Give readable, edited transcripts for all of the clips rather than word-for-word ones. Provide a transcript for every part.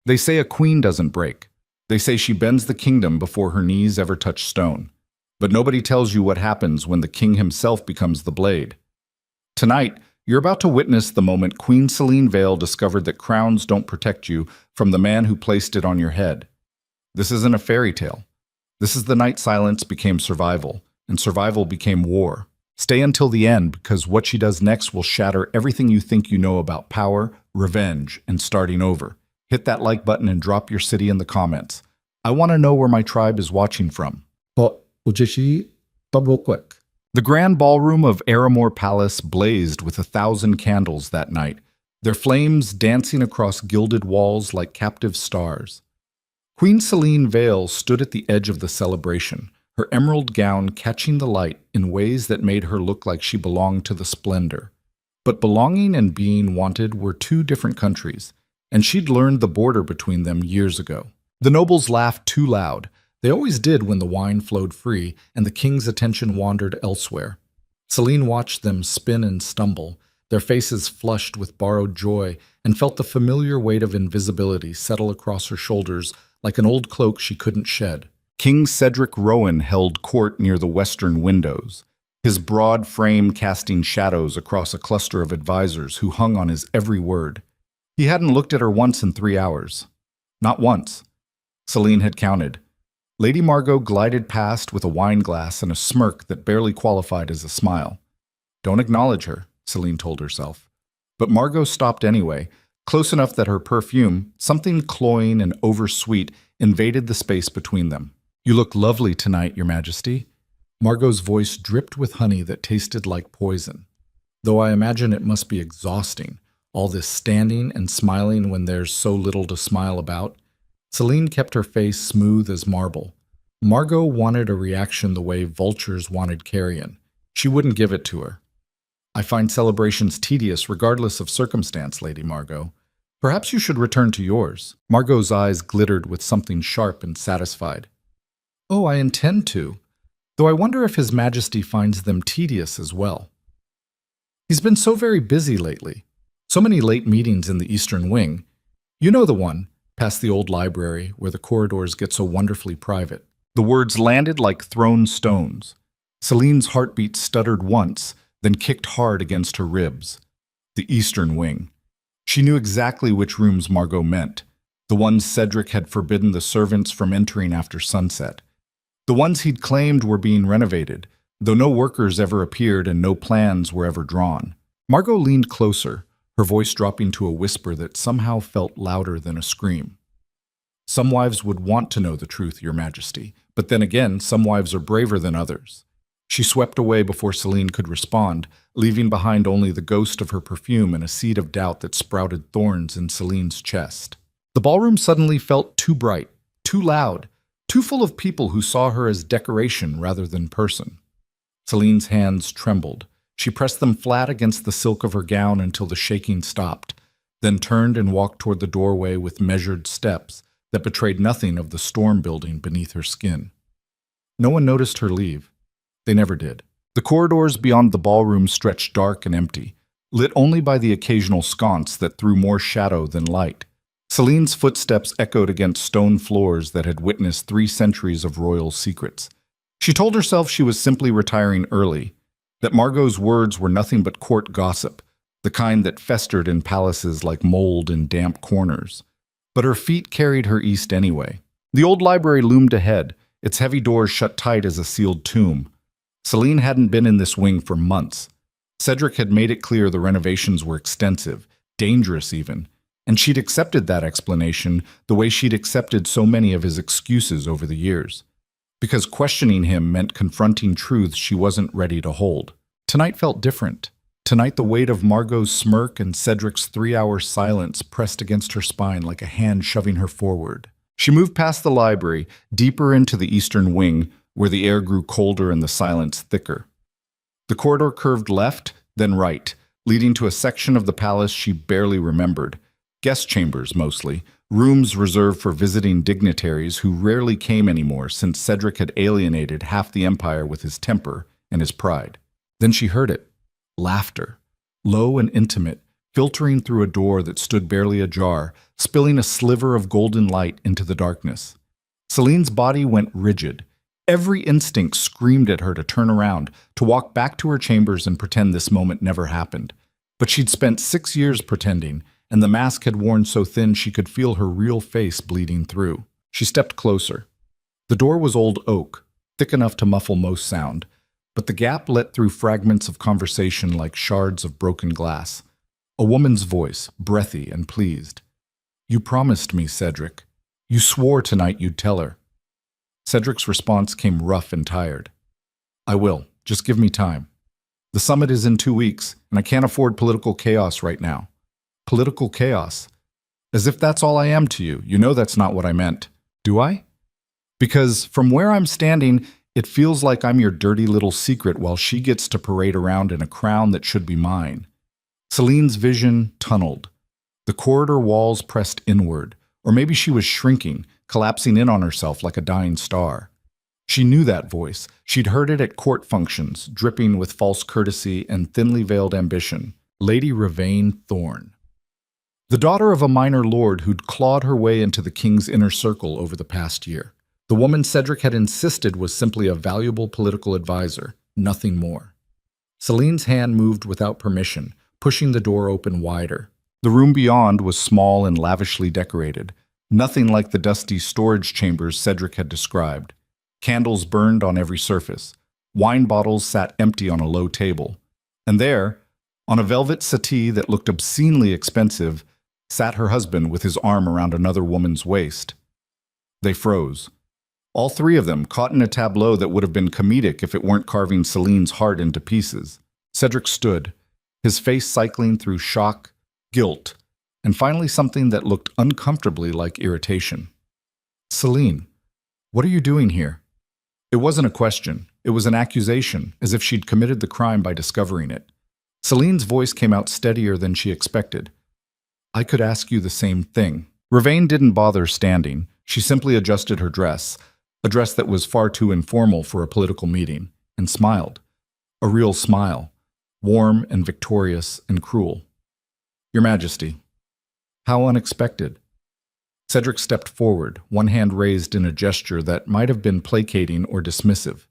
They say a queen doesn't break. They say she bends the kingdom before her knees ever touch stone. But nobody tells you what happens when the king himself becomes the blade. Tonight, you're about to witness the moment Queen Selene Vale discovered that crowns don't protect you from the man who placed it on your head. This isn't a fairy tale. This is the night silence became survival, and survival became war. Stay until the end, because what she does next will shatter everything you think you know about power, revenge, and starting over. Hit that like button and drop your city in the comments. I want to know where my tribe is watching from. Real quick. The grand ballroom of Aramore Palace blazed with 1,000 candles that night, their flames dancing across gilded walls like captive stars. Queen Selene Vale stood at the edge of the celebration, her emerald gown catching the light in ways that made her look like she belonged to the splendor. But belonging and being wanted were two different countries, and she'd learned the border between them years ago. The nobles laughed too loud. They always did when the wine flowed free and the king's attention wandered elsewhere. Selene watched them spin and stumble, their faces flushed with borrowed joy, and felt the familiar weight of invisibility settle across her shoulders like an old cloak she couldn't shed. King Cedric Rowan held court near the western windows, his broad frame casting shadows across a cluster of advisors who hung on his every word. He hadn't looked at her once in 3 hours. Not once. Selene had counted. Lady Margot glided past with a wine glass and a smirk that barely qualified as a smile. Don't acknowledge her, Selene told herself. But Margot stopped anyway, close enough that her perfume, something cloying and oversweet, invaded the space between them. You look lovely tonight, Your Majesty. Margot's voice dripped with honey that tasted like poison. Though I imagine it must be exhausting, all this standing and smiling when there's so little to smile about. Selene kept her face smooth as marble. Margot wanted a reaction the way vultures wanted carrion. She wouldn't give it to her. I find celebrations tedious regardless of circumstance, Lady Margot. Perhaps you should return to yours. Margot's eyes glittered with something sharp and satisfied. Oh, I intend to, though I wonder if His Majesty finds them tedious as well. He's been so very busy lately. So many late meetings in the Eastern Wing. You know the one, past the old library where the corridors get so wonderfully private. The words landed like thrown stones. Selene's heartbeat stuttered once, then kicked hard against her ribs. The Eastern Wing. She knew exactly which rooms Margot meant. The ones Cedric had forbidden the servants from entering after sunset. The ones he'd claimed were being renovated, though no workers ever appeared and no plans were ever drawn. Margot leaned closer, her voice dropping to a whisper that somehow felt louder than a scream. Some wives would want to know the truth, Your Majesty, but then again, some wives are braver than others. She swept away before Selene could respond, leaving behind only the ghost of her perfume and a seed of doubt that sprouted thorns in Selene's chest. The ballroom suddenly felt too bright, too loud, too full of people who saw her as decoration rather than person. Selene's hands trembled. She pressed them flat against the silk of her gown until the shaking stopped, then turned and walked toward the doorway with measured steps that betrayed nothing of the storm building beneath her skin. No one noticed her leave. They never did. The corridors beyond the ballroom stretched dark and empty, lit only by the occasional sconce that threw more shadow than light. Selene's footsteps echoed against stone floors that had witnessed 3 centuries of royal secrets. She told herself she was simply retiring early, that Margot's words were nothing but court gossip, the kind that festered in palaces like mold in damp corners. But her feet carried her east anyway. The old library loomed ahead, its heavy doors shut tight as a sealed tomb. Selene hadn't been in this wing for months. Cedric had made it clear the renovations were extensive, dangerous even, and she'd accepted that explanation the way she'd accepted so many of his excuses over the years. Because questioning him meant confronting truths she wasn't ready to hold. Tonight felt different. Tonight the weight of Margot's smirk and Cedric's 3-hour silence pressed against her spine like a hand shoving her forward. She moved past the library, deeper into the eastern wing, where the air grew colder and the silence thicker. The corridor curved left, then right, leading to a section of the palace she barely remembered. Guest chambers, mostly. Rooms reserved for visiting dignitaries who rarely came anymore since Cedric had alienated half the empire with his temper and his pride. Then she heard it. Laughter. Low and intimate, filtering through a door that stood barely ajar, spilling a sliver of golden light into the darkness. Celine's body went rigid. Every instinct screamed at her to turn around, to walk back to her chambers and pretend this moment never happened. But she'd spent 6 years pretending, and the mask had worn so thin she could feel her real face bleeding through. She stepped closer. The door was old oak, thick enough to muffle most sound, but the gap let through fragments of conversation like shards of broken glass. A woman's voice, breathy and pleased. "You promised me, Cedric. You swore tonight you'd tell her." Cedric's response came rough and tired. "I will. Just give me time. The summit is in 2 weeks, and I can't afford political chaos right now." Political chaos? As if that's all I am to you. You know that's not what I meant. Do I? Because from where I'm standing, it feels like I'm your dirty little secret while she gets to parade around in a crown that should be mine. Celine's vision tunneled. The corridor walls pressed inward, or maybe she was shrinking, collapsing in on herself like a dying star. She knew that voice. She'd heard it at court functions, dripping with false courtesy and thinly veiled ambition. Lady Ravaine Thorne. The daughter of a minor lord who'd clawed her way into the king's inner circle over the past year. The woman Cedric had insisted was simply a valuable political advisor, nothing more. Celine's hand moved without permission, pushing the door open wider. The room beyond was small and lavishly decorated, nothing like the dusty storage chambers Cedric had described. Candles burned on every surface. Wine bottles sat empty on a low table. And there, on a velvet settee that looked obscenely expensive, sat her husband with his arm around another woman's waist. They froze. All three of them caught in a tableau that would have been comedic if it weren't carving Celine's heart into pieces. Cedric stood, his face cycling through shock, guilt, and finally something that looked uncomfortably like irritation. "Celine, what are you doing here?" It wasn't a question. It was an accusation, as if she'd committed the crime by discovering it. Celine's voice came out steadier than she expected. "I could ask you the same thing." Ravaine didn't bother standing. She simply adjusted her dress, a dress that was far too informal for a political meeting, and smiled. A real smile, warm and victorious and cruel. "Your Majesty." How unexpected. Cedric stepped forward, one hand raised in a gesture that might have been placating or dismissive.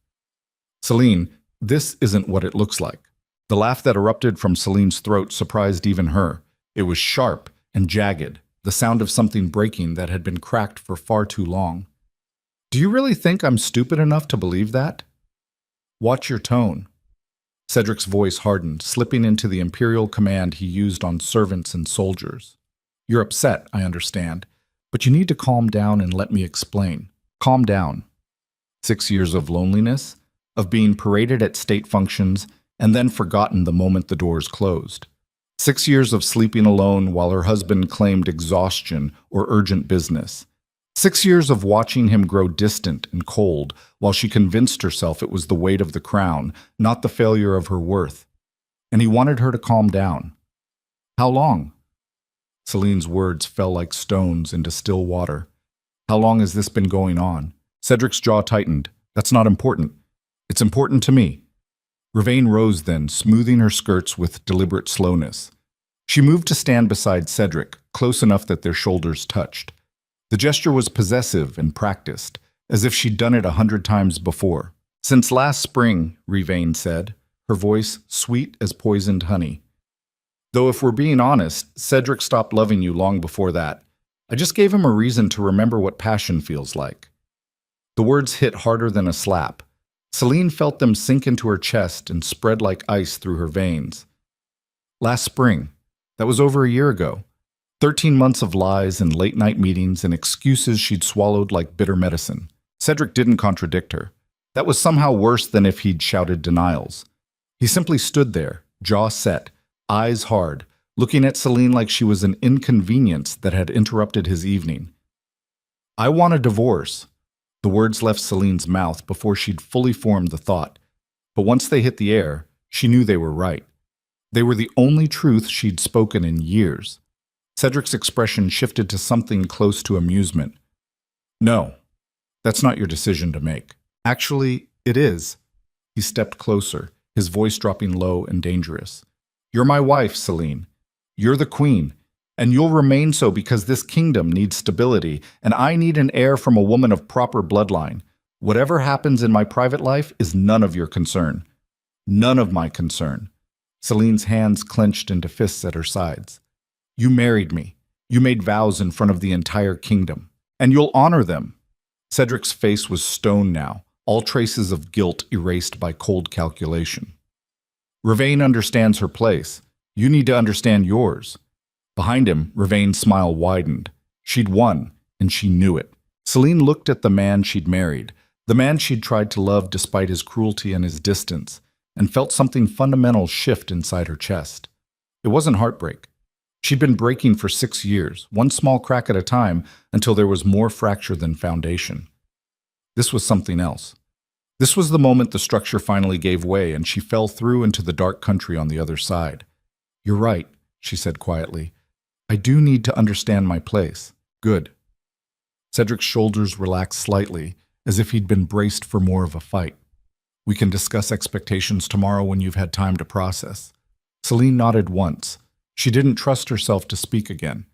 "Celine, this isn't what it looks like." The laugh that erupted from Celine's throat surprised even her. It was sharp and jagged, the sound of something breaking that had been cracked for far too long. "Do you really think I'm stupid enough to believe that?" "Watch your tone." Cedric's voice hardened, slipping into the imperial command he used on servants and soldiers. "You're upset, I understand, but you need to calm down and let me explain. Calm down. 6 years of loneliness, of being paraded at state functions, and then forgotten the moment the doors closed. 6 years of sleeping alone while her husband claimed exhaustion or urgent business. 6 years of watching him grow distant and cold while she convinced herself it was the weight of the crown, not the failure of her worth. And he wanted her to calm down. How long? Celine's words fell like stones into still water. How long has this been going on? Cedric's jaw tightened. That's not important. It's important to me. Ravaine rose then, smoothing her skirts with deliberate slowness. She moved to stand beside Cedric, close enough that their shoulders touched. The gesture was possessive and practiced, as if she'd done it 100 times before. "Since last spring," Ravaine said, her voice sweet as poisoned honey. "Though if we're being honest, Cedric stopped loving you long before that. I just gave him a reason to remember what passion feels like." The words hit harder than a slap. Celine felt them sink into her chest and spread like ice through her veins. Last spring. That was over a year ago. 13 months of lies and late-night meetings and excuses she'd swallowed like bitter medicine. Cedric didn't contradict her. That was somehow worse than if he'd shouted denials. He simply stood there, jaw set, eyes hard, looking at Celine like she was an inconvenience that had interrupted his evening. "I want a divorce." The words left Celine's mouth before she'd fully formed the thought. But once they hit the air, she knew they were right. They were the only truth she'd spoken in years. Cedric's expression shifted to something close to amusement. "No, that's not your decision to make. Actually, it is." He stepped closer, his voice dropping low and dangerous. "You're my wife, Celine. You're the queen, and you'll remain so because this kingdom needs stability, and I need an heir from a woman of proper bloodline. Whatever happens in my private life is none of your concern. None of my concern." Celine's hands clenched into fists at her sides. "You married me. You made vows in front of the entire kingdom, and you'll honor them." Cedric's face was stone now, all traces of guilt erased by cold calculation. "Ravain understands her place. You need to understand yours." Behind him, Ravain's smile widened. She'd won, and she knew it. Celine looked at the man she'd married, the man she'd tried to love despite his cruelty and his distance, and felt something fundamental shift inside her chest. It wasn't heartbreak. She'd been breaking for 6 years, one small crack at a time, until there was more fracture than foundation. This was something else. This was the moment the structure finally gave way, and she fell through into the dark country on the other side. "You're right," she said quietly. "I do need to understand my place." "Good." Cedric's shoulders relaxed slightly, as if he'd been braced for more of a fight. "We can discuss expectations tomorrow when you've had time to process." Celine nodded once. She didn't trust herself to speak again.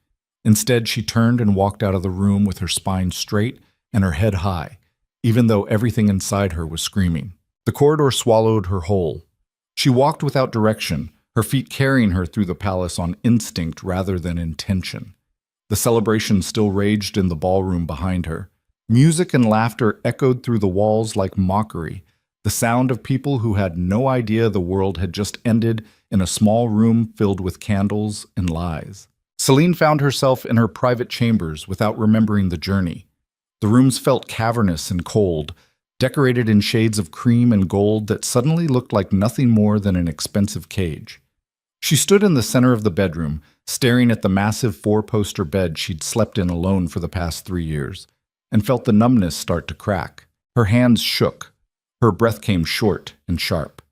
Instead, she turned and walked out of the room with her spine straight and her head high, even though everything inside her was screaming. The corridor swallowed her whole. She walked without direction, her feet carrying her through the palace on instinct rather than intention. The celebration still raged in the ballroom behind her. Music and laughter echoed through the walls like mockery, the sound of people who had no idea the world had just ended in a small room filled with candles and lies. Celine found herself in her private chambers without remembering the journey. The rooms felt cavernous and cold, decorated in shades of cream and gold that suddenly looked like nothing more than an expensive cage. She stood in the center of the bedroom, staring at the massive 4-poster bed she'd slept in alone for the past 3 years, and felt the numbness start to crack. Her hands shook. Her breath came short and sharp.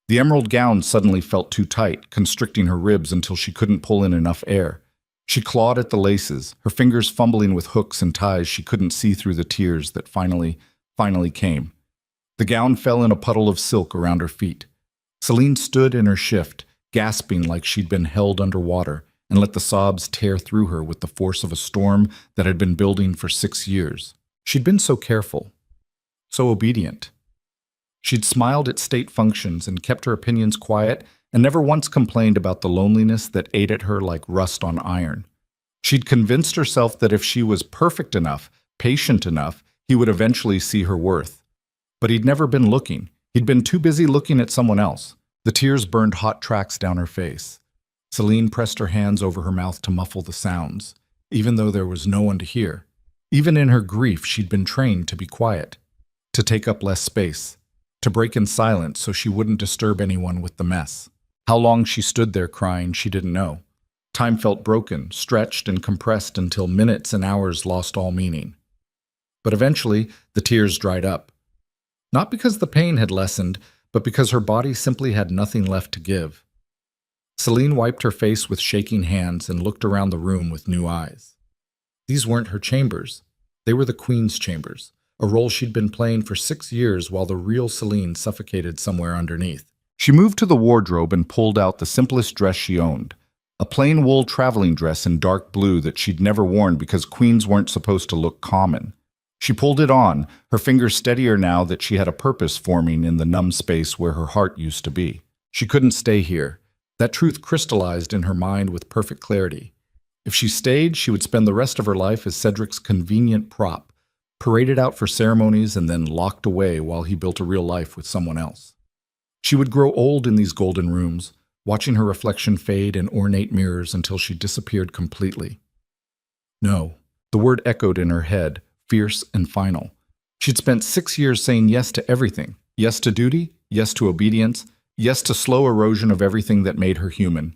The emerald gown suddenly felt too tight, constricting her ribs until she couldn't pull in enough air. She clawed at the laces, her fingers fumbling with hooks and ties she couldn't see through the tears that finally came. The gown fell in a puddle of silk around her feet. Celine stood in her shift, gasping like she'd been held underwater, and let the sobs tear through her with the force of a storm that had been building for 6 years. She'd been so careful, so obedient. She'd smiled at state functions and kept her opinions quiet and never once complained about the loneliness that ate at her like rust on iron. She'd convinced herself that if she was perfect enough, patient enough, he would eventually see her worth. But he'd never been looking. He'd been too busy looking at someone else. The tears burned hot tracks down her face. Celine pressed her hands over her mouth to muffle the sounds, even though there was no one to hear. Even in her grief, she'd been trained to be quiet, to take up less space, to break in silence so she wouldn't disturb anyone with the mess. How long she stood there crying, she didn't know. Time felt broken, stretched and compressed until minutes and hours lost all meaning. But eventually, the tears dried up. Not because the pain had lessened, but because her body simply had nothing left to give. Celine wiped her face with shaking hands and looked around the room with new eyes. These weren't her chambers. They were the Queen's chambers, a role she'd been playing for 6 years while the real Celine suffocated somewhere underneath. She moved to the wardrobe and pulled out the simplest dress she owned, a plain wool traveling dress in dark blue that she'd never worn because queens weren't supposed to look common. She pulled it on, her fingers steadier now that she had a purpose forming in the numb space where her heart used to be. She couldn't stay here. That truth crystallized in her mind with perfect clarity. If she stayed, she would spend the rest of her life as Cedric's convenient prop, paraded out for ceremonies and then locked away while he built a real life with someone else. She would grow old in these golden rooms, watching her reflection fade in ornate mirrors until she disappeared completely. No, the word echoed in her head, fierce and final. She'd spent 6 years saying yes to everything. Yes to duty, yes to obedience, yes to slow erosion of everything that made her human.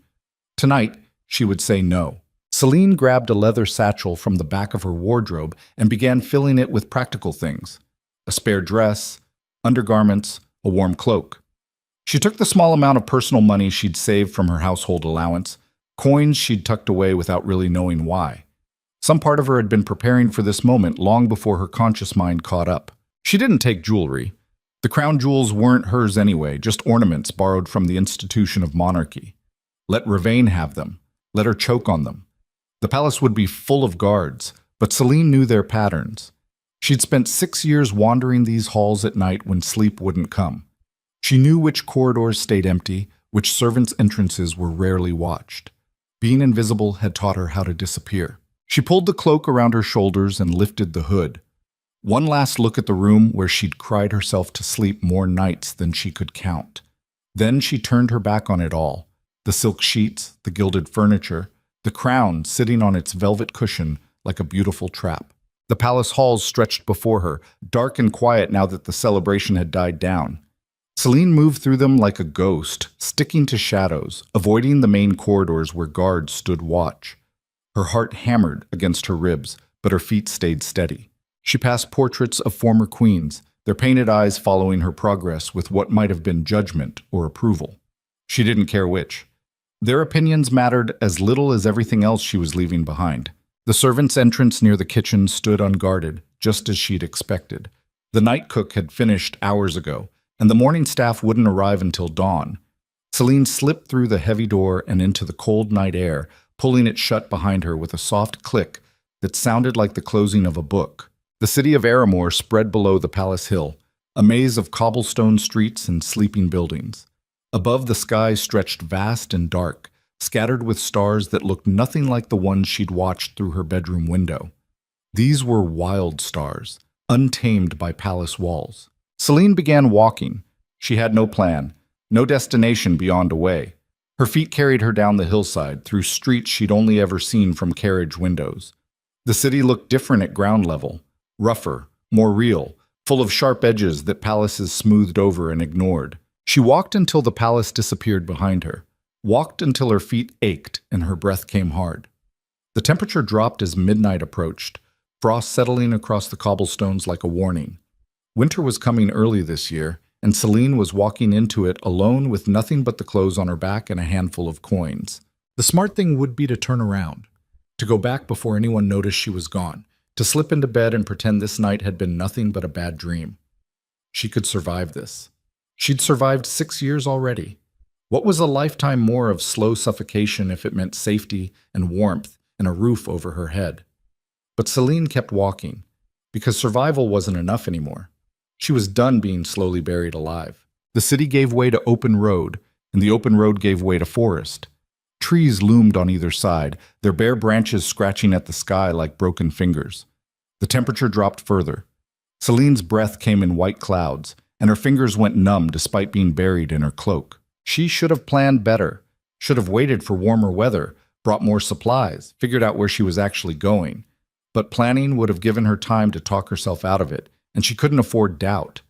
Tonight, she would say no. Celine grabbed a leather satchel from the back of her wardrobe and began filling it with practical things. A spare dress, undergarments, a warm cloak. She took the small amount of personal money she'd saved from her household allowance, coins she'd tucked away without really knowing why. Some part of her had been preparing for this moment long before her conscious mind caught up. She didn't take jewelry. The crown jewels weren't hers anyway, just ornaments borrowed from the institution of monarchy. Let Ravain have them. let her choke on them. The palace would be full of guards, but Celine knew their patterns. She'd spent 6 years wandering these halls at night when sleep wouldn't come. She knew which corridors stayed empty, which servants' entrances were rarely watched. Being invisible had taught her how to disappear. She pulled the cloak around her shoulders and lifted the hood. One last look at the room where she'd cried herself to sleep more nights than she could count. Then she turned her back on it all. The silk sheets, the gilded furniture, the crown sitting on its velvet cushion like a beautiful trap. The palace halls stretched before her, dark and quiet now that the celebration had died down. Celine moved through them like a ghost, sticking to shadows, avoiding the main corridors where guards stood watch. Her heart hammered against her ribs, but her feet stayed steady. She passed portraits of former queens, their painted eyes following her progress with what might have been judgment or approval. She didn't care which. Their opinions mattered as little as everything else she was leaving behind. The servants' entrance near the kitchen stood unguarded, just as she'd expected. The night cook had finished hours ago, and the morning staff wouldn't arrive until dawn. Celine slipped through the heavy door and into the cold night air, pulling it shut behind her with a soft click that sounded like the closing of a book. The city of Aramore spread below the palace hill, a maze of cobblestone streets and sleeping buildings. Above, the sky stretched vast and dark, scattered with stars that looked nothing like the ones she'd watched through her bedroom window. These were wild stars, untamed by palace walls. Celine began walking. She had no plan, no destination beyond a way. Her feet carried her down the hillside, through streets she'd only ever seen from carriage windows. The city looked different at ground level. Rougher, more real, full of sharp edges that palaces smoothed over and ignored. She walked until the palace disappeared behind her, walked until her feet ached and her breath came hard. The temperature dropped as midnight approached, frost settling across the cobblestones like a warning. Winter was coming early this year, and Celine was walking into it alone with nothing but the clothes on her back and a handful of coins. The smart thing would be to turn around, to go back before anyone noticed she was gone, to slip into bed and pretend this night had been nothing but a bad dream. She could survive this. She'd survived 6 years already. What was a lifetime more of slow suffocation if it meant safety and warmth and a roof over her head? But Celine kept walking, because survival wasn't enough anymore. She was done being slowly buried alive. The city gave way to open road, and the open road gave way to forest. Trees loomed on either side, their bare branches scratching at the sky like broken fingers. The temperature dropped further. Celine's breath came in white clouds, and her fingers went numb despite being buried in her cloak. She should have planned better, should have waited for warmer weather, brought more supplies, figured out where she was actually going. But planning would have given her time to talk herself out of it, and she couldn't afford doubt.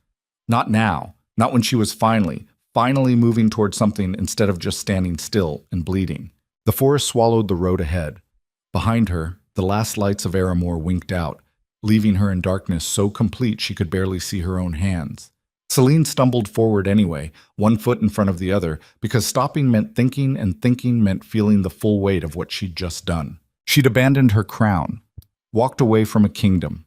Not now, not when she was finally moving toward something instead of just standing still and bleeding. The forest swallowed the road ahead. Behind her, the last lights of Aramore winked out, leaving her in darkness so complete she could barely see her own hands. Celine stumbled forward anyway, one foot in front of the other, because stopping meant thinking and thinking meant feeling the full weight of what she'd just done. She'd abandoned her crown, walked away from a kingdom,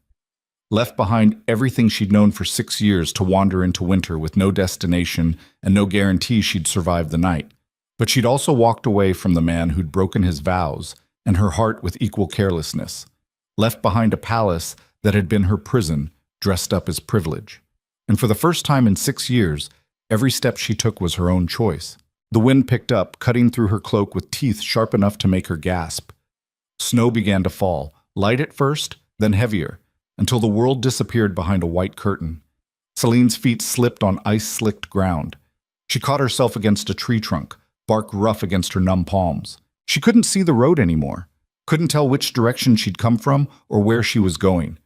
left behind everything she'd known for 6 years to wander into winter with no destination and no guarantee she'd survive the night. But she'd also walked away from the man who'd broken his vows and her heart with equal carelessness, left behind a palace that had been her prison, dressed up as privilege. And for the first time in 6 years, every step she took was her own choice. The wind picked up, cutting through her cloak with teeth sharp enough to make her gasp. Snow began to fall, light at first, then heavier, until the world disappeared behind a white curtain. Celine's feet slipped on ice-slicked ground. She caught herself against a tree trunk, bark rough against her numb palms. She couldn't see the road anymore, couldn't tell which direction she'd come from or where she was going.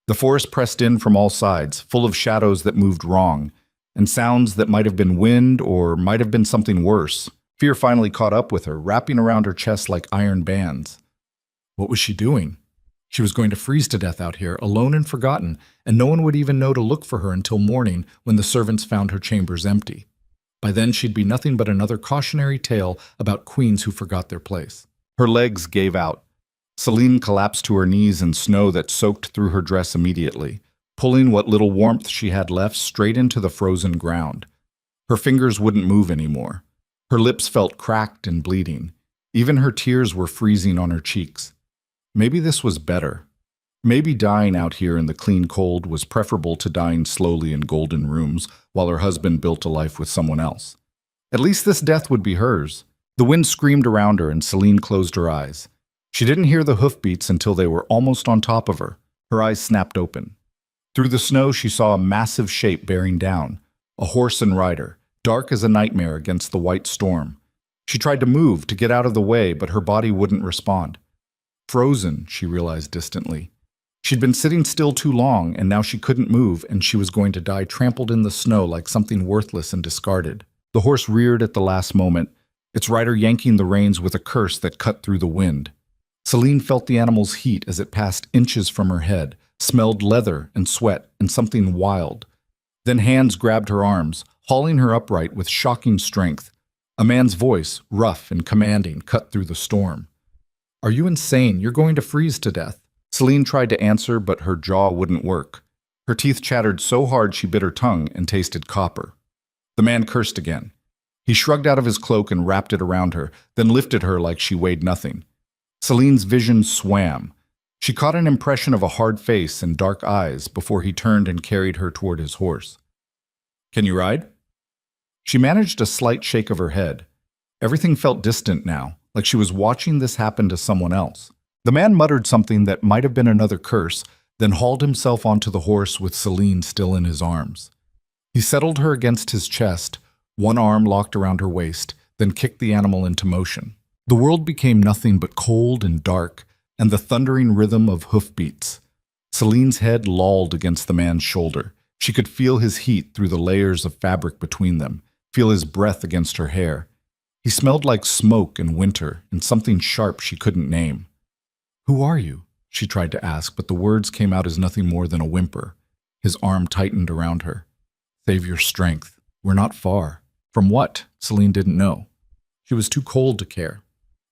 The forest pressed in from all sides, full of shadows that moved wrong, and sounds that might have been wind or might have been something worse. Fear finally caught up with her, wrapping around her chest like iron bands. What was she doing? She was going to freeze to death out here, alone and forgotten, and no one would even know to look for her until morning when the servants found her chambers empty. By then, she'd be nothing but another cautionary tale about queens who forgot their place. Her legs gave out. Celine collapsed to her knees in snow that soaked through her dress immediately, pulling what little warmth she had left straight into the frozen ground. Her fingers wouldn't move anymore. Her lips felt cracked and bleeding. Even her tears were freezing on her cheeks. Maybe this was better. Maybe dying out here in the clean cold was preferable to dying slowly in golden rooms while her husband built a life with someone else. At least this death would be hers. The wind screamed around her and Celine closed her eyes. She didn't hear the hoofbeats until they were almost on top of her. Her eyes snapped open. Through the snow she saw a massive shape bearing down, a horse and rider, dark as a nightmare against the white storm. She tried to move, to get out of the way, but her body wouldn't respond. Frozen, she realized distantly. She'd been sitting still too long, and now she couldn't move, and she was going to die trampled in the snow like something worthless and discarded. The horse reared at the last moment, its rider yanking the reins with a curse that cut through the wind. Celine felt the animal's heat as it passed inches from her head, smelled leather and sweat and something wild. Then hands grabbed her arms, hauling her upright with shocking strength. A man's voice, rough and commanding, cut through the storm. "Are you insane? You're going to freeze to death." Celine tried to answer, but her jaw wouldn't work. Her teeth chattered so hard she bit her tongue and tasted copper. The man cursed again. He shrugged out of his cloak and wrapped it around her, then lifted her like she weighed nothing. Celine's vision swam. She caught an impression of a hard face and dark eyes before he turned and carried her toward his horse. "Can you ride?" She managed a slight shake of her head. Everything felt distant now, like she was watching this happen to someone else. The man muttered something that might have been another curse, then hauled himself onto the horse with Celine still in his arms. He settled her against his chest, one arm locked around her waist, then kicked the animal into motion. The world became nothing but cold and dark, and the thundering rhythm of hoofbeats. Celine's head lolled against the man's shoulder. She could feel his heat through the layers of fabric between them, feel his breath against her hair. He smelled like smoke and winter, and something sharp she couldn't name. "Who are you?" she tried to ask, but the words came out as nothing more than a whimper. His arm tightened around her. "Save your strength. We're not far." From what? Celine didn't know. She was too cold to care,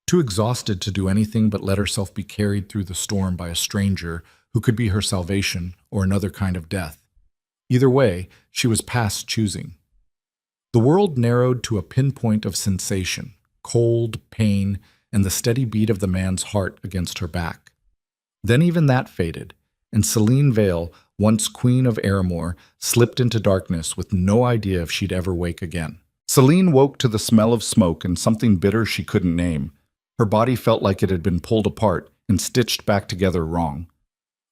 too exhausted to do anything but let herself be carried through the storm by a stranger who could be her salvation or another kind of death. Either way, she was past choosing. The world narrowed to a pinpoint of sensation, cold, pain, and the steady beat of the man's heart against her back. Then even that faded, and Celine Vale, once Queen of Aramore, slipped into darkness with no idea if she'd ever wake again. Celine woke to the smell of smoke and something bitter she couldn't name. Her body felt like it had been pulled apart and stitched back together wrong.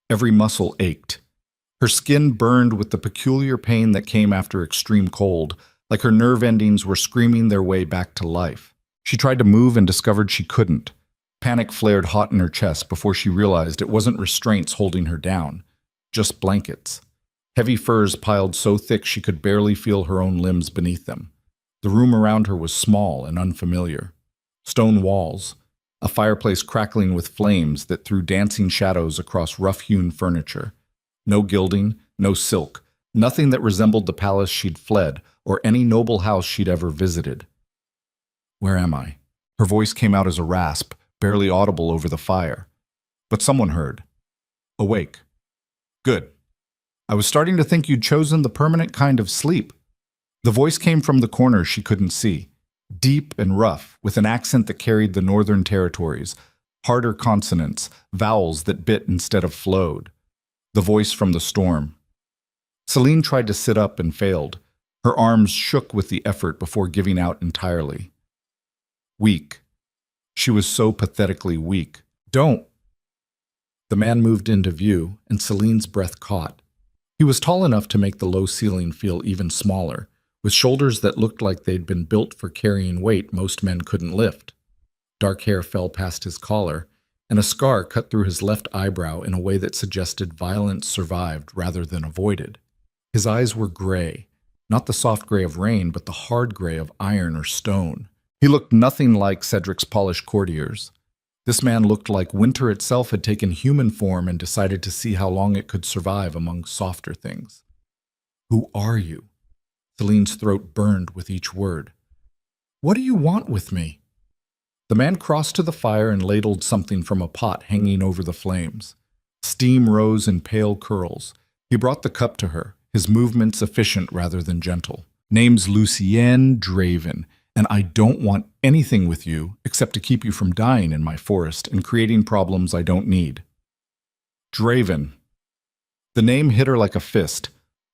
Every muscle ached. Her skin burned with the peculiar pain that came after extreme cold, like her nerve endings were screaming their way back to life. She tried to move and discovered she couldn't. Panic flared hot in her chest before she realized it wasn't restraints holding her down, just blankets. Heavy furs piled so thick she could barely feel her own limbs beneath them. The room around her was small and unfamiliar. Stone walls, a fireplace crackling with flames that threw dancing shadows across rough-hewn furniture. No gilding, no silk, nothing that resembled the palace she'd fled or any noble house she'd ever visited. "Where am I?" Her voice came out as a rasp, barely audible over the fire. But someone heard. "Awake." "Good. I was starting to think you'd chosen the permanent kind of sleep." The voice came from the corner she couldn't see, deep and rough, with an accent that carried the northern territories, harder consonants, vowels that bit instead of flowed. The voice from the storm. Celine tried to sit up and failed. Her arms shook with the effort before giving out entirely. Weak. She was so pathetically weak. "Don't!" The man moved into view, and Celine's breath caught. He was tall enough to make the low ceiling feel even smaller, with shoulders that looked like they'd been built for carrying weight most men couldn't lift. Dark hair fell past his collar, and a scar cut through his left eyebrow in a way that suggested violence survived rather than avoided. His eyes were gray, not the soft gray of rain, but the hard gray of iron or stone. He looked nothing like Cedric's polished courtiers. This man looked like winter itself had taken human form and decided to see how long it could survive among softer things. "Who are you?" Celine's throat burned with each word. "What do you want with me?" The man crossed to the fire and ladled something from a pot hanging over the flames. Steam rose in pale curls. He brought the cup to her, his movements efficient rather than gentle. "Name's Lucienne Draven, and I don't want anything with you except to keep you from dying in my forest and creating problems I don't need. Draven. The name hit her like a fist.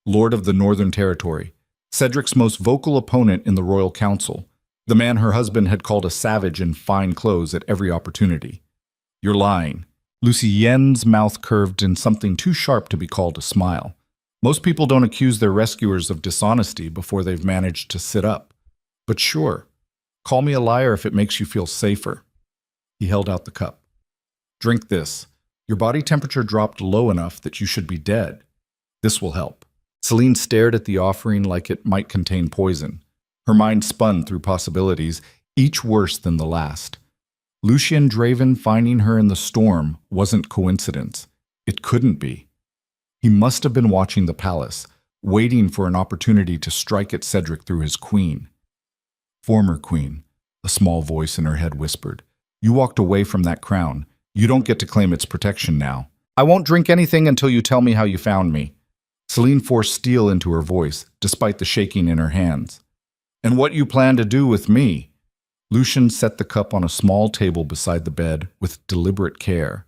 Lord of the Northern Territory, Cedric's most vocal opponent in the Royal Council, the man her husband had called a savage in fine clothes at every opportunity. You're lying. Lucien's mouth curved in something too sharp to be called a smile. Most people don't accuse their rescuers of dishonesty before they've managed to sit up. But sure, call me a liar if it makes you feel safer. He held out the cup. Drink this. Your body temperature dropped low enough that you should be dead. This will help. Celine stared at the offering like it might contain poison. Her mind spun through possibilities, each worse than the last. Lucien Draven finding her in the storm wasn't coincidence. It couldn't be. He must have been watching the palace, waiting for an opportunity to strike at Cedric through his queen. Former queen, a small voice in her head whispered. You walked away from that crown. You don't get to claim its protection now. I won't drink anything until you tell me how you found me. Celine forced steel into her voice, despite the shaking in her hands. And what you plan to do with me? Lucien set the cup on a small table beside the bed with deliberate care.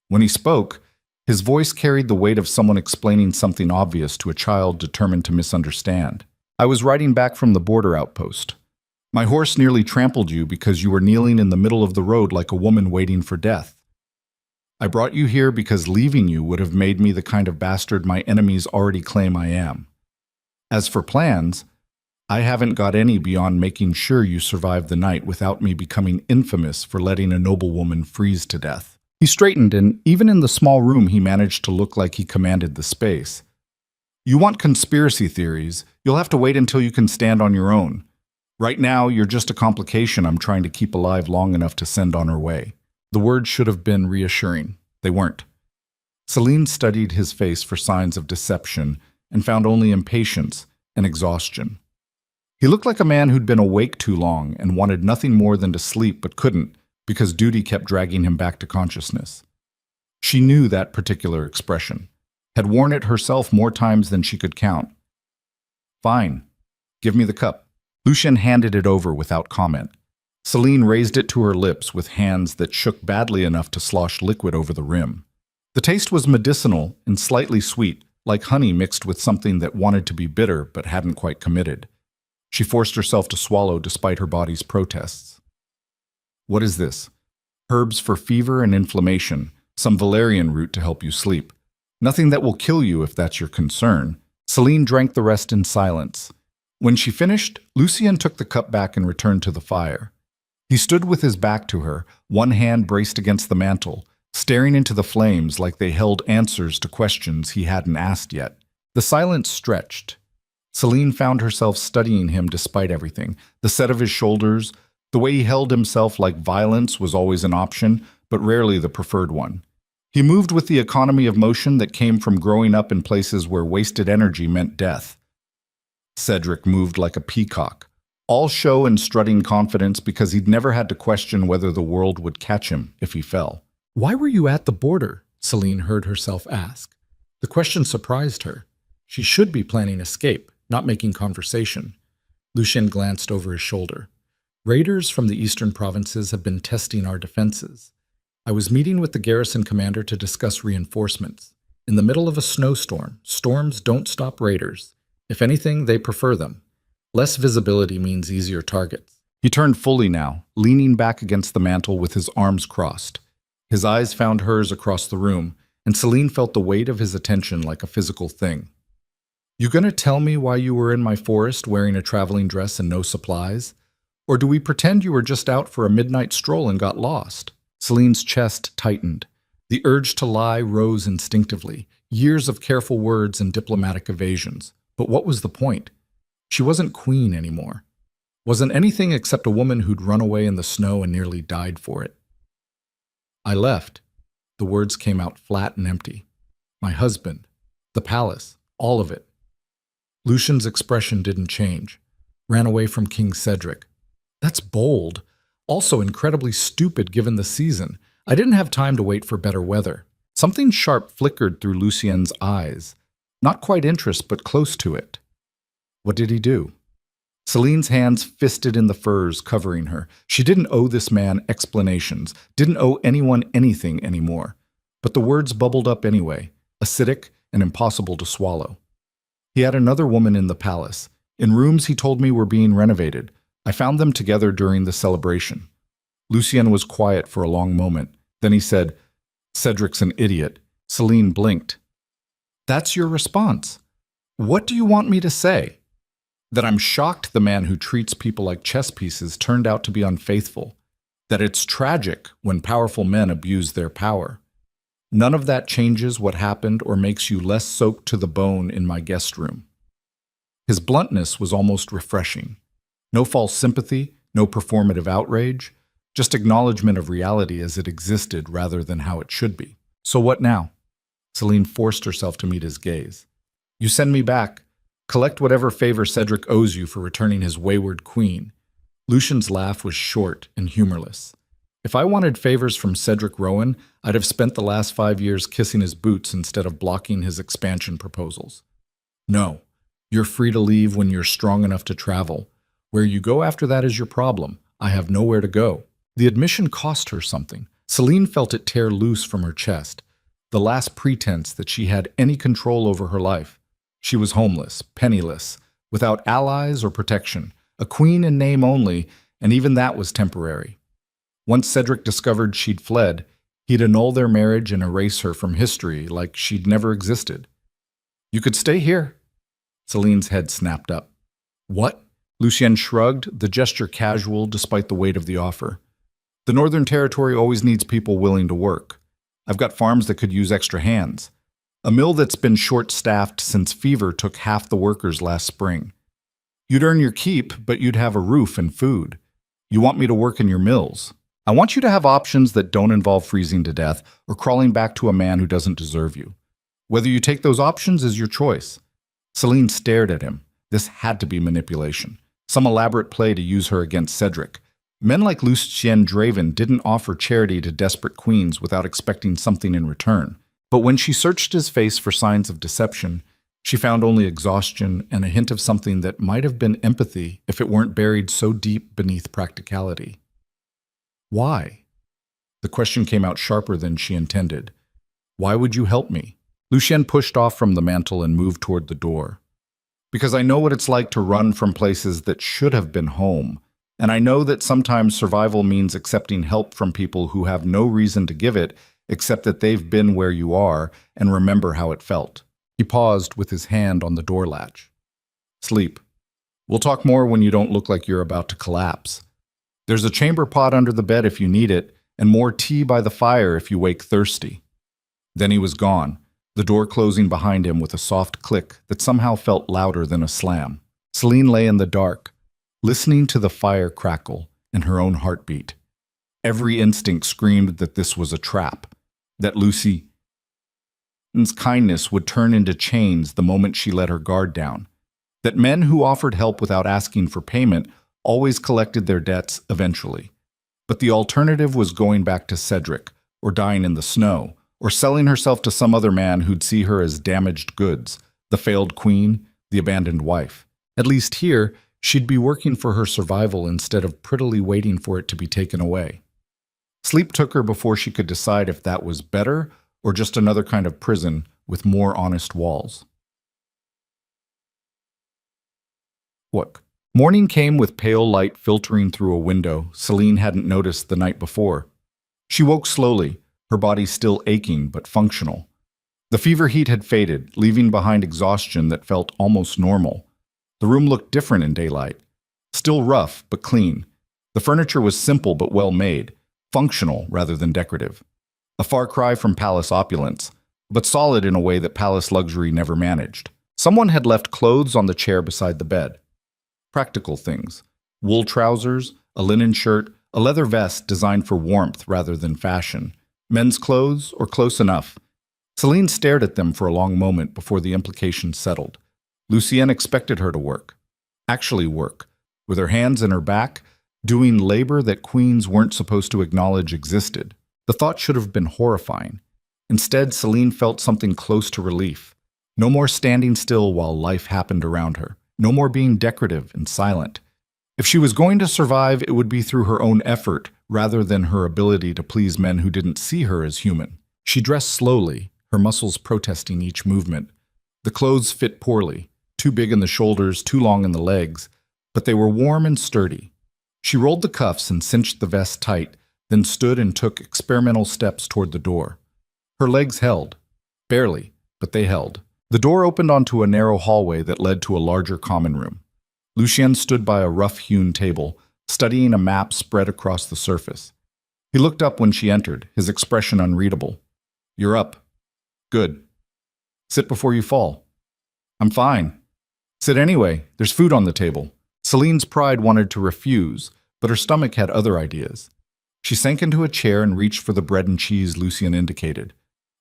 When he spoke, his voice carried the weight of someone explaining something obvious to a child determined to misunderstand. I was riding back from the border outpost. My horse nearly trampled you because you were kneeling in the middle of the road like a woman waiting for death. I brought you here because leaving you would have made me the kind of bastard my enemies already claim I am. As for plans, I haven't got any beyond making sure you survive the night without me becoming infamous for letting a noblewoman freeze to death. He straightened, and even in the small room he managed to look like he commanded the space. You want conspiracy theories, you'll have to wait until you can stand on your own. Right now, you're just a complication I'm trying to keep alive long enough to send on her way. The words should have been reassuring. They weren't. Celine studied his face for signs of deception and found only impatience and exhaustion. He looked like a man who'd been awake too long and wanted nothing more than to sleep but couldn't because duty kept dragging him back to consciousness. She knew that particular expression, had worn it herself more times than she could count. Fine. Give me the cup. Lucien handed it over without comment. Celine raised it to her lips with hands that shook badly enough to slosh liquid over the rim. The taste was medicinal and slightly sweet, like honey mixed with something that wanted to be bitter but hadn't quite committed. She forced herself to swallow despite her body's protests. What is this? Herbs for fever and inflammation, some valerian root to help you sleep. Nothing that will kill you if that's your concern. Celine drank the rest in silence. When she finished, Lucien took the cup back and returned to the fire. He stood with his back to her, one hand braced against the mantel, staring into the flames like they held answers to questions he hadn't asked yet. The silence stretched. Celine found herself studying him despite everything, the set of his shoulders, the way he held himself like violence was always an option, but rarely the preferred one. He moved with the economy of motion that came from growing up in places where wasted energy meant death. Cedric moved like a peacock, all show and strutting confidence because he'd never had to question whether the world would catch him if he fell. Why were you at the border? Celine heard herself ask. The question surprised her. She should be planning escape, not making conversation. Lucien glanced over his shoulder. Raiders from the eastern provinces have been testing our defenses. I was meeting with the garrison commander to discuss reinforcements. In the middle of a snowstorm, storms don't stop raiders. If anything, they prefer them. Less visibility means easier targets. He turned fully now, leaning back against the mantel with his arms crossed. His eyes found hers across the room, and Celine felt the weight of his attention like a physical thing. You gonna tell me why you were in my forest wearing a traveling dress and no supplies? Or do we pretend you were just out for a midnight stroll and got lost? Celine's chest tightened. The urge to lie rose instinctively, years of careful words and diplomatic evasions. But what was the point? She wasn't queen anymore. Wasn't anything except a woman who'd run away in the snow and nearly died for it. I left. The words came out flat and empty. My husband, the palace, all of it. Lucien's expression didn't change. Ran away from King Cedric. That's bold. Also incredibly stupid given the season. I didn't have time to wait for better weather. Something sharp flickered through Lucien's eyes. Not quite interest, but close to it. What did he do? Celine's hands fisted in the furs covering her. She didn't owe this man explanations, didn't owe anyone anything anymore. But the words bubbled up anyway, acidic and impossible to swallow. He had another woman in the palace, in rooms he told me were being renovated. I found them together during the celebration. Lucien was quiet for a long moment. Then he said, "Cedric's an idiot." Celine blinked. "That's your response? What do you want me to say?" "That I'm shocked the man who treats people like chess pieces turned out to be unfaithful. That it's tragic when powerful men abuse their power. None of that changes what happened or makes you less soaked to the bone in my guest room." His bluntness was almost refreshing. No false sympathy, no performative outrage, just acknowledgement of reality as it existed rather than how it should be. "So what now?" Celine forced herself to meet his gaze. "You send me back. Collect whatever favor Cedric owes you for returning his wayward queen." Lucien's laugh was short and humorless. "If I wanted favors from Cedric Rowan, I'd have spent the last 5 years kissing his boots instead of blocking his expansion proposals. No, you're free to leave when you're strong enough to travel. Where you go after that is your problem. I have nowhere to go." The admission cost her something. Celine felt it tear loose from her chest. The last pretense that she had any control over her life. She was homeless, penniless, without allies or protection, a queen in name only, and even that was temporary. Once Cedric discovered she'd fled, he'd annul their marriage and erase her from history like she'd never existed. "You could stay here." Celine's head snapped up. "What?" Lucien shrugged, the gesture casual despite the weight of the offer. "The Northern Territory always needs people willing to work. I've got farms that could use extra hands. A mill that's been short-staffed since fever took half the workers last spring. You'd earn your keep, but you'd have a roof and food. You want me to work in your mills. I want you to have options that don't involve freezing to death or crawling back to a man who doesn't deserve you. Whether you take those options is your choice." Celine stared at him. This had to be manipulation. Some elaborate play to use her against Cedric. Men like Lucien Draven didn't offer charity to desperate queens without expecting something in return. But when she searched his face for signs of deception, she found only exhaustion and a hint of something that might have been empathy if it weren't buried so deep beneath practicality. "Why?" The question came out sharper than she intended. "Why would you help me?" Lucien pushed off from the mantel and moved toward the door. "Because I know what it's like to run from places that should have been home. And I know that sometimes survival means accepting help from people who have no reason to give it except that they've been where you are and remember how it felt." He paused with his hand on the door latch. "Sleep. We'll talk more when you don't look like you're about to collapse. There's a chamber pot under the bed if you need it, and more tea by the fire if you wake thirsty." Then he was gone, the door closing behind him with a soft click that somehow felt louder than a slam. Celine lay in the dark, listening to the fire crackle and her own heartbeat. Every instinct screamed that this was a trap, that Lucien's kindness would turn into chains the moment she let her guard down, that men who offered help without asking for payment always collected their debts eventually. But the alternative was going back to Cedric, or dying in the snow, or selling herself to some other man who'd see her as damaged goods, the failed queen, the abandoned wife. At least here, she'd be working for her survival instead of prettily waiting for it to be taken away. Sleep took her before she could decide if that was better or just another kind of prison with more honest walls. Look. Morning came with pale light filtering through a window Celine hadn't noticed the night before. She woke slowly, her body still aching but functional. The fever heat had faded, leaving behind exhaustion that felt almost normal. The room looked different in daylight. Still rough, but clean. The furniture was simple but well made, functional rather than decorative. A far cry from palace opulence, but solid in a way that palace luxury never managed. Someone had left clothes on the chair beside the bed. Practical things. Wool trousers, a linen shirt, a leather vest designed for warmth rather than fashion. Men's clothes, or close enough. Celine stared at them for a long moment before the implications settled. Lucien expected her to work. Actually work. With her hands in her back, doing labor that queens weren't supposed to acknowledge existed. The thought should have been horrifying. Instead, Celine felt something close to relief. No more standing still while life happened around her. No more being decorative and silent. If she was going to survive, it would be through her own effort rather than her ability to please men who didn't see her as human. She dressed slowly, her muscles protesting each movement. The clothes fit poorly, too big in the shoulders, too long in the legs, but they were warm and sturdy. She rolled the cuffs and cinched the vest tight, then stood and took experimental steps toward the door. Her legs held. Barely, but they held. The door opened onto a narrow hallway that led to a larger common room. Lucien stood by a rough-hewn table, studying a map spread across the surface. He looked up when she entered, his expression unreadable. "You're up." "Good." "Sit before you fall." "I'm fine." "Sit anyway. There's food on the table." Celine's pride wanted to refuse, but her stomach had other ideas. She sank into a chair and reached for the bread and cheese Lucien indicated.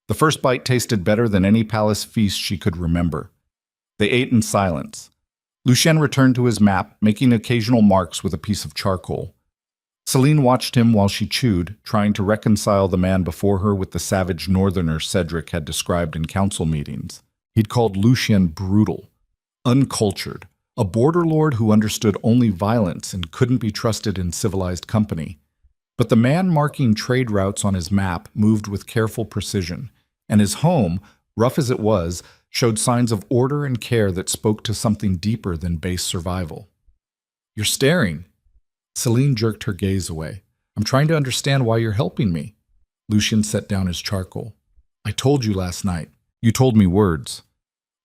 The first bite tasted better than any palace feast she could remember. They ate in silence. Lucien returned to his map, making occasional marks with a piece of charcoal. Celine watched him while she chewed, trying to reconcile the man before her with the savage northerner Cedric had described in council meetings. He'd called Lucien brutal, uncultured, a border lord who understood only violence and couldn't be trusted in civilized company. But the man marking trade routes on his map moved with careful precision, and his home, rough as it was, showed signs of order and care that spoke to something deeper than base survival. "You're staring." Celine jerked her gaze away. "I'm trying to understand why you're helping me." Lucien set down his charcoal. "I told you last night. You told me words.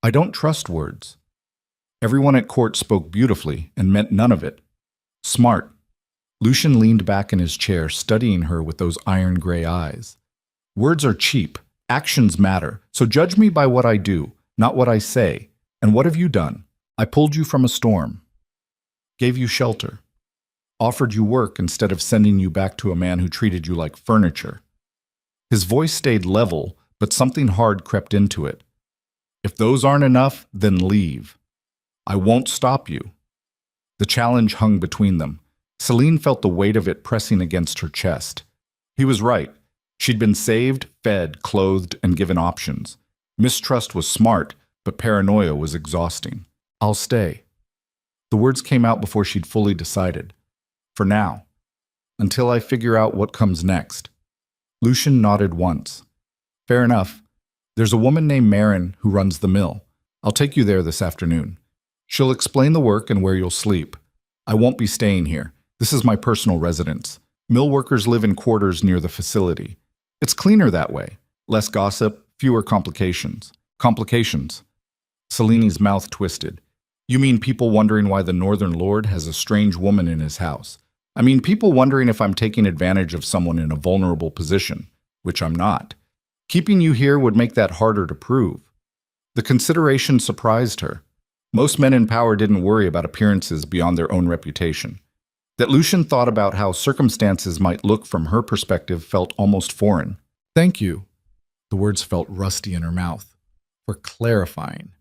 I don't trust words." Everyone at court spoke beautifully and meant none of it. "Smart." Lucien leaned back in his chair, studying her with those iron-gray eyes. "Words are cheap. Actions matter. So judge me by what I do, not what I say. And what have you done? I pulled you from a storm. Gave you shelter. Offered you work instead of sending you back to a man who treated you like furniture." His voice stayed level, but something hard crept into it. "If those aren't enough, then leave. I won't stop you." The challenge hung between them. Celine felt the weight of it pressing against her chest. He was right. She'd been saved, fed, clothed, and given options. Mistrust was smart, but paranoia was exhausting. "I'll stay." The words came out before she'd fully decided. "For now. Until I figure out what comes next." Lucien nodded once. "Fair enough. There's a woman named Marin who runs the mill. I'll take you there this afternoon. She'll explain the work and where you'll sleep. I won't be staying here. This is my personal residence. Mill workers live in quarters near the facility. It's cleaner that way. Less gossip, fewer complications." "Complications?" Celine's mouth twisted. "You mean people wondering why the Northern Lord has a strange woman in his house? I mean people wondering if I'm taking advantage of someone in a vulnerable position, which I'm not. Keeping you here would make that harder to prove." The consideration surprised her. Most men in power didn't worry about appearances beyond their own reputation. That Lucien thought about how circumstances might look from her perspective felt almost foreign. "Thank you." The words felt rusty in her mouth. "For clarifying."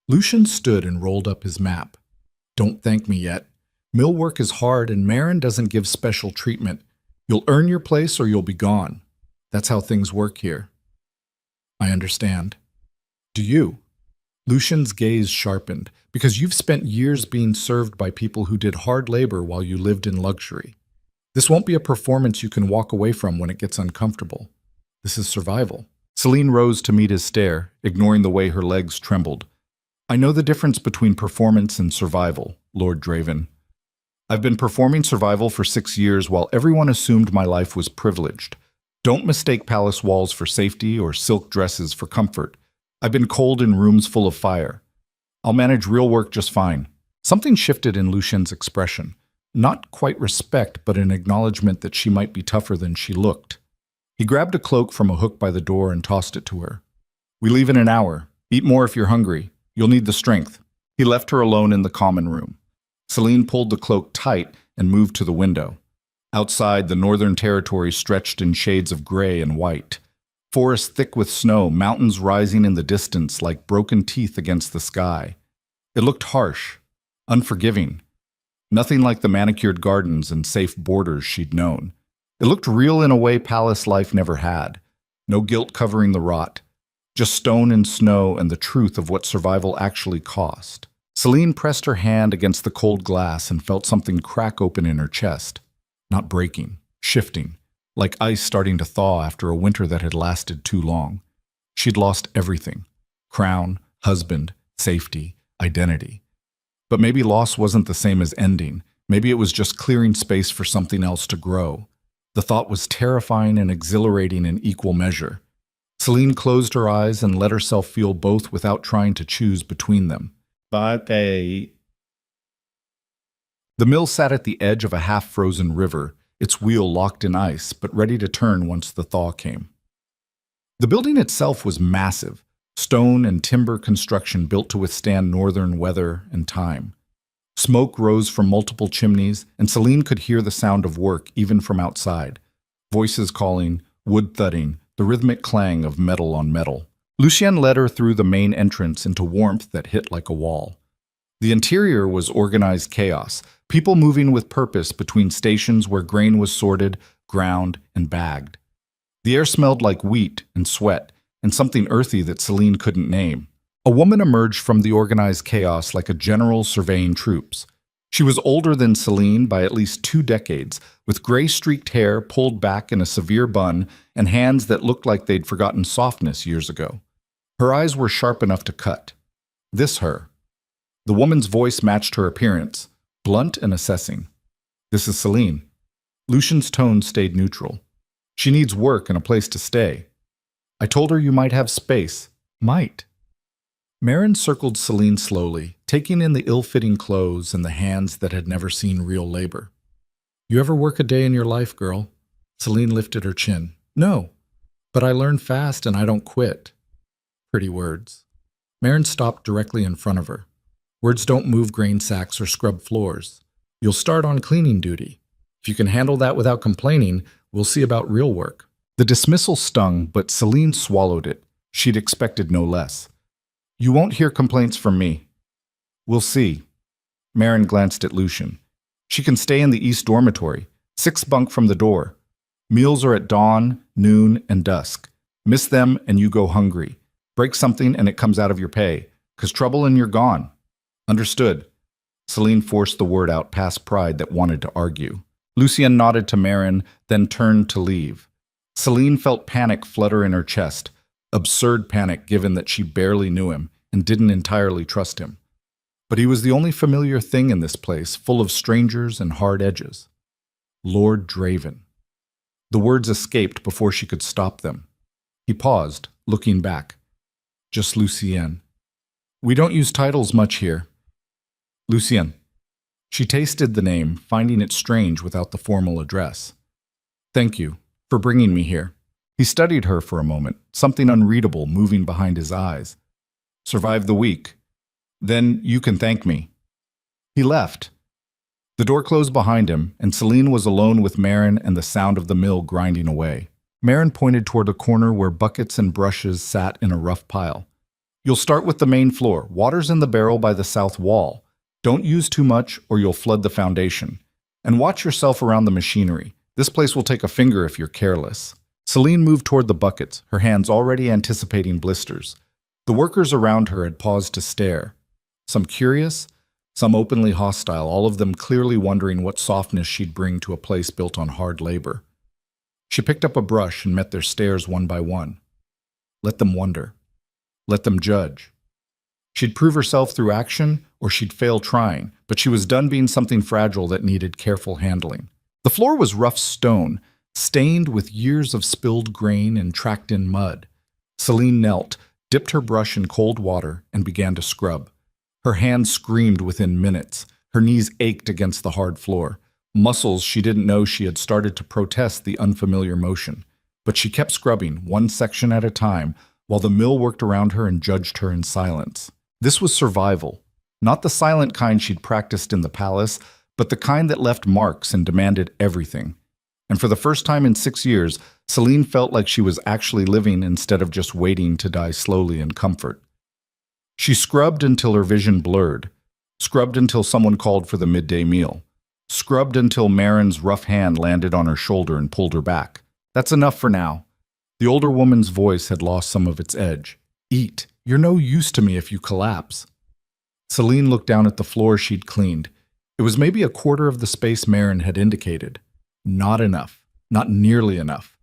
Lucien stood and rolled up his map. "Don't thank me yet. Mill work is hard and Marin doesn't give special treatment. You'll earn your place or you'll be gone. That's how things work here." "I understand." "Do you?" Lucien's gaze sharpened. "Because you've spent years being served by people who did hard labor while you lived in luxury. This won't be a performance you can walk away from when it gets uncomfortable. This is survival." Celine rose to meet his stare, ignoring the way her legs trembled. "I know the difference between performance and survival, Lord Draven. I've been performing survival for 6 years while everyone assumed my life was privileged. Don't mistake palace walls for safety or silk dresses for comfort. I've been cold in rooms full of fire. I'll manage real work just fine." Something shifted in Lucien's expression. Not quite respect, but an acknowledgement that she might be tougher than she looked. He grabbed a cloak from a hook by the door and tossed it to her. "We leave in an hour. Eat more if you're hungry. You'll need the strength." He left her alone in the common room. Celine pulled the cloak tight and moved to the window. Outside, the northern territory stretched in shades of gray and white. Forests thick with snow, mountains rising in the distance like broken teeth against the sky. It looked harsh, unforgiving. Nothing like the manicured gardens and safe borders she'd known. It looked real in a way palace life never had. No guilt covering the rot. Just stone and snow and the truth of what survival actually cost. Celine pressed her hand against the cold glass and felt something crack open in her chest. Not breaking, shifting, like ice starting to thaw after a winter that had lasted too long. She'd lost everything: crown, husband, safety, identity. But maybe loss wasn't the same as ending. Maybe it was just clearing space for something else to grow. The thought was terrifying and exhilarating in equal measure. Celine closed her eyes and let herself feel both without trying to choose between them. The mill sat at the edge of a half-frozen river, its wheel locked in ice, but ready to turn once the thaw came. The building itself was massive, stone and timber construction built to withstand northern weather and time. Smoke rose from multiple chimneys, and Celine could hear the sound of work even from outside. Voices calling, wood thudding, the rhythmic clang of metal on metal. Lucien led her through the main entrance into warmth that hit like a wall. The interior was organized chaos, people moving with purpose between stations where grain was sorted, ground, and bagged. The air smelled like wheat and sweat, and something earthy that Celine couldn't name. A woman emerged from the organized chaos like a general surveying troops. She was older than Celine by at least 2 decades, with gray-streaked hair pulled back in a severe bun and hands that looked like they'd forgotten softness years ago. Her eyes were sharp enough to cut. This her. The woman's voice matched her appearance, blunt and assessing. This is Celine. Lucien's tone stayed neutral. She needs work and a place to stay. I told her you might have space. Might. Marin circled Celine slowly, taking in the ill-fitting clothes and the hands that had never seen real labor. You ever work a day in your life, girl? Celine lifted her chin. No, but I learn fast and I don't quit. Pretty words. Marin stopped directly in front of her. Words don't move grain sacks or scrub floors. You'll start on cleaning duty. If you can handle that without complaining, we'll see about real work. The dismissal stung, but Celine swallowed it. She'd expected no less. You won't hear complaints from me. We'll see. Marin glanced at Lucien. She can stay in the East Dormitory, 6 bunk from the door. Meals are at dawn, noon, and dusk. Miss them and you go hungry. Break something and it comes out of your pay. 'Cause trouble and you're gone. Understood. Celine forced the word out past pride that wanted to argue. Lucien nodded to Marin, then turned to leave. Celine felt panic flutter in her chest. Absurd panic given that she barely knew him and didn't entirely trust him. But he was the only familiar thing in this place, full of strangers and hard edges. Lord Draven. The words escaped before she could stop them. He paused, looking back. Just Lucien. We don't use titles much here. Lucien. She tasted the name, finding it strange without the formal address. Thank you for bringing me here. He studied her for a moment, something unreadable moving behind his eyes. Survived the week. Then you can thank me. He left. The door closed behind him, and Celine was alone with Marin and the sound of the mill grinding away. Marin pointed toward a corner where buckets and brushes sat in a rough pile. You'll start with the main floor. Water's in the barrel by the south wall. Don't use too much or you'll flood the foundation. And watch yourself around the machinery. This place will take a finger if you're careless. Celine moved toward the buckets, her hands already anticipating blisters. The workers around her had paused to stare. Some curious, some openly hostile, all of them clearly wondering what softness she'd bring to a place built on hard labor. She picked up a brush and met their stares one by one. Let them wonder. Let them judge. She'd prove herself through action, or she'd fail trying, but she was done being something fragile that needed careful handling. The floor was rough stone, stained with years of spilled grain and tracked-in mud. Celine knelt, dipped her brush in cold water, and began to scrub. Her hands screamed within minutes. Her knees ached against the hard floor. Muscles she didn't know she had started to protest the unfamiliar motion. But she kept scrubbing, one section at a time, while the mill worked around her and judged her in silence. This was survival. Not the silent kind she'd practiced in the palace, but the kind that left marks and demanded everything. And for the first time in 6 years, Celine felt like she was actually living instead of just waiting to die slowly in comfort. She scrubbed until her vision blurred, scrubbed until someone called for the midday meal, scrubbed until Marin's rough hand landed on her shoulder and pulled her back. That's enough for now. The older woman's voice had lost some of its edge. Eat. You're no use to me if you collapse. Celine looked down at the floor she'd cleaned. It was maybe a quarter of the space Marin had indicated. Not enough. Not nearly enough.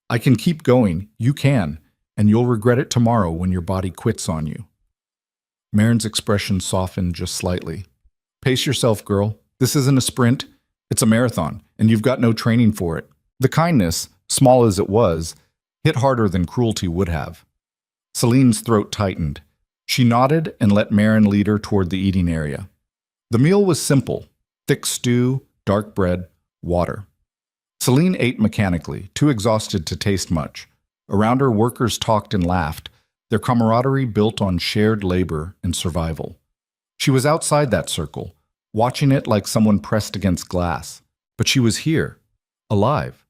I can keep going. You can. And you'll regret it tomorrow when your body quits on you. Marin's expression softened just slightly. Pace yourself, girl. This isn't a sprint. It's a marathon, and you've got no training for it. The kindness, small as it was, hit harder than cruelty would have. Celine's throat tightened. She nodded and let Marin lead her toward the eating area. The meal was simple: thick stew, dark bread, water. Celine ate mechanically, too exhausted to taste much. Around her, workers talked and laughed, their camaraderie built on shared labor and survival. She was outside that circle, watching it like someone pressed against glass. But she was here, alive,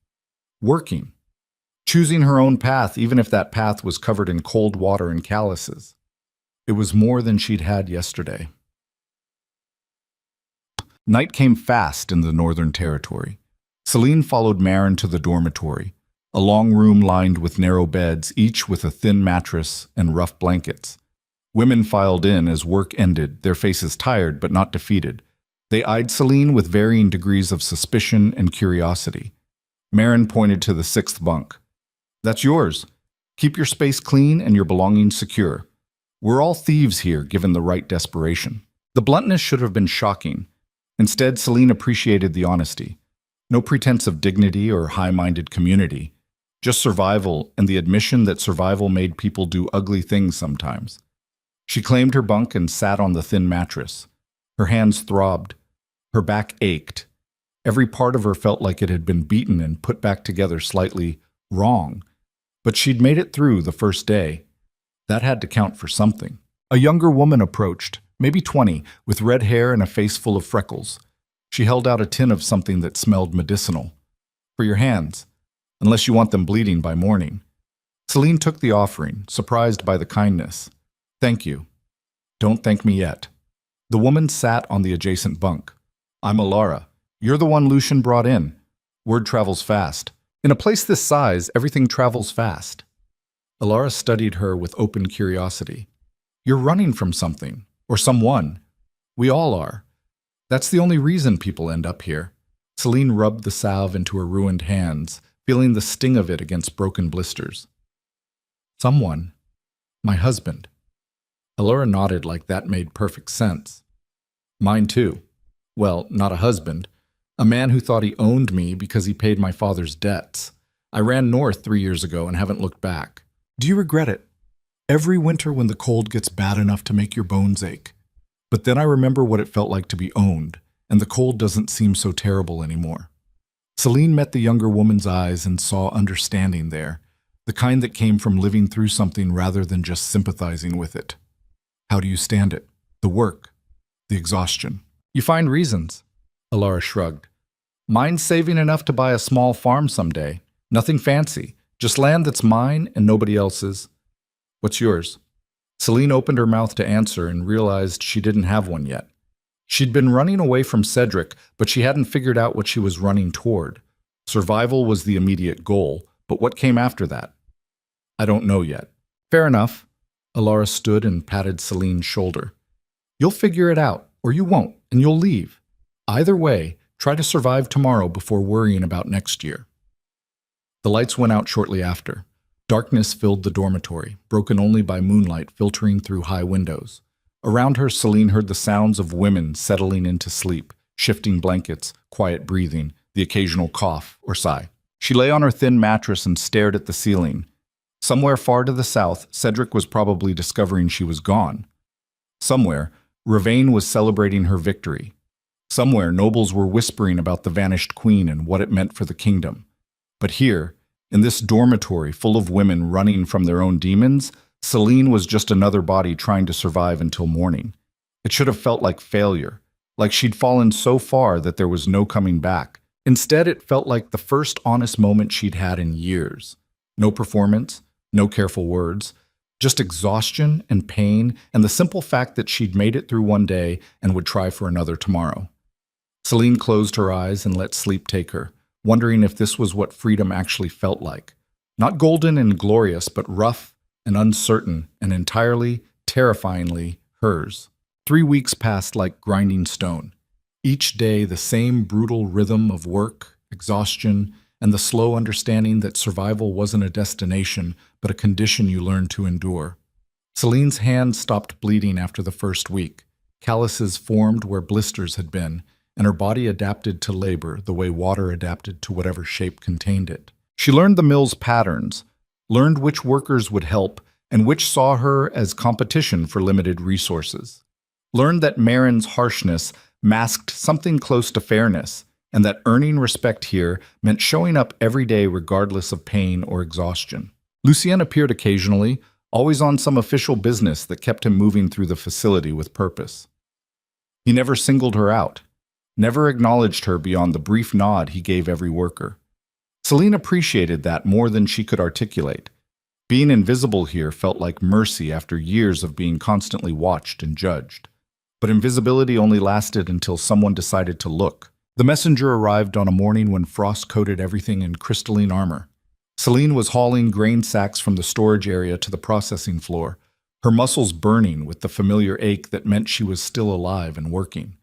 working, choosing her own path even if that path was covered in cold water and calluses. It was more than she'd had yesterday. Night came fast in the Northern Territory. Celine followed Marin to the dormitory, a long room lined with narrow beds, each with a thin mattress and rough blankets. Women filed in as work ended, their faces tired but not defeated. They eyed Celine with varying degrees of suspicion and curiosity. Marin pointed to the sixth bunk. That's yours. Keep your space clean and your belongings secure. We're all thieves here, given the right desperation. The bluntness should have been shocking. Instead, Celine appreciated the honesty. No pretense of dignity or high-minded community. Just survival and the admission that survival made people do ugly things sometimes. She claimed her bunk and sat on the thin mattress. Her hands throbbed. Her back ached. Every part of her felt like it had been beaten and put back together slightly wrong. But she'd made it through the first day. That had to count for something. A younger woman approached, maybe 20, with red hair and a face full of freckles. She held out a tin of something that smelled medicinal. For your hands, unless you want them bleeding by morning. Celine took the offering, surprised by the kindness. Thank you. Don't thank me yet. The woman sat on the adjacent bunk. I'm Alara. You're the one Lucian brought in. Word travels fast. In a place this size, everything travels fast. Alara studied her with open curiosity. You're running from something, or someone. We all are. That's the only reason people end up here. Celine rubbed the salve into her ruined hands, feeling the sting of it against broken blisters. Someone. My husband. Alara nodded like that made perfect sense. Mine too. Well, not a husband. A man who thought he owned me because he paid my father's debts. I ran north 3 years ago and haven't looked back. Do you regret it? Every winter when the cold gets bad enough to make your bones ache. But then I remember what it felt like to be owned, and the cold doesn't seem so terrible anymore. Celine met the younger woman's eyes and saw understanding there, the kind that came from living through something rather than just sympathizing with it. How do you stand it? The work, the exhaustion. You find reasons. Alara shrugged. Mine's saving enough to buy a small farm someday. Nothing fancy, just land that's mine and nobody else's. What's yours? Celine opened her mouth to answer and realized she didn't have one yet. She'd been running away from Cedric, but she hadn't figured out what she was running toward. Survival was the immediate goal, but what came after that? I don't know yet. Fair enough. Alara stood and patted Celine's shoulder. You'll figure it out, or you won't, and you'll leave. Either way, try to survive tomorrow before worrying about next year. The lights went out shortly after. Darkness filled the dormitory, broken only by moonlight filtering through high windows. Around her, Celine heard the sounds of women settling into sleep, shifting blankets, quiet breathing, the occasional cough or sigh. She lay on her thin mattress and stared at the ceiling. Somewhere far to the south, Cedric was probably discovering she was gone. Somewhere, Ravain was celebrating her victory. Somewhere, nobles were whispering about the vanished queen and what it meant for the kingdom. But here, in this dormitory full of women running from their own demons, Celine was just another body trying to survive until morning. It should have felt like failure, like she'd fallen so far that there was no coming back. Instead, it felt like the first honest moment she'd had in years. No performance, no careful words, just exhaustion and pain and the simple fact that she'd made it through one day and would try for another tomorrow. Celine closed her eyes and let sleep take her, wondering if this was what freedom actually felt like. Not golden and glorious, but rough and uncertain and entirely, terrifyingly hers. 3 weeks passed like grinding stone. Each day, the same brutal rhythm of work, exhaustion, and the slow understanding that survival wasn't a destination, but a condition you learned to endure. Celine's hand stopped bleeding after the first week. Calluses formed where blisters had been, and her body adapted to labor the way water adapted to whatever shape contained it. She learned the mill's patterns, learned which workers would help, and which saw her as competition for limited resources. Learned that Marin's harshness masked something close to fairness, and that earning respect here meant showing up every day regardless of pain or exhaustion. Lucien appeared occasionally, always on some official business that kept him moving through the facility with purpose. He never singled her out, never acknowledged her beyond the brief nod he gave every worker. Celine appreciated that more than she could articulate. Being invisible here felt like mercy after years of being constantly watched and judged. But invisibility only lasted until someone decided to look. The messenger arrived on a morning when frost coated everything in crystalline armor. Celine was hauling grain sacks from the storage area to the processing floor, her muscles burning with the familiar ache that meant she was still alive and working.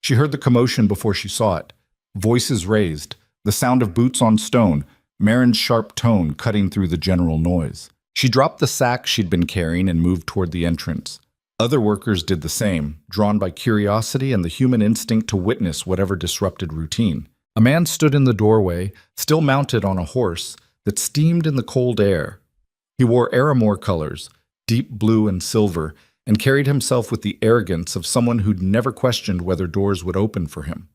She heard the commotion before she saw it. Voices raised, the sound of boots on stone, Marin's sharp tone cutting through the general noise. She dropped the sack she'd been carrying and moved toward the entrance. Other workers did the same, drawn by curiosity and the human instinct to witness whatever disrupted routine. A man stood in the doorway, still mounted on a horse that steamed in the cold air. He wore Aramore colors, deep blue and silver, and carried himself with the arrogance of someone who'd never questioned whether doors would open for him.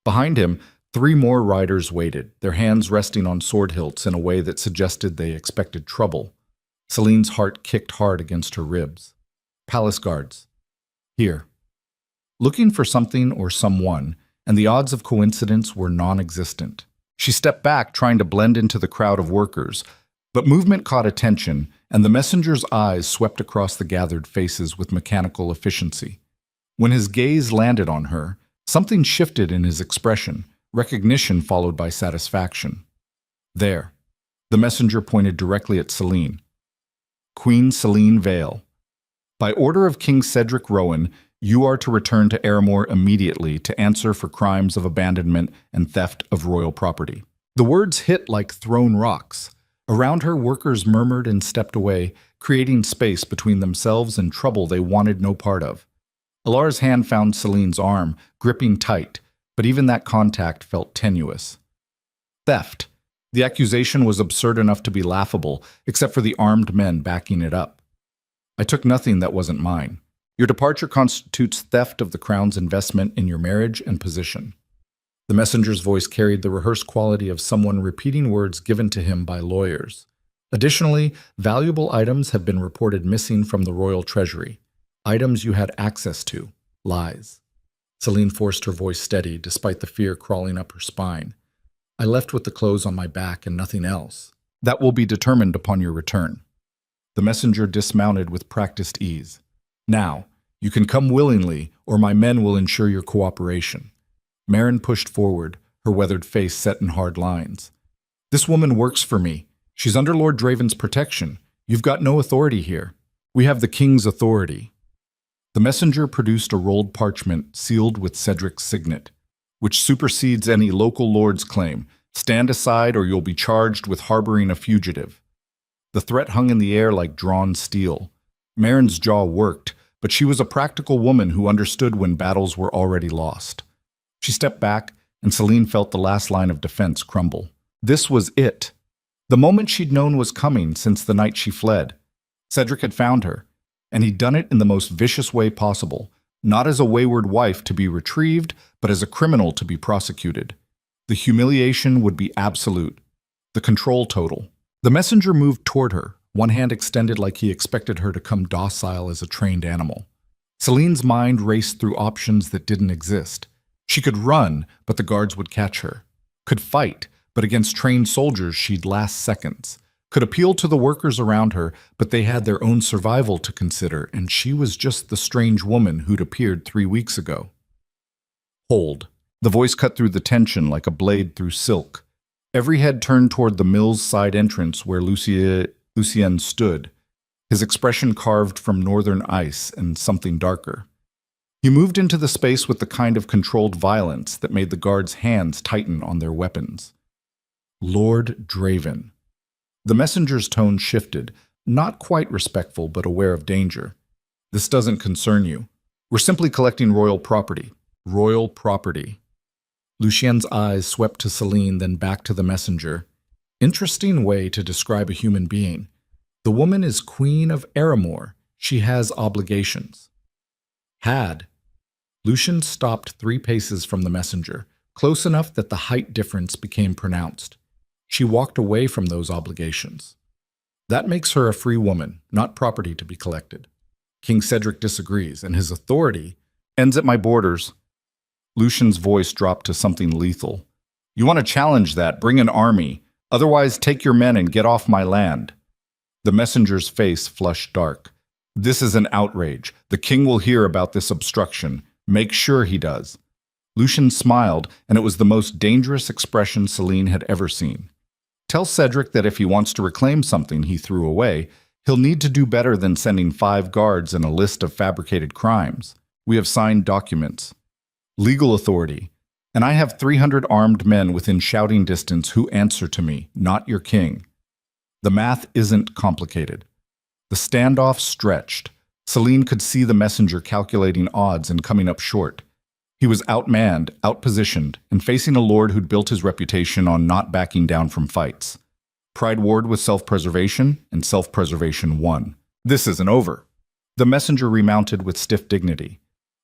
Behind him, 3 more riders waited, their hands resting on sword hilts in a way that suggested they expected trouble. Celine's heart kicked hard against her ribs. Palace guards. Here. Looking for something or someone, and the odds of coincidence were non-existent. She stepped back, trying to blend into the crowd of workers, but movement caught attention, and the messenger's eyes swept across the gathered faces with mechanical efficiency. When his gaze landed on her, something shifted in his expression, recognition followed by satisfaction. There. The messenger pointed directly at Celine. Queen Celine Vale. By order of King Cedric Rowan, you are to return to Aramore immediately to answer for crimes of abandonment and theft of royal property. The words hit like thrown rocks. Around her, workers murmured and stepped away, creating space between themselves and trouble they wanted no part of. Alar's hand found Celine's arm, gripping tight, but even that contact felt tenuous. Theft. The accusation was absurd enough to be laughable, except for the armed men backing it up. I took nothing that wasn't mine. Your departure constitutes theft of the crown's investment in your marriage and position. The messenger's voice carried the rehearsed quality of someone repeating words given to him by lawyers. Additionally, valuable items have been reported missing from the royal treasury. Items you had access to. Lies. Celine forced her voice steady, despite the fear crawling up her spine. I left with the clothes on my back and nothing else. That will be determined upon your return. The messenger dismounted with practiced ease. Now, you can come willingly, or my men will ensure your cooperation. Marin pushed forward, her weathered face set in hard lines. This woman works for me. She's under Lord Draven's protection. You've got no authority here. We have the king's authority. The messenger produced a rolled parchment sealed with Cedric's signet, which supersedes any local lord's claim. Stand aside or you'll be charged with harboring a fugitive. The threat hung in the air like drawn steel. Marin's jaw worked, but she was a practical woman who understood when battles were already lost. She stepped back, and Celine felt the last line of defense crumble. This was it. The moment she'd known was coming since the night she fled. Cedric had found her, and he'd done it in the most vicious way possible, not as a wayward wife to be retrieved, but as a criminal to be prosecuted. The humiliation would be absolute, the control total. The messenger moved toward her, one hand extended like he expected her to come docile as a trained animal. Celine's mind raced through options that didn't exist. She could run, but the guards would catch her. Could fight, but against trained soldiers she'd last seconds. Could appeal to the workers around her, but they had their own survival to consider, and she was just the strange woman who'd appeared 3 weeks ago. Hold. The voice cut through the tension like a blade through silk. Every head turned toward the mill's side entrance where Lucien stood, his expression carved from northern ice and something darker. He moved into the space with the kind of controlled violence that made the guards' hands tighten on their weapons. Lord Draven. The messenger's tone shifted, not quite respectful but aware of danger. This doesn't concern you. We're simply collecting royal property. Royal property. Lucien's eyes swept to Celine, then back to the messenger. Interesting way to describe a human being. The woman is Queen of Aramor. She has obligations. Had. Lucien stopped 3 paces from the messenger, close enough that the height difference became pronounced. She walked away from those obligations. That makes her a free woman, not property to be collected. King Cedric disagrees, and his authority ends at my borders. Lucien's voice dropped to something lethal. You want to challenge that, bring an army. Otherwise, take your men and get off my land. The messenger's face flushed dark. This is an outrage. The king will hear about this obstruction. Make sure he does. Lucien smiled, and it was the most dangerous expression Celine had ever seen. Tell Cedric that if he wants to reclaim something he threw away, he'll need to do better than sending 5 guards and a list of fabricated crimes. We have signed documents. Legal authority. And I have 300 armed men within shouting distance who answer to me, not your king. The math isn't complicated. The standoff stretched. Celine could see the messenger calculating odds and coming up short. He was outmanned, outpositioned, and facing a lord who'd built his reputation on not backing down from fights. Pride warred with self-preservation, and self-preservation won. This isn't over. The messenger remounted with stiff dignity.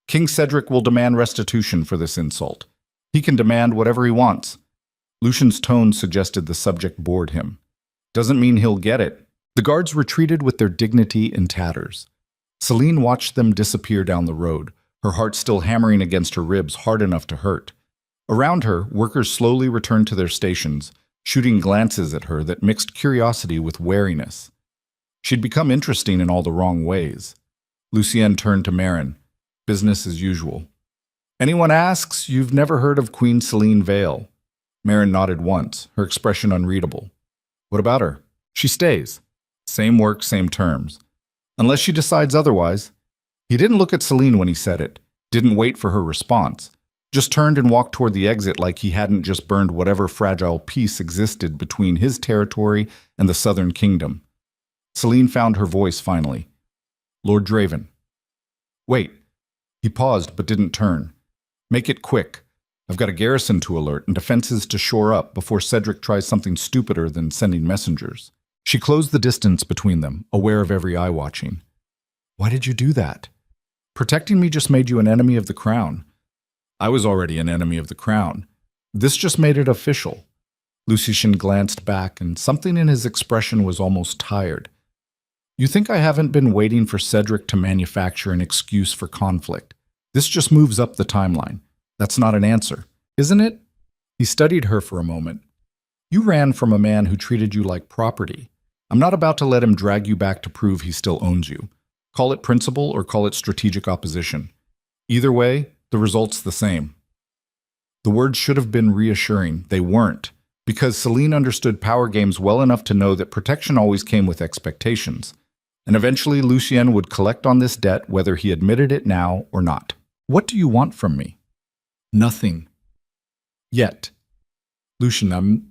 King Cedric will demand restitution for this insult. He can demand whatever he wants. Lucien's tone suggested the subject bored him. Doesn't mean he'll get it. The guards retreated with their dignity in tatters. Celine watched them disappear down the road, her heart still hammering against her ribs hard enough to hurt. Around her, workers slowly returned to their stations, shooting glances at her that mixed curiosity with wariness. She'd become interesting in all the wrong ways. Lucien turned to Marin. Business as usual. Anyone asks, you've never heard of Queen Celine Vale. Marin nodded once, her expression unreadable. What about her? She stays. Same work, same terms. Unless she decides otherwise. He didn't look at Celine when he said it, didn't wait for her response, just turned and walked toward the exit like he hadn't just burned whatever fragile peace existed between his territory and the southern kingdom. Celine found her voice finally. Lord Draven. Wait. He paused but didn't turn. Make it quick. I've got a garrison to alert and defenses to shore up before Cedric tries something stupider than sending messengers. She closed the distance between them, aware of every eye watching. Why did you do that? Protecting me just made you an enemy of the crown. I was already an enemy of the crown. This just made it official. Lucien glanced back, and something in his expression was almost tired. You think I haven't been waiting for Cedric to manufacture an excuse for conflict? This just moves up the timeline. That's not an answer, isn't it? He studied her for a moment. You ran from a man who treated you like property. I'm not about to let him drag you back to prove he still owns you. Call it principle or call it strategic opposition. Either way, the result's the same. The words should have been reassuring. They weren't, because Celine understood power games well enough to know that protection always came with expectations. And eventually Lucien would collect on this debt whether he admitted it now or not. What do you want from me? Nothing. Yet. Lucien,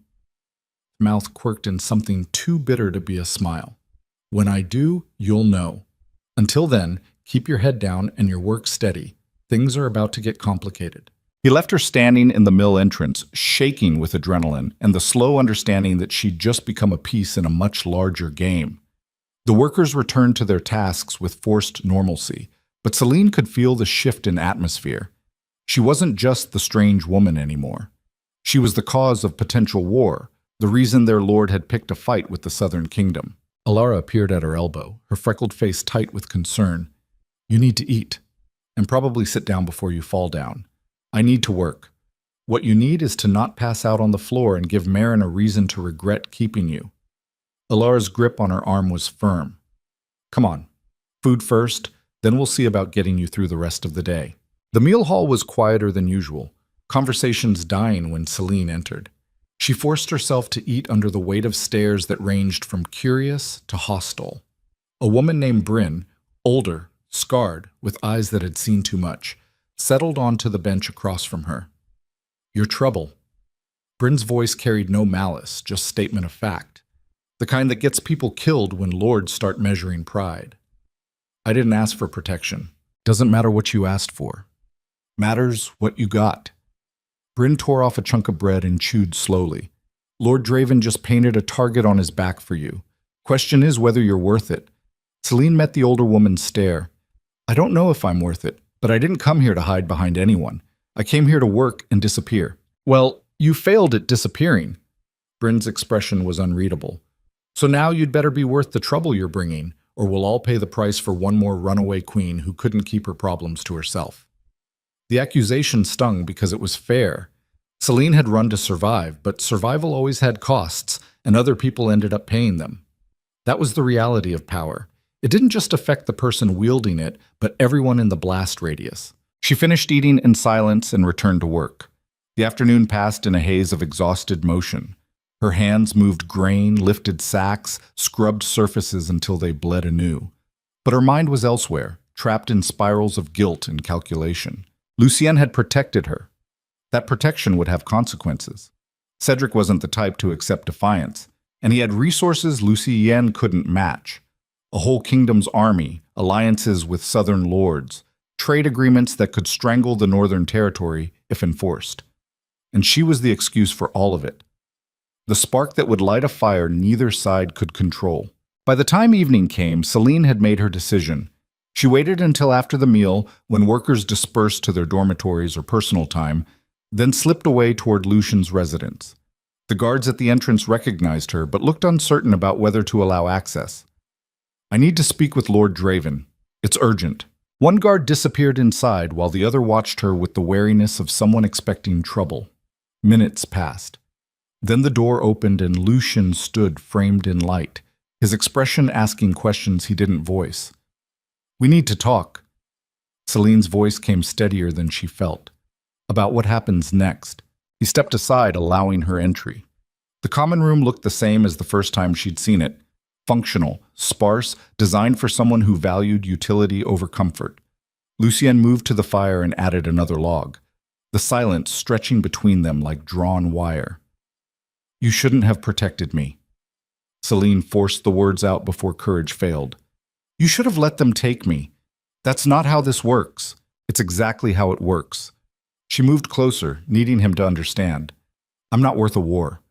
mouth quirked in something too bitter to be a smile. When I do, you'll know. Until then, keep your head down and your work steady. Things are about to get complicated. He left her standing in the mill entrance, shaking with adrenaline and the slow understanding that she'd just become a piece in a much larger game. The workers returned to their tasks with forced normalcy, but Celine could feel the shift in atmosphere. She wasn't just the strange woman anymore. She was the cause of potential war, the reason their lord had picked a fight with the southern kingdom. Alara appeared at her elbow, her freckled face tight with concern. You need to eat, and probably sit down before you fall down. I need to work. What you need is to not pass out on the floor and give Marin a reason to regret keeping you. Alara's grip on her arm was firm. Come on, food first, then we'll see about getting you through the rest of the day. The meal hall was quieter than usual, conversations dying when Celine entered. She forced herself to eat under the weight of stares that ranged from curious to hostile. A woman named Bryn, older, scarred, with eyes that had seen too much, settled onto the bench across from her. Your trouble. Bryn's voice carried no malice, just statement of fact. The kind that gets people killed when lords start measuring pride. I didn't ask for protection. Doesn't matter what you asked for. Matters what you got. Bryn tore off a chunk of bread and chewed slowly. Lord Draven just painted a target on his back for you. Question is whether you're worth it. Celine met the older woman's stare. I don't know if I'm worth it, but I didn't come here to hide behind anyone. I came here to work and disappear. Well, you failed at disappearing. Bryn's expression was unreadable. So now you'd better be worth the trouble you're bringing, or we'll all pay the price for one more runaway queen who couldn't keep her problems to herself. The accusation stung because it was fair. Celine had run to survive, but survival always had costs, and other people ended up paying them. That was the reality of power. It didn't just affect the person wielding it, but everyone in the blast radius. She finished eating in silence and returned to work. The afternoon passed in a haze of exhausted motion. Her hands moved grain, lifted sacks, scrubbed surfaces until they bled anew. But her mind was elsewhere, trapped in spirals of guilt and calculation. Lucien had protected her. That protection would have consequences. Cedric wasn't the type to accept defiance, and he had resources Lucien couldn't match. A whole kingdom's army, alliances with southern lords, trade agreements that could strangle the northern territory if enforced. And she was the excuse for all of it. The spark that would light a fire neither side could control. By the time evening came, Celine had made her decision. She waited until after the meal, when workers dispersed to their dormitories or personal time, then slipped away toward Lucian's residence. The guards at the entrance recognized her, but looked uncertain about whether to allow access. I need to speak with Lord Draven. It's urgent. One guard disappeared inside while the other watched her with the wariness of someone expecting trouble. Minutes passed. Then the door opened and Lucian stood framed in light, his expression asking questions he didn't voice. We need to talk. Celine's voice came steadier than she felt. About what happens next. He stepped aside, allowing her entry. The common room looked the same as the first time she'd seen it. Functional, sparse, designed for someone who valued utility over comfort. Lucien moved to the fire and added another log, the silence stretching between them like drawn wire. You shouldn't have protected me. Celine forced the words out before courage failed. You should have let them take me. That's not how this works. It's exactly how it works. She moved closer, needing him to understand. I'm not worth a war.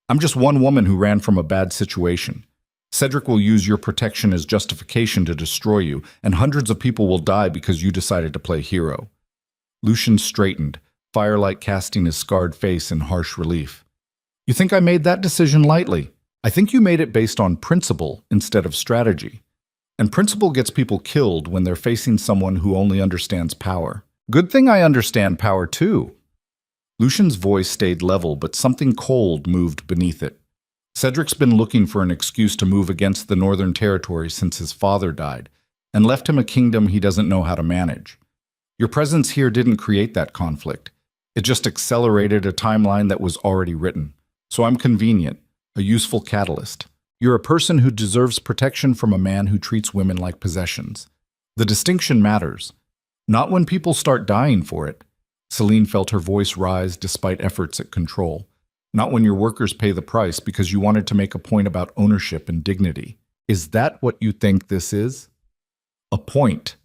I'm just one woman who ran from a bad situation. Cedric will use your protection as justification to destroy you, and hundreds of people will die because you decided to play hero. Lucien straightened, firelight casting his scarred face in harsh relief. You think I made that decision lightly? I think you made it based on principle instead of strategy. And principle gets people killed when they're facing someone who only understands power. Good thing I understand power too. Lucian's voice stayed level, but something cold moved beneath it. Cedric's been looking for an excuse to move against the Northern Territory since his father died, and left him a kingdom he doesn't know how to manage. Your presence here didn't create that conflict. It just accelerated a timeline that was already written. So I'm convenient, a useful catalyst. You're a person who deserves protection from a man who treats women like possessions. The distinction matters. Not when people start dying for it. Celine felt her voice rise despite efforts at control. Not when your workers pay the price because you wanted to make a point about ownership and dignity. Is that what you think this is? A point.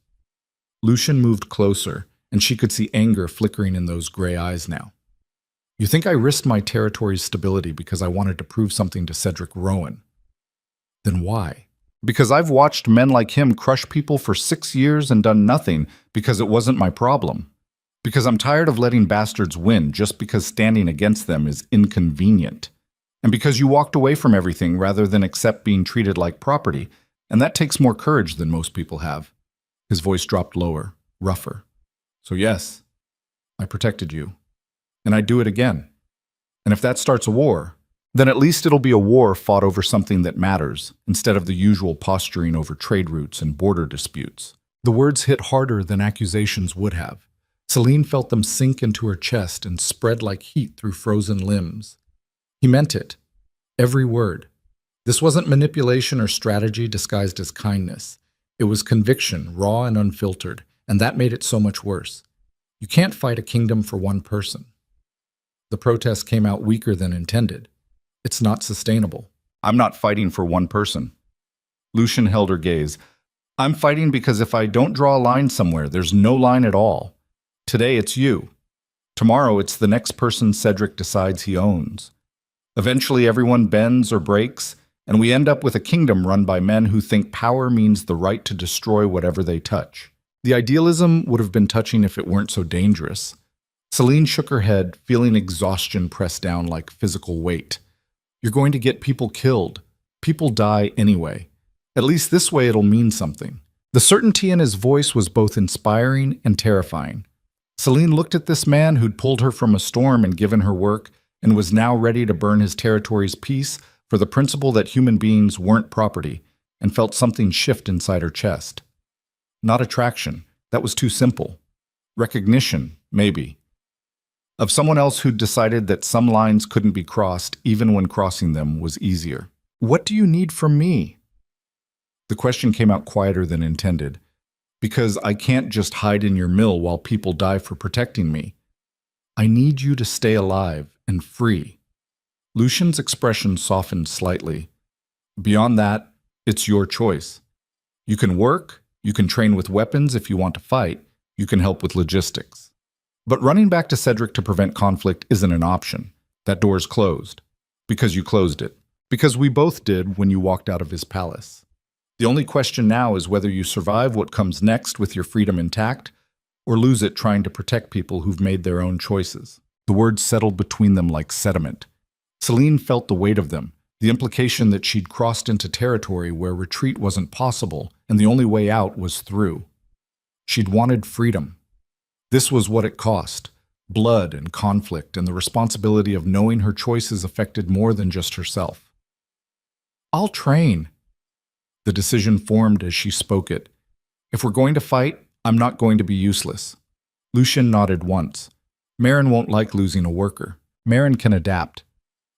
Lucien moved closer, and she could see anger flickering in those gray eyes now. You think I risked my territory's stability because I wanted to prove something to Cedric Rowan? Then why? Because I've watched men like him crush people for 6 years and done nothing because it wasn't my problem. Because I'm tired of letting bastards win just because standing against them is inconvenient. And because you walked away from everything rather than accept being treated like property, and that takes more courage than most people have. His voice dropped lower, rougher. So yes, I protected you. And I'd do it again. And if that starts a war, then at least it'll be a war fought over something that matters, instead of the usual posturing over trade routes and border disputes. The words hit harder than accusations would have. Celine felt them sink into her chest and spread like heat through frozen limbs. He meant it. Every word. This wasn't manipulation or strategy disguised as kindness. It was conviction, raw and unfiltered, and that made it so much worse. You can't fight a kingdom for one person. The protest came out weaker than intended. It's not sustainable. I'm not fighting for one person. Lucian held her gaze. I'm fighting because if I don't draw a line somewhere, there's no line at all. Today it's you. Tomorrow it's the next person Cedric decides he owns. Eventually everyone bends or breaks, and we end up with a kingdom run by men who think power means the right to destroy whatever they touch. The idealism would have been touching if it weren't so dangerous. Celine shook her head, feeling exhaustion press down like physical weight. You're going to get people killed. People die anyway. At least this way it'll mean something. The certainty in his voice was both inspiring and terrifying. Celine looked at this man who'd pulled her from a storm and given her work, and was now ready to burn his territory's peace for the principle that human beings weren't property, and felt something shift inside her chest. Not attraction. That was too simple. Recognition, maybe. Of someone else who'd decided that some lines couldn't be crossed even when crossing them was easier. What do you need from me? The question came out quieter than intended. Because I can't just hide in your mill while people die for protecting me. I need you to stay alive and free. Lucian's expression softened slightly. Beyond that, it's your choice. You can work, you can train with weapons if you want to fight, you can help with logistics. But running back to Cedric to prevent conflict isn't an option. That door's closed. Because you closed it. Because we both did when you walked out of his palace. The only question now is whether you survive what comes next with your freedom intact, or lose it trying to protect people who've made their own choices. The words settled between them like sediment. Celine felt the weight of them, the implication that she'd crossed into territory where retreat wasn't possible, and the only way out was through. She'd wanted freedom. This was what it cost: blood and conflict and the responsibility of knowing her choices affected more than just herself. I'll train. The decision formed as she spoke it. If we're going to fight, I'm not going to be useless. Lucian nodded once. Marin won't like losing a worker. Marin can adapt.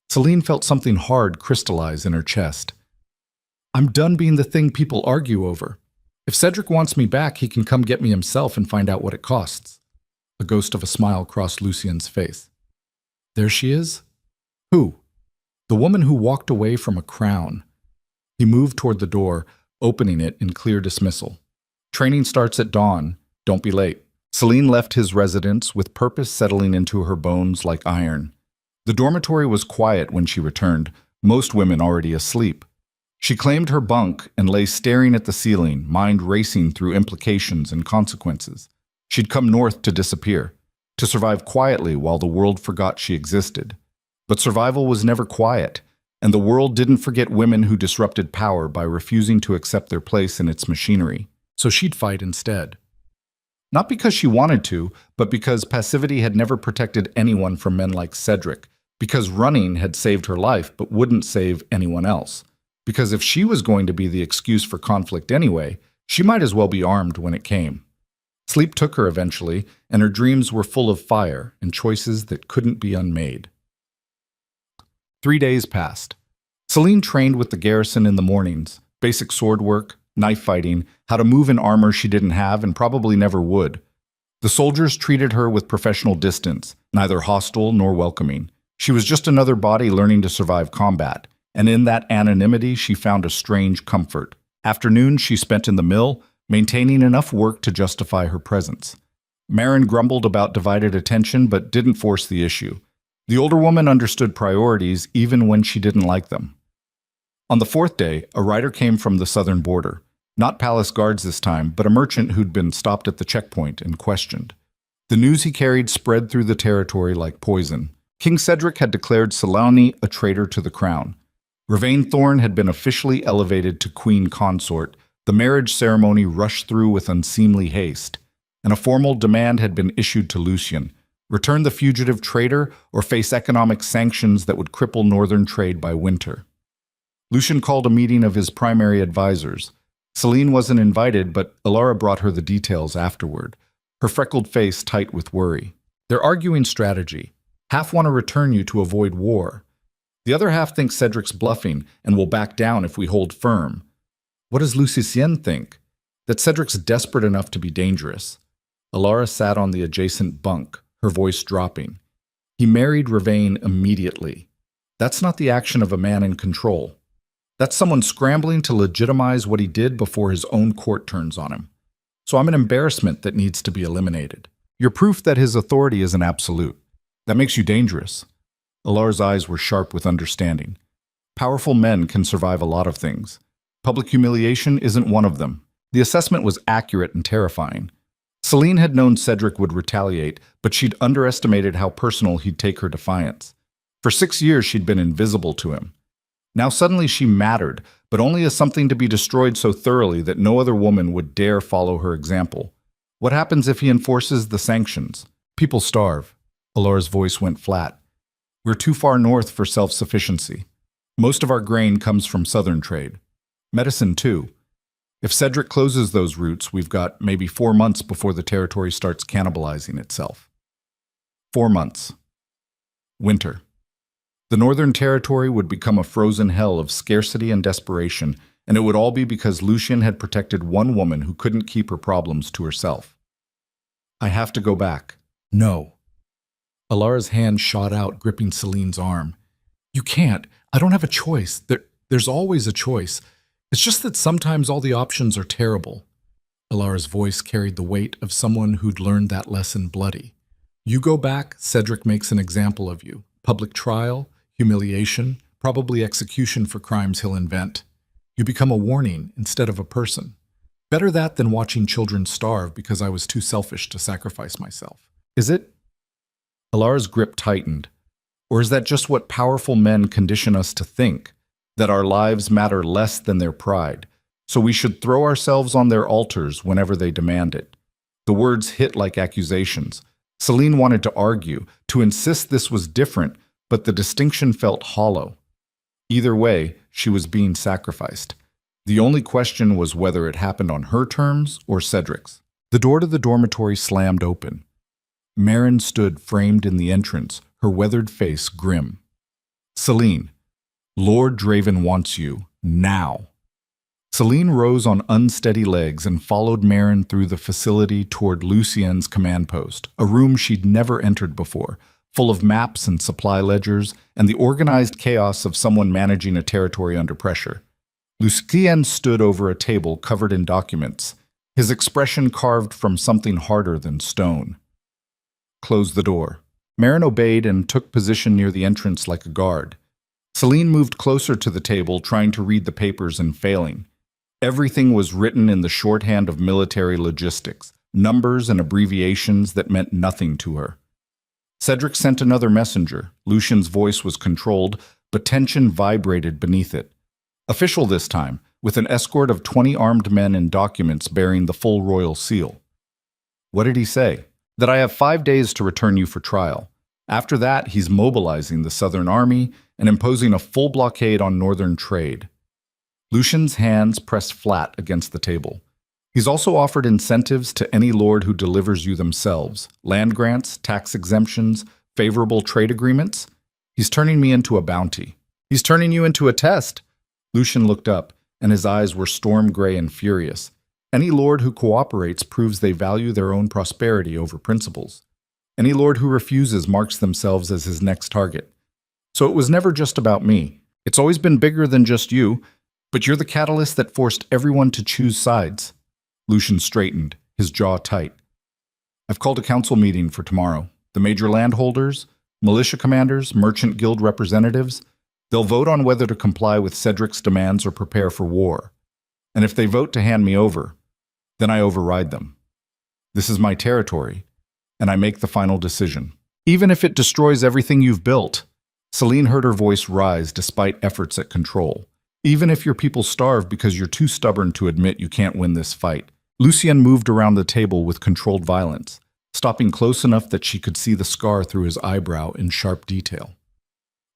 Celine felt something hard crystallize in her chest. I'm done being the thing people argue over. If Cedric wants me back, he can come get me himself and find out what it costs. A ghost of a smile crossed Lucian's face. There she is? Who? The woman who walked away from a crown. He moved toward the door, opening it in clear dismissal. Training starts at dawn. Don't be late. Celine left his residence with purpose settling into her bones like iron. The dormitory was quiet when she returned, most women already asleep. She claimed her bunk and lay staring at the ceiling, mind racing through implications and consequences. She'd come north to disappear, to survive quietly while the world forgot she existed. But survival was never quiet. And the world didn't forget women who disrupted power by refusing to accept their place in its machinery. So she'd fight instead. Not because she wanted to, but because passivity had never protected anyone from men like Cedric. Because running had saved her life, but wouldn't save anyone else. Because if she was going to be the excuse for conflict anyway, she might as well be armed when it came. Sleep took her eventually, and her dreams were full of fire and choices that couldn't be unmade. 3 days passed. Celine trained with the garrison in the mornings, basic sword work, knife fighting, how to move in armor she didn't have and probably never would. The soldiers treated her with professional distance, neither hostile nor welcoming. She was just another body learning to survive combat, and in that anonymity she found a strange comfort. Afternoons she spent in the mill, maintaining enough work to justify her presence. Marin grumbled about divided attention but didn't force the issue. The older woman understood priorities even when she didn't like them. On the 4th day, a rider came from the southern border. Not palace guards this time, but a merchant who'd been stopped at the checkpoint and questioned. The news he carried spread through the territory like poison. King Cedric had declared Selene a traitor to the crown. Ravain Thorn had been officially elevated to queen consort. The marriage ceremony rushed through with unseemly haste, and a formal demand had been issued to Lucian. Return the fugitive traitor or face economic sanctions that would cripple northern trade by winter. Lucian called a meeting of his primary advisors. Celine wasn't invited, but Ilara brought her the details afterward, her freckled face tight with worry. They're arguing strategy. Half want to return you to avoid war. The other half thinks Cedric's bluffing and will back down if we hold firm. What does Lucien think? that Cedric's desperate enough to be dangerous. Alara sat on the adjacent bunk, her voice dropping. He married Ravain immediately. That's not the action of a man in control. That's someone scrambling to legitimize what he did before his own court turns on him. So I'm an embarrassment that needs to be eliminated. You're proof that his authority isn't absolute. That makes you dangerous. Alara's eyes were sharp with understanding. Powerful men can survive a lot of things. Public humiliation isn't one of them. The assessment was accurate and terrifying. Celine had known Cedric would retaliate, but she'd underestimated how personal he'd take her defiance. For 6 years, she'd been invisible to him. Now suddenly she mattered, but only as something to be destroyed so thoroughly that no other woman would dare follow her example. What happens if he enforces the sanctions? People starve. Alara's voice went flat. We're too far north for self-sufficiency. Most of our grain comes from southern trade. Medicine, too. If Cedric closes those routes, we've got maybe 4 months before the territory starts cannibalizing itself. 4 months. Winter. The Northern Territory would become a frozen hell of scarcity and desperation, and it would all be because Lucien had protected one woman who couldn't keep her problems to herself. I have to go back. No. Alara's hand shot out, gripping Celine's arm. You can't. I don't have a choice. There's always a choice. It's just that sometimes all the options are terrible. Alara's voice carried the weight of someone who'd learned that lesson bloody. You go back, Cedric makes an example of you. Public trial, humiliation, probably execution for crimes he'll invent. You become a warning instead of a person. Better that than watching children starve because I was too selfish to sacrifice myself. Is it? Alara's grip tightened. Or is that just what powerful men condition us to think? That our lives matter less than their pride, so we should throw ourselves on their altars whenever they demand it. The words hit like accusations. Celine wanted to argue, to insist this was different, but the distinction felt hollow. Either way, she was being sacrificed. The only question was whether it happened on her terms or Cedric's. The door to the dormitory slammed open. Marin stood framed in the entrance, her weathered face grim. Celine, Lord Draven wants you, now. Celine rose on unsteady legs and followed Marin through the facility toward Lucien's command post, a room she'd never entered before, full of maps and supply ledgers, and the organized chaos of someone managing a territory under pressure. Lucien stood over a table covered in documents, his expression carved from something harder than stone. Close the door. Marin obeyed and took position near the entrance like a guard. Celine moved closer to the table, trying to read the papers and failing. Everything was written in the shorthand of military logistics, numbers and abbreviations that meant nothing to her. Cedric sent another messenger. Lucien's voice was controlled, but tension vibrated beneath it. Official this time, with an escort of 20 armed men and documents bearing the full royal seal. What did he say? That I have 5 days to return you for trial. After that, he's mobilizing the Southern Army and imposing a full blockade on northern trade. Lucien's hands pressed flat against the table. He's also offered incentives to any lord who delivers you themselves, land grants, tax exemptions, favorable trade agreements. He's turning me into a bounty. He's turning you into a test. Lucien looked up, and his eyes were storm gray and furious. Any lord who cooperates proves they value their own prosperity over principles. Any lord who refuses marks themselves as his next target. So it was never just about me. It's always been bigger than just you, but you're the catalyst that forced everyone to choose sides. Lucien straightened, his jaw tight. I've called a council meeting for tomorrow. The major landholders, militia commanders, merchant guild representatives, they'll vote on whether to comply with Cedric's demands or prepare for war. And if they vote to hand me over, then I override them. This is my territory, and I make the final decision. Even if it destroys everything you've built. Celine heard her voice rise despite efforts at control. Even if your people starve because you're too stubborn to admit you can't win this fight. Lucien moved around the table with controlled violence, stopping close enough that she could see the scar through his eyebrow in sharp detail.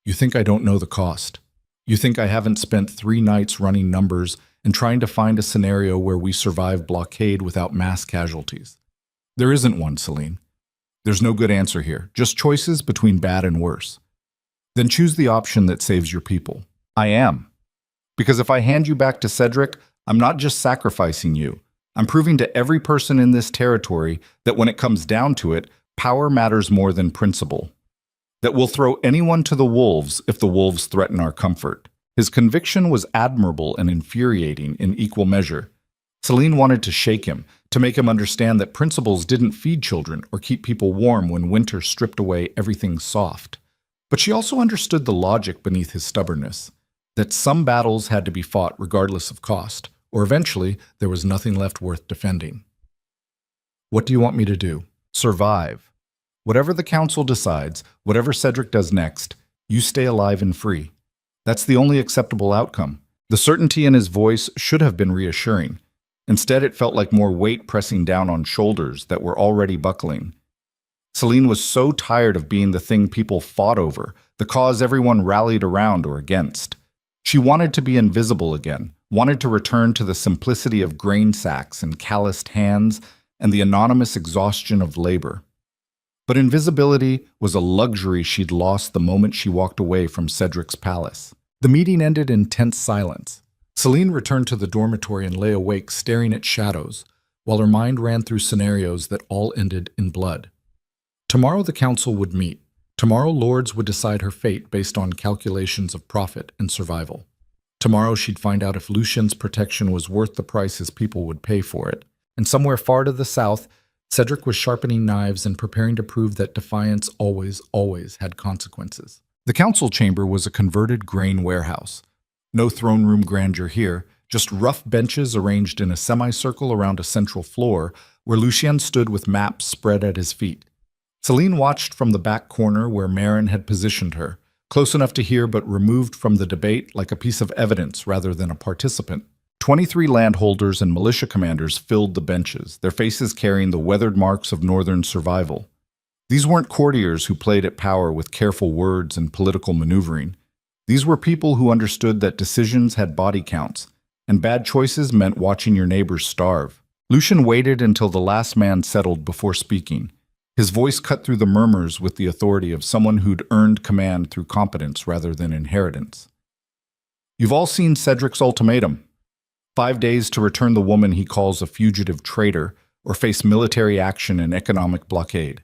You think I don't know the cost. You think I haven't spent 3 nights running numbers and trying to find a scenario where we survive blockade without mass casualties. There isn't one, Celine. There's no good answer here, just choices between bad and worse. Then choose the option that saves your people. I am. Because if I hand you back to Cedric, I'm not just sacrificing you. I'm proving to every person in this territory that when it comes down to it, power matters more than principle. That we'll throw anyone to the wolves if the wolves threaten our comfort. His conviction was admirable and infuriating in equal measure. Celine wanted to shake him, to make him understand that principles didn't feed children or keep people warm when winter stripped away everything soft. But she also understood the logic beneath his stubbornness, that some battles had to be fought regardless of cost, or eventually there was nothing left worth defending. What do you want me to do? Survive. Whatever the council decides, whatever Cedric does next, you stay alive and free. That's the only acceptable outcome. The certainty in his voice should have been reassuring. Instead, it felt like more weight pressing down on shoulders that were already buckling. Celine was so tired of being the thing people fought over, the cause everyone rallied around or against. She wanted to be invisible again, wanted to return to the simplicity of grain sacks and calloused hands and the anonymous exhaustion of labor. But invisibility was a luxury she'd lost the moment she walked away from Cedric's palace. The meeting ended in tense silence. Celine returned to the dormitory and lay awake staring at shadows, while her mind ran through scenarios that all ended in blood. Tomorrow the council would meet. Tomorrow lords would decide her fate based on calculations of profit and survival. Tomorrow she'd find out if Lucien's protection was worth the price his people would pay for it. And somewhere far to the south, Cedric was sharpening knives and preparing to prove that defiance always had consequences. The council chamber was a converted grain warehouse. No throne room grandeur here, just rough benches arranged in a semicircle around a central floor where Lucien stood with maps spread at his feet. Celine watched from the back corner where Marin had positioned her, close enough to hear but removed from the debate like a piece of evidence rather than a participant. 23 landholders and militia commanders filled the benches, their faces carrying the weathered marks of northern survival. These weren't courtiers who played at power with careful words and political maneuvering. These were people who understood that decisions had body counts, and bad choices meant watching your neighbors starve. Lucien waited until the last man settled before speaking. His voice cut through the murmurs with the authority of someone who'd earned command through competence rather than inheritance. You've all seen Cedric's ultimatum. 5 days to return the woman he calls a fugitive traitor or face military action and economic blockade.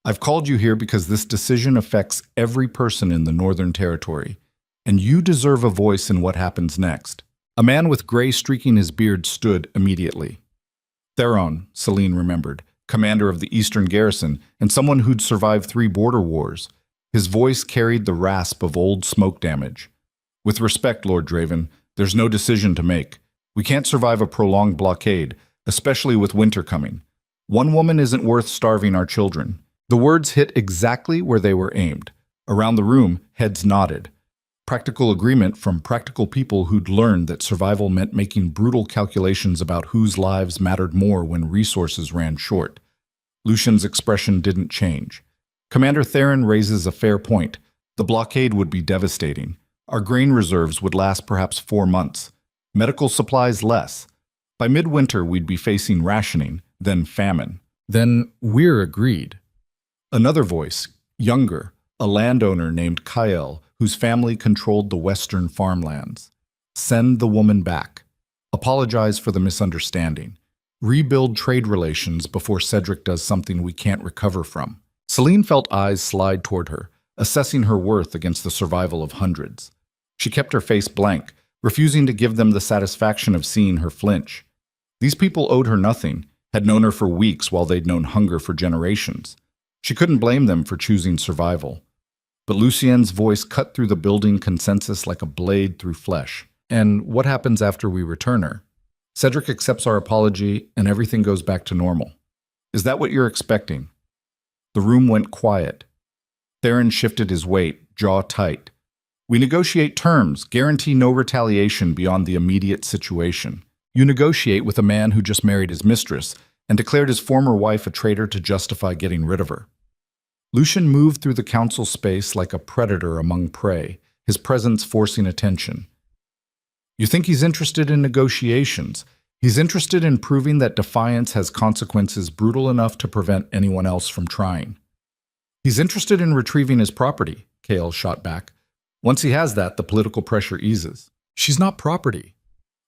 I've called you here because this decision affects every person in the Northern Territory, and you deserve a voice in what happens next. A man with gray streaking his beard stood immediately. Theron, Celine remembered, commander of the Eastern Garrison and someone who'd survived 3 border wars. His voice carried the rasp of old smoke damage. With respect, Lord Draven, there's no decision to make. We can't survive a prolonged blockade, especially with winter coming. One woman isn't worth starving our children. The words hit exactly where they were aimed. Around the room, heads nodded. Practical agreement from practical people who'd learned that survival meant making brutal calculations about whose lives mattered more when resources ran short. Lucien's expression didn't change. Commander Theron raises a fair point. The blockade would be devastating. Our grain reserves would last perhaps 4 months. Medical supplies less. By midwinter, we'd be facing rationing, then famine. Then we're agreed. Another voice, younger, a landowner named Kyle, whose family controlled the western farmlands. Send the woman back. Apologize for the misunderstanding. Rebuild trade relations before Cedric does something we can't recover from. Celine felt eyes slide toward her, assessing her worth against the survival of hundreds. She kept her face blank, refusing to give them the satisfaction of seeing her flinch. These people owed her nothing, had known her for weeks while they'd known hunger for generations. She couldn't blame them for choosing survival. But Lucien's voice cut through the building consensus like a blade through flesh. And what happens after we return her? Cedric accepts our apology and everything goes back to normal. Is that what you're expecting? The room went quiet. Theron shifted his weight, jaw tight. We negotiate terms, guarantee no retaliation beyond the immediate situation. You negotiate with a man who just married his mistress and declared his former wife a traitor to justify getting rid of her. Lucien moved through the council space like a predator among prey, his presence forcing attention. You think he's interested in negotiations. He's interested in proving that defiance has consequences brutal enough to prevent anyone else from trying. He's interested in retrieving his property, Kale shot back. Once he has that, the political pressure eases. She's not property.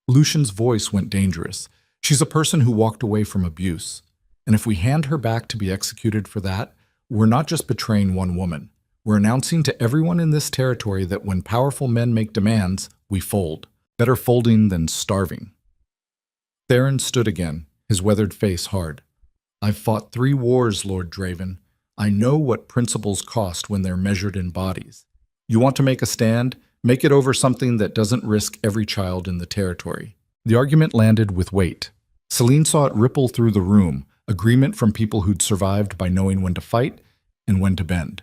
Lucien's voice went dangerous. She's a person who walked away from abuse. And if we hand her back to be executed for that, we're not just betraying one woman. We're announcing to everyone in this territory that when powerful men make demands, we fold. Better folding than starving. Theron stood again, his weathered face hard. I've fought 3 wars, Lord Draven. I know what principles cost when they're measured in bodies. You want to make a stand? Make it over something that doesn't risk every child in the territory. The argument landed with weight. Celine saw it ripple through the room, agreement from people who'd survived by knowing when to fight and when to bend.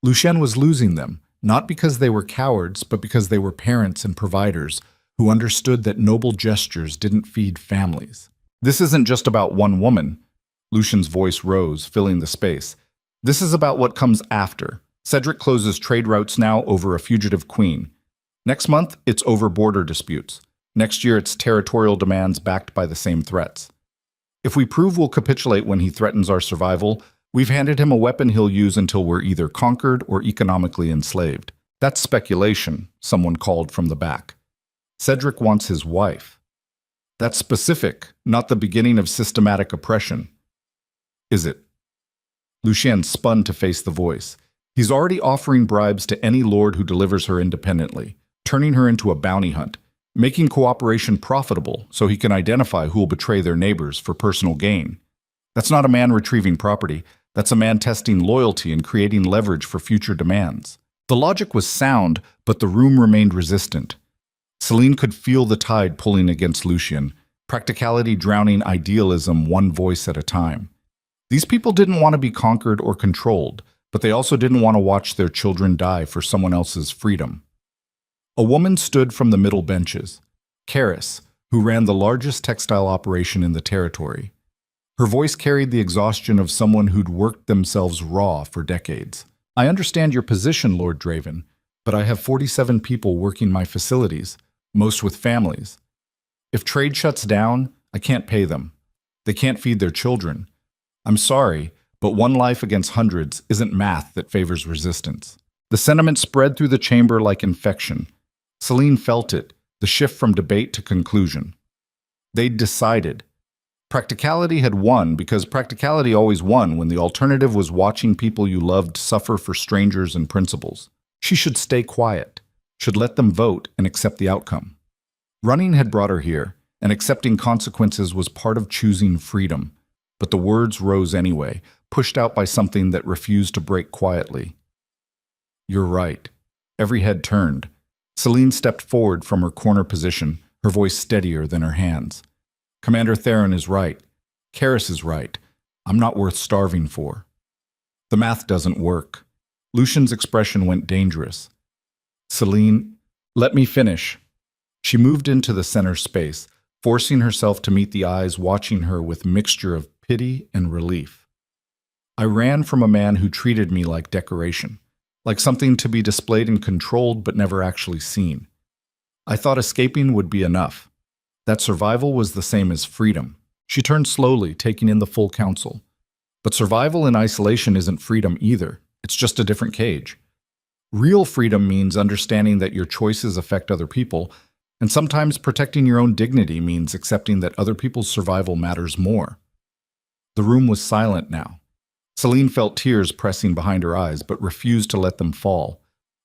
Lucien was losing them, not because they were cowards, but because they were parents and providers who understood that noble gestures didn't feed families. This isn't just about one woman. Lucien's voice rose, filling the space. This is about what comes after. Cedric closes trade routes now over a fugitive queen. Next month, it's over border disputes. Next year, it's territorial demands backed by the same threats. If we prove we'll capitulate when he threatens our survival, we've handed him a weapon he'll use until we're either conquered or economically enslaved. That's speculation, someone called from the back. Cedric wants his wife. That's specific, not the beginning of systematic oppression. Is it? Lucien spun to face the voice. He's already offering bribes to any lord who delivers her independently, turning her into a bounty hunt, making cooperation profitable so he can identify who will betray their neighbors for personal gain. That's not a man retrieving property. That's a man testing loyalty and creating leverage for future demands. The logic was sound, but the room remained resistant. Celine could feel the tide pulling against Lucien, practicality drowning idealism one voice at a time. These people didn't want to be conquered or controlled, but they also didn't want to watch their children die for someone else's freedom. A woman stood from the middle benches, Karis, who ran the largest textile operation in the territory. Her voice carried the exhaustion of someone who'd worked themselves raw for decades. I understand your position, Lord Draven, but I have 47 people working my facilities, most with families. If trade shuts down, I can't pay them. They can't feed their children. I'm sorry, but one life against hundreds isn't math that favors resistance. The sentiment spread through the chamber like infection. Celine felt it, the shift from debate to conclusion. They'd decided. Practicality had won because practicality always won when the alternative was watching people you loved suffer for strangers and principles. She should stay quiet, should let them vote and accept the outcome. Running had brought her here, and accepting consequences was part of choosing freedom. But the words rose anyway, pushed out by something that refused to break quietly. You're right. Every head turned. Celine stepped forward from her corner position, her voice steadier than her hands. Commander Theron is right. Karis is right. I'm not worth starving for. The math doesn't work. Lucien's expression went dangerous. Celine, let me finish. She moved into the center space, forcing herself to meet the eyes watching her with mixture of pity and relief. I ran from a man who treated me like decoration, like something to be displayed and controlled but never actually seen. I thought escaping would be enough. That survival was the same as freedom. She turned slowly, taking in the full counsel. But survival in isolation isn't freedom either. It's just a different cage. Real freedom means understanding that your choices affect other people, and sometimes protecting your own dignity means accepting that other people's survival matters more. The room was silent now. Celine felt tears pressing behind her eyes, but refused to let them fall.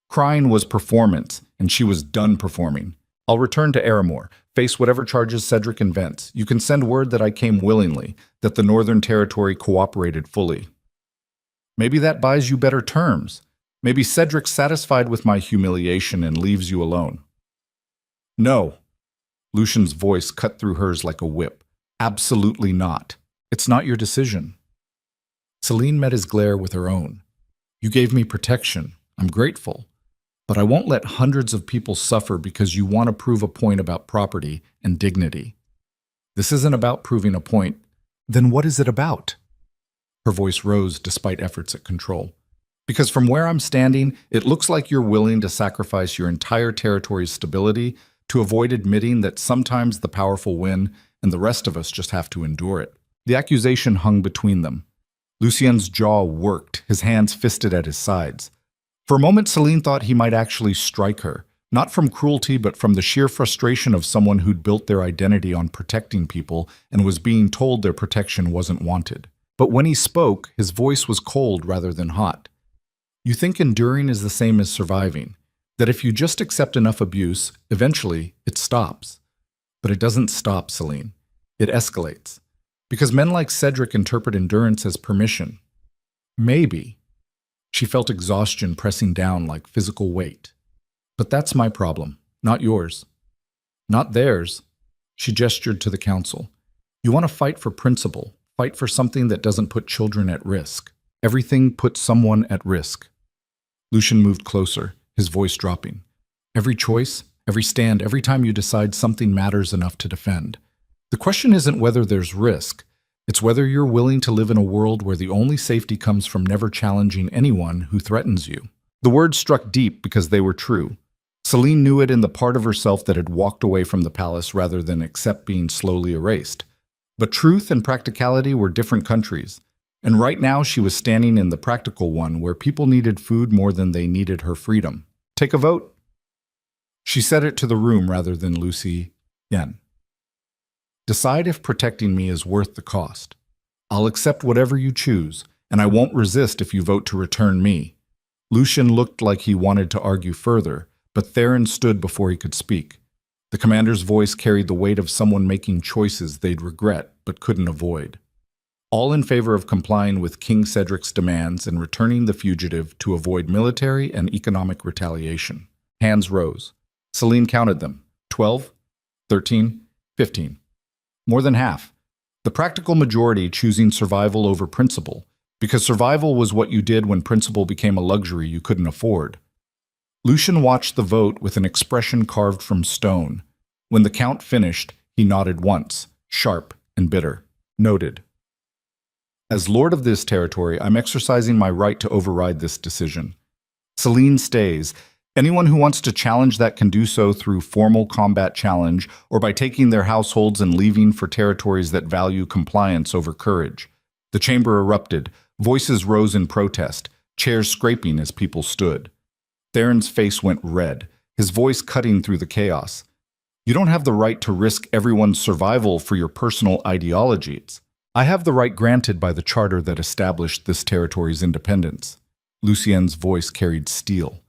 Crying was performance, and she was done performing. I'll return to Aramor, face whatever charges Cedric invents. You can send word that I came willingly, that the Northern Territory cooperated fully. Maybe that buys you better terms. Maybe Cedric's satisfied with my humiliation and leaves you alone. No. Lucien's voice cut through hers like a whip. Absolutely not. It's not your decision. Celine met his glare with her own. You gave me protection. I'm grateful. But I won't let hundreds of people suffer because you want to prove a point about property and dignity. This isn't about proving a point. Then what is it about? Her voice rose despite efforts at control. Because from where I'm standing, it looks like you're willing to sacrifice your entire territory's stability to avoid admitting that sometimes the powerful win and the rest of us just have to endure it. The accusation hung between them. Lucien's jaw worked, his hands fisted at his sides. For a moment, Celine thought he might actually strike her, Not from cruelty, but from the sheer frustration of someone who'd built their identity on protecting people and was being told their protection wasn't wanted. But when he spoke, his voice was cold rather than hot. You think enduring is the same as surviving, that if you just accept enough abuse, eventually it stops. But it doesn't stop, Celine. It escalates. Because men like Cedric interpret endurance as permission. Maybe. She felt exhaustion pressing down like physical weight. But that's my problem, not yours. Not theirs. She gestured to the council. You want to fight for principle, fight for something that doesn't put children at risk. Everything puts someone at risk. Lucian moved closer, his voice dropping. Every choice, every stand, every time you decide something matters enough to defend. The question isn't whether there's risk. It's whether you're willing to live in a world where the only safety comes from never challenging anyone who threatens you. The words struck deep because they were true. Celine knew it in the part of herself that had walked away from the palace rather than accept being slowly erased. But truth and practicality were different countries, and right now she was standing in the practical one where people needed food more than they needed her freedom. Take a vote. She said it to the room rather than Lucy Yen. Decide if protecting me is worth the cost. I'll accept whatever you choose, and I won't resist if you vote to return me. Lucian looked like he wanted to argue further, but Theron stood before he could speak. The commander's voice carried the weight of someone making choices they'd regret but couldn't avoid. All in favor of complying with King Cedric's demands and returning the fugitive to avoid military and economic retaliation. Hands rose. Celine counted them. 12, 13, 15. More than half. The practical majority choosing survival over principle, because survival was what you did when principle became a luxury you couldn't afford. Lucian watched the vote with an expression carved from stone. When the count finished, he nodded once, sharp and bitter. Noted. As lord of this territory, I'm exercising my right to override this decision. Celine stays. Anyone who wants to challenge that can do so through formal combat challenge or by taking their households and leaving for territories that value compliance over courage. The chamber erupted. Voices rose in protest, chairs scraping as people stood. Theron's face went red, his voice cutting through the chaos. You don't have the right to risk everyone's survival for your personal ideologies. I have the right granted by the charter that established this territory's independence. Lucien's voice carried steel,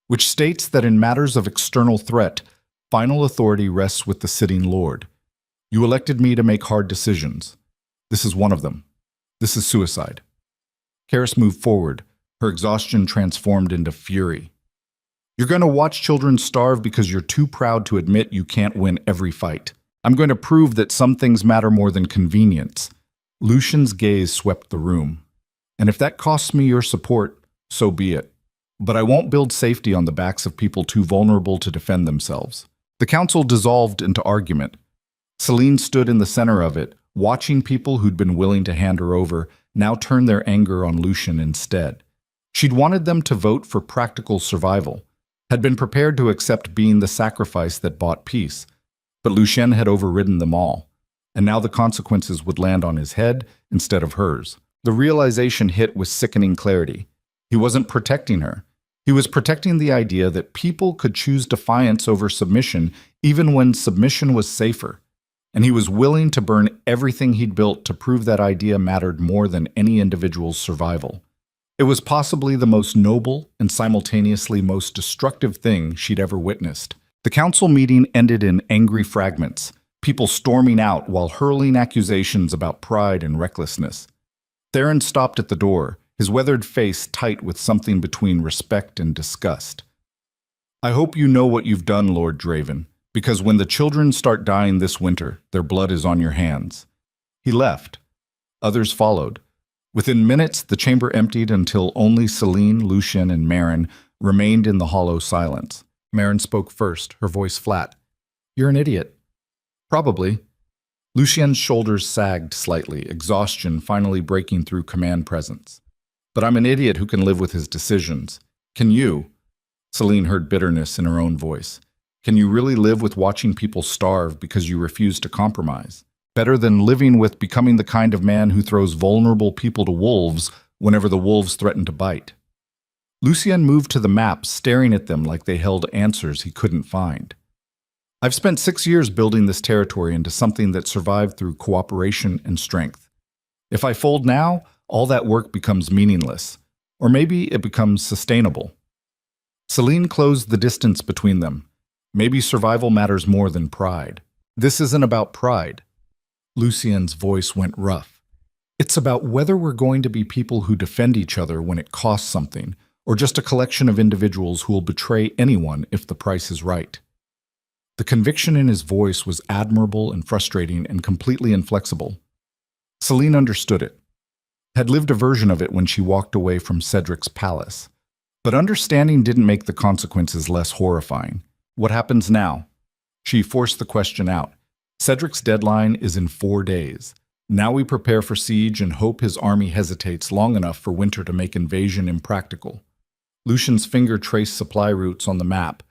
which states that in matters of external threat, final authority rests with the sitting lord. You elected me to make hard decisions. This is one of them. This is suicide. Karis moved forward, her exhaustion transformed into fury. You're going to watch children starve because you're too proud to admit you can't win every fight. I'm going to prove that some things matter more than convenience. Lucian's gaze swept the room. And if that costs me your support, so be it. But I won't build safety on the backs of people too vulnerable to defend themselves. The council dissolved into argument. Celine stood in the center of it, watching people who'd been willing to hand her over now turn their anger on Lucian instead. She'd wanted them to vote for practical survival, had been prepared to accept being the sacrifice that bought peace. But Lucian had overridden them all, and now the consequences would land on his head instead of hers. The realization hit with sickening clarity. He wasn't protecting her. He was protecting the idea that people could choose defiance over submission even when submission was safer. And he was willing to burn everything he'd built to prove that idea mattered more than any individual's survival. It was possibly the most noble and simultaneously most destructive thing she'd ever witnessed. The council meeting ended in angry fragments, people storming out while hurling accusations about pride and recklessness. Theron stopped at the door, his weathered face tight with something between respect and disgust. I hope you know what you've done, Lord Draven, because when the children start dying this winter, their blood is on your hands. He left. Others followed. Within minutes, the chamber emptied until only Celine, Lucian, and Marin remained in the hollow silence. Marin spoke first, her voice flat. You're an idiot. Probably. Lucien's shoulders sagged slightly, exhaustion finally breaking through command presence. But I'm an idiot who can live with his decisions. Can you? Celine heard bitterness in her own voice. Can you really live with watching people starve because you refuse to compromise? Better than living with becoming the kind of man who throws vulnerable people to wolves whenever the wolves threaten to bite. Lucien moved to the map, staring at them like they held answers he couldn't find. I've spent 6 years building this territory into something that survived through cooperation and strength. If I fold now, all that work becomes meaningless. Or maybe it becomes sustainable. Celine closed the distance between them. Maybe survival matters more than pride. This isn't about pride. Lucien's voice went rough. It's about whether we're going to be people who defend each other when it costs something, or just a collection of individuals who will betray anyone if the price is right. The conviction in his voice was admirable and frustrating and completely inflexible. Celine understood it, had lived a version of it when she walked away from Cedric's palace. But understanding didn't make the consequences less horrifying. What happens now? She forced the question out. Cedric's deadline is in 4 days. Now we prepare for siege and hope his army hesitates long enough for winter to make invasion impractical. Lucien's finger traced supply routes on the map.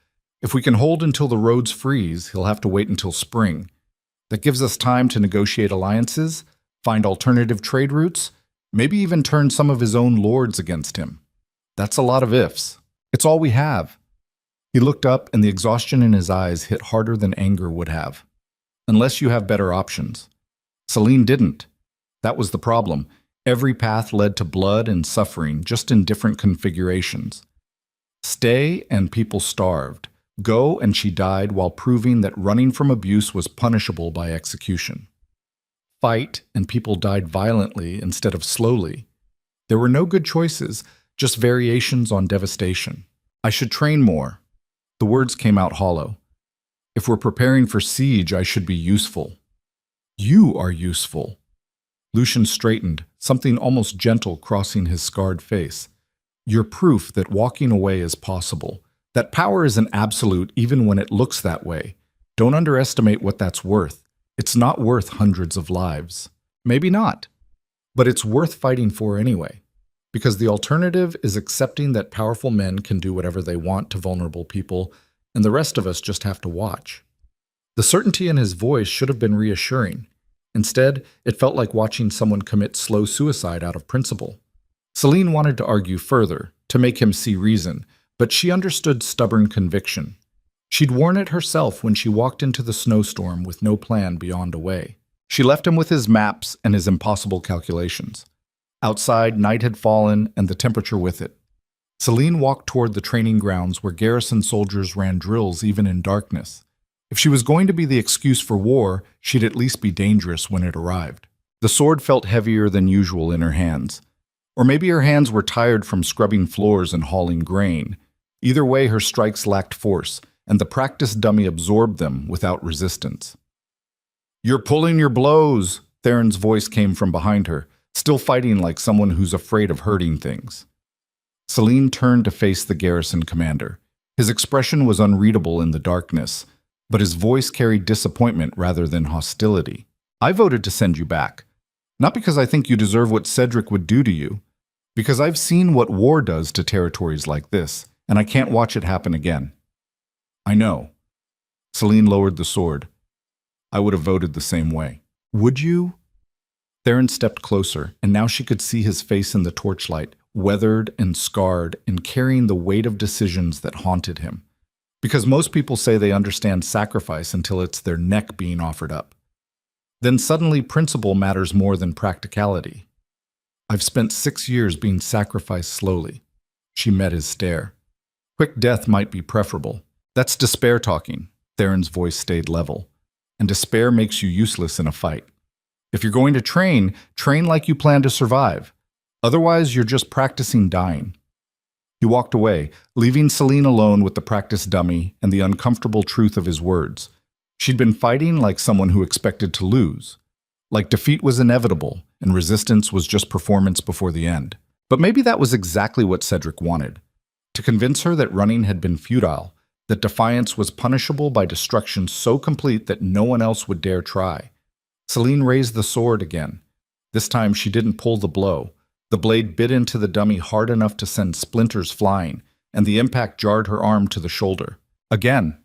If we can hold until the roads freeze, he'll have to wait until spring. That gives us time to negotiate alliances, find alternative trade routes, maybe even turn some of his own lords against him. That's a lot of ifs. It's all we have. He looked up, and the exhaustion in his eyes hit harder than anger would have. Unless you have better options. Celine didn't. That was the problem. Every path led to blood and suffering, just in different configurations. Stay, and people starved. Go, and she died while proving that running from abuse was punishable by execution. Fight, and people died violently instead of slowly. There were no good choices, just variations on devastation. I should train more. The words came out hollow. If we're preparing for siege, I should be useful. You are useful. Lucien straightened, something almost gentle crossing his scarred face. You're proof that walking away is possible, that power is an absolute even when it looks that way. Don't underestimate what that's worth. It's not worth hundreds of lives. Maybe not. But it's worth fighting for anyway. Because the alternative is accepting that powerful men can do whatever they want to vulnerable people, and the rest of us just have to watch. The certainty in his voice should have been reassuring. Instead, it felt like watching someone commit slow suicide out of principle. Celine wanted to argue further, to make him see reason, but she understood stubborn conviction. She'd worn it herself when she walked into the snowstorm with no plan beyond a way. She left him with his maps and his impossible calculations. Outside, night had fallen, and the temperature with it. Celine walked toward the training grounds where garrison soldiers ran drills even in darkness. If she was going to be the excuse for war, she'd at least be dangerous when it arrived. The sword felt heavier than usual in her hands. Or maybe her hands were tired from scrubbing floors and hauling grain. Either way, her strikes lacked force, and the practice dummy absorbed them without resistance. "You're pulling your blows," Theron's voice came from behind her, still fighting like someone who's afraid of hurting things. Celine turned to face the garrison commander. His expression was unreadable in the darkness, but his voice carried disappointment rather than hostility. "I voted to send you back. Not because I think you deserve what Cedric would do to you, because I've seen what war does to territories like this, and I can't watch it happen again." "I know." Celine lowered the sword. "I would have voted the same way." "Would you?" Theron stepped closer, and now she could see his face in the torchlight, weathered and scarred and carrying the weight of decisions that haunted him. Because most people say they understand sacrifice until it's their neck being offered up. Then suddenly principle matters more than practicality. "I've spent 6 years being sacrificed slowly." She met his stare. "Quick death might be preferable." "That's despair talking." Theron's voice stayed level. "And despair makes you useless in a fight. If you're going to train, train like you plan to survive. Otherwise, you're just practicing dying." He walked away, leaving Celine alone with the practice dummy and the uncomfortable truth of his words. She'd been fighting like someone who expected to lose. Like defeat was inevitable, and resistance was just performance before the end. But maybe that was exactly what Cedric wanted. To convince her that running had been futile, that defiance was punishable by destruction so complete that no one else would dare try. Celine raised the sword again. This time she didn't pull the blow. The blade bit into the dummy hard enough to send splinters flying, and the impact jarred her arm to the shoulder. Again.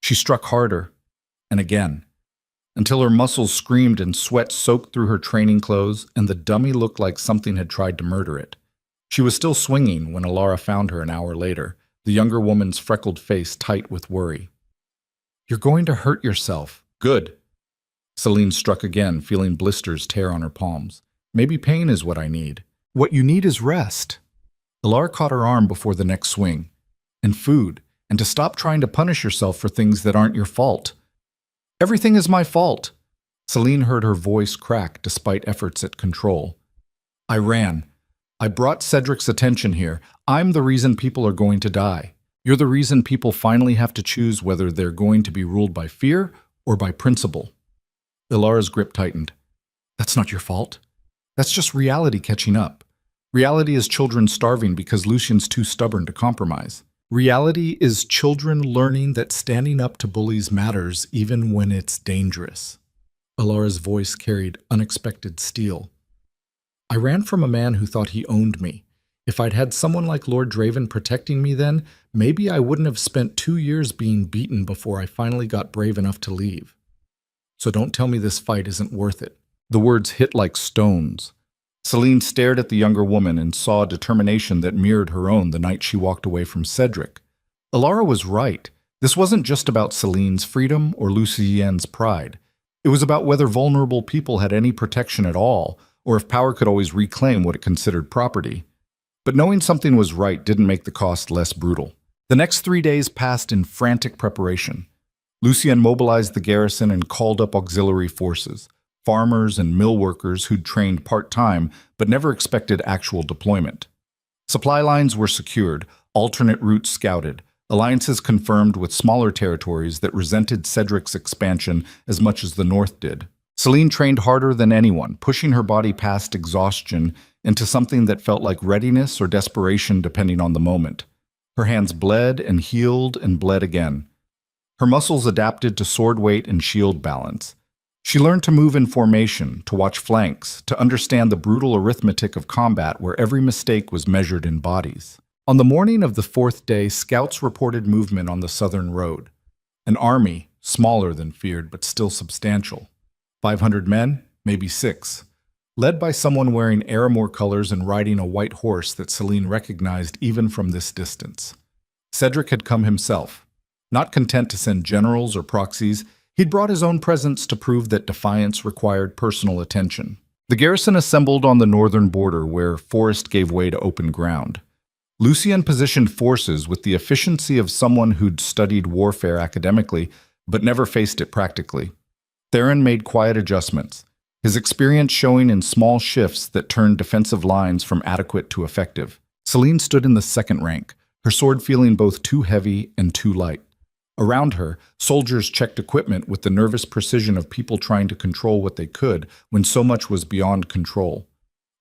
She struck harder, and again, until her muscles screamed and sweat soaked through her training clothes, and the dummy looked like something had tried to murder it. She was still swinging when Alara found her an hour later, the younger woman's freckled face tight with worry. "You're going to hurt yourself." "Good." Celine struck again, feeling blisters tear on her palms. "Maybe pain is what I need." "What you need is rest." Alara caught her arm before the next swing. "And food, and to stop trying to punish yourself for things that aren't your fault." "Everything is my fault." Celine heard her voice crack despite efforts at control. "I ran. I brought Cedric's attention here. I'm the reason people are going to die. You're the reason people finally have to choose whether they're going to be ruled by fear or by principle." Ilara's grip tightened. "That's not your fault. That's just reality catching up. Reality is children starving because Lucian's too stubborn to compromise. Reality is children learning that standing up to bullies matters even when it's dangerous." Ilara's voice carried unexpected steel. "I ran from a man who thought he owned me. If I'd had someone like Lord Draven protecting me then, maybe I wouldn't have spent 2 years being beaten before I finally got brave enough to leave. So don't tell me this fight isn't worth it." The words hit like stones. Celine stared at the younger woman and saw a determination that mirrored her own the night she walked away from Cedric. Alara was right. This wasn't just about Celine's freedom or Lucien's pride. It was about whether vulnerable people had any protection at all, or if power could always reclaim what it considered property. But knowing something was right didn't make the cost less brutal. The next 3 days passed in frantic preparation. Lucien mobilized the garrison and called up auxiliary forces, farmers and mill workers who'd trained part-time but never expected actual deployment. Supply lines were secured, alternate routes scouted, alliances confirmed with smaller territories that resented Cedric's expansion as much as the North did. Celine trained harder than anyone, pushing her body past exhaustion into something that felt like readiness or desperation depending on the moment. Her hands bled and healed and bled again. Her muscles adapted to sword weight and shield balance. She learned to move in formation, to watch flanks, to understand the brutal arithmetic of combat where every mistake was measured in bodies. On the morning of the 4th day, scouts reported movement on the southern road. An army, smaller than feared but still substantial. 500 men, maybe 6. Led by someone wearing Aramore colors and riding a white horse that Celine recognized even from this distance. Cedric had come himself. Not content to send generals or proxies, he'd brought his own presence to prove that defiance required personal attention. The garrison assembled on the northern border where forest gave way to open ground. Lucien positioned forces with the efficiency of someone who'd studied warfare academically but never faced it practically. Theron made quiet adjustments, his experience showing in small shifts that turned defensive lines from adequate to effective. Celine stood in the second rank, her sword feeling both too heavy and too light. Around her, soldiers checked equipment with the nervous precision of people trying to control what they could when so much was beyond control.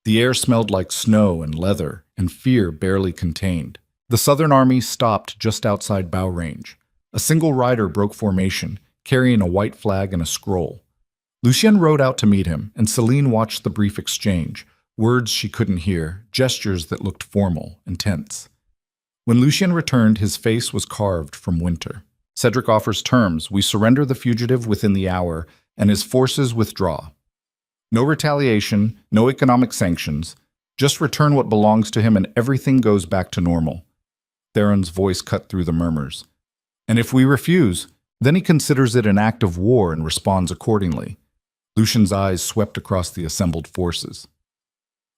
The air smelled like snow and leather, and fear barely contained. The Southern Army stopped just outside bow range. A single rider broke formation, carrying a white flag and a scroll. Lucien rode out to meet him, and Celine watched the brief exchange, words she couldn't hear, gestures that looked formal and tense. When Lucien returned, his face was carved from winter. "Cedric offers terms. We surrender the fugitive within the hour, and his forces withdraw. No retaliation, no economic sanctions. Just return what belongs to him and everything goes back to normal." Theron's voice cut through the murmurs. "And if we refuse, then he considers it an act of war and responds accordingly." Lucien's eyes swept across the assembled forces.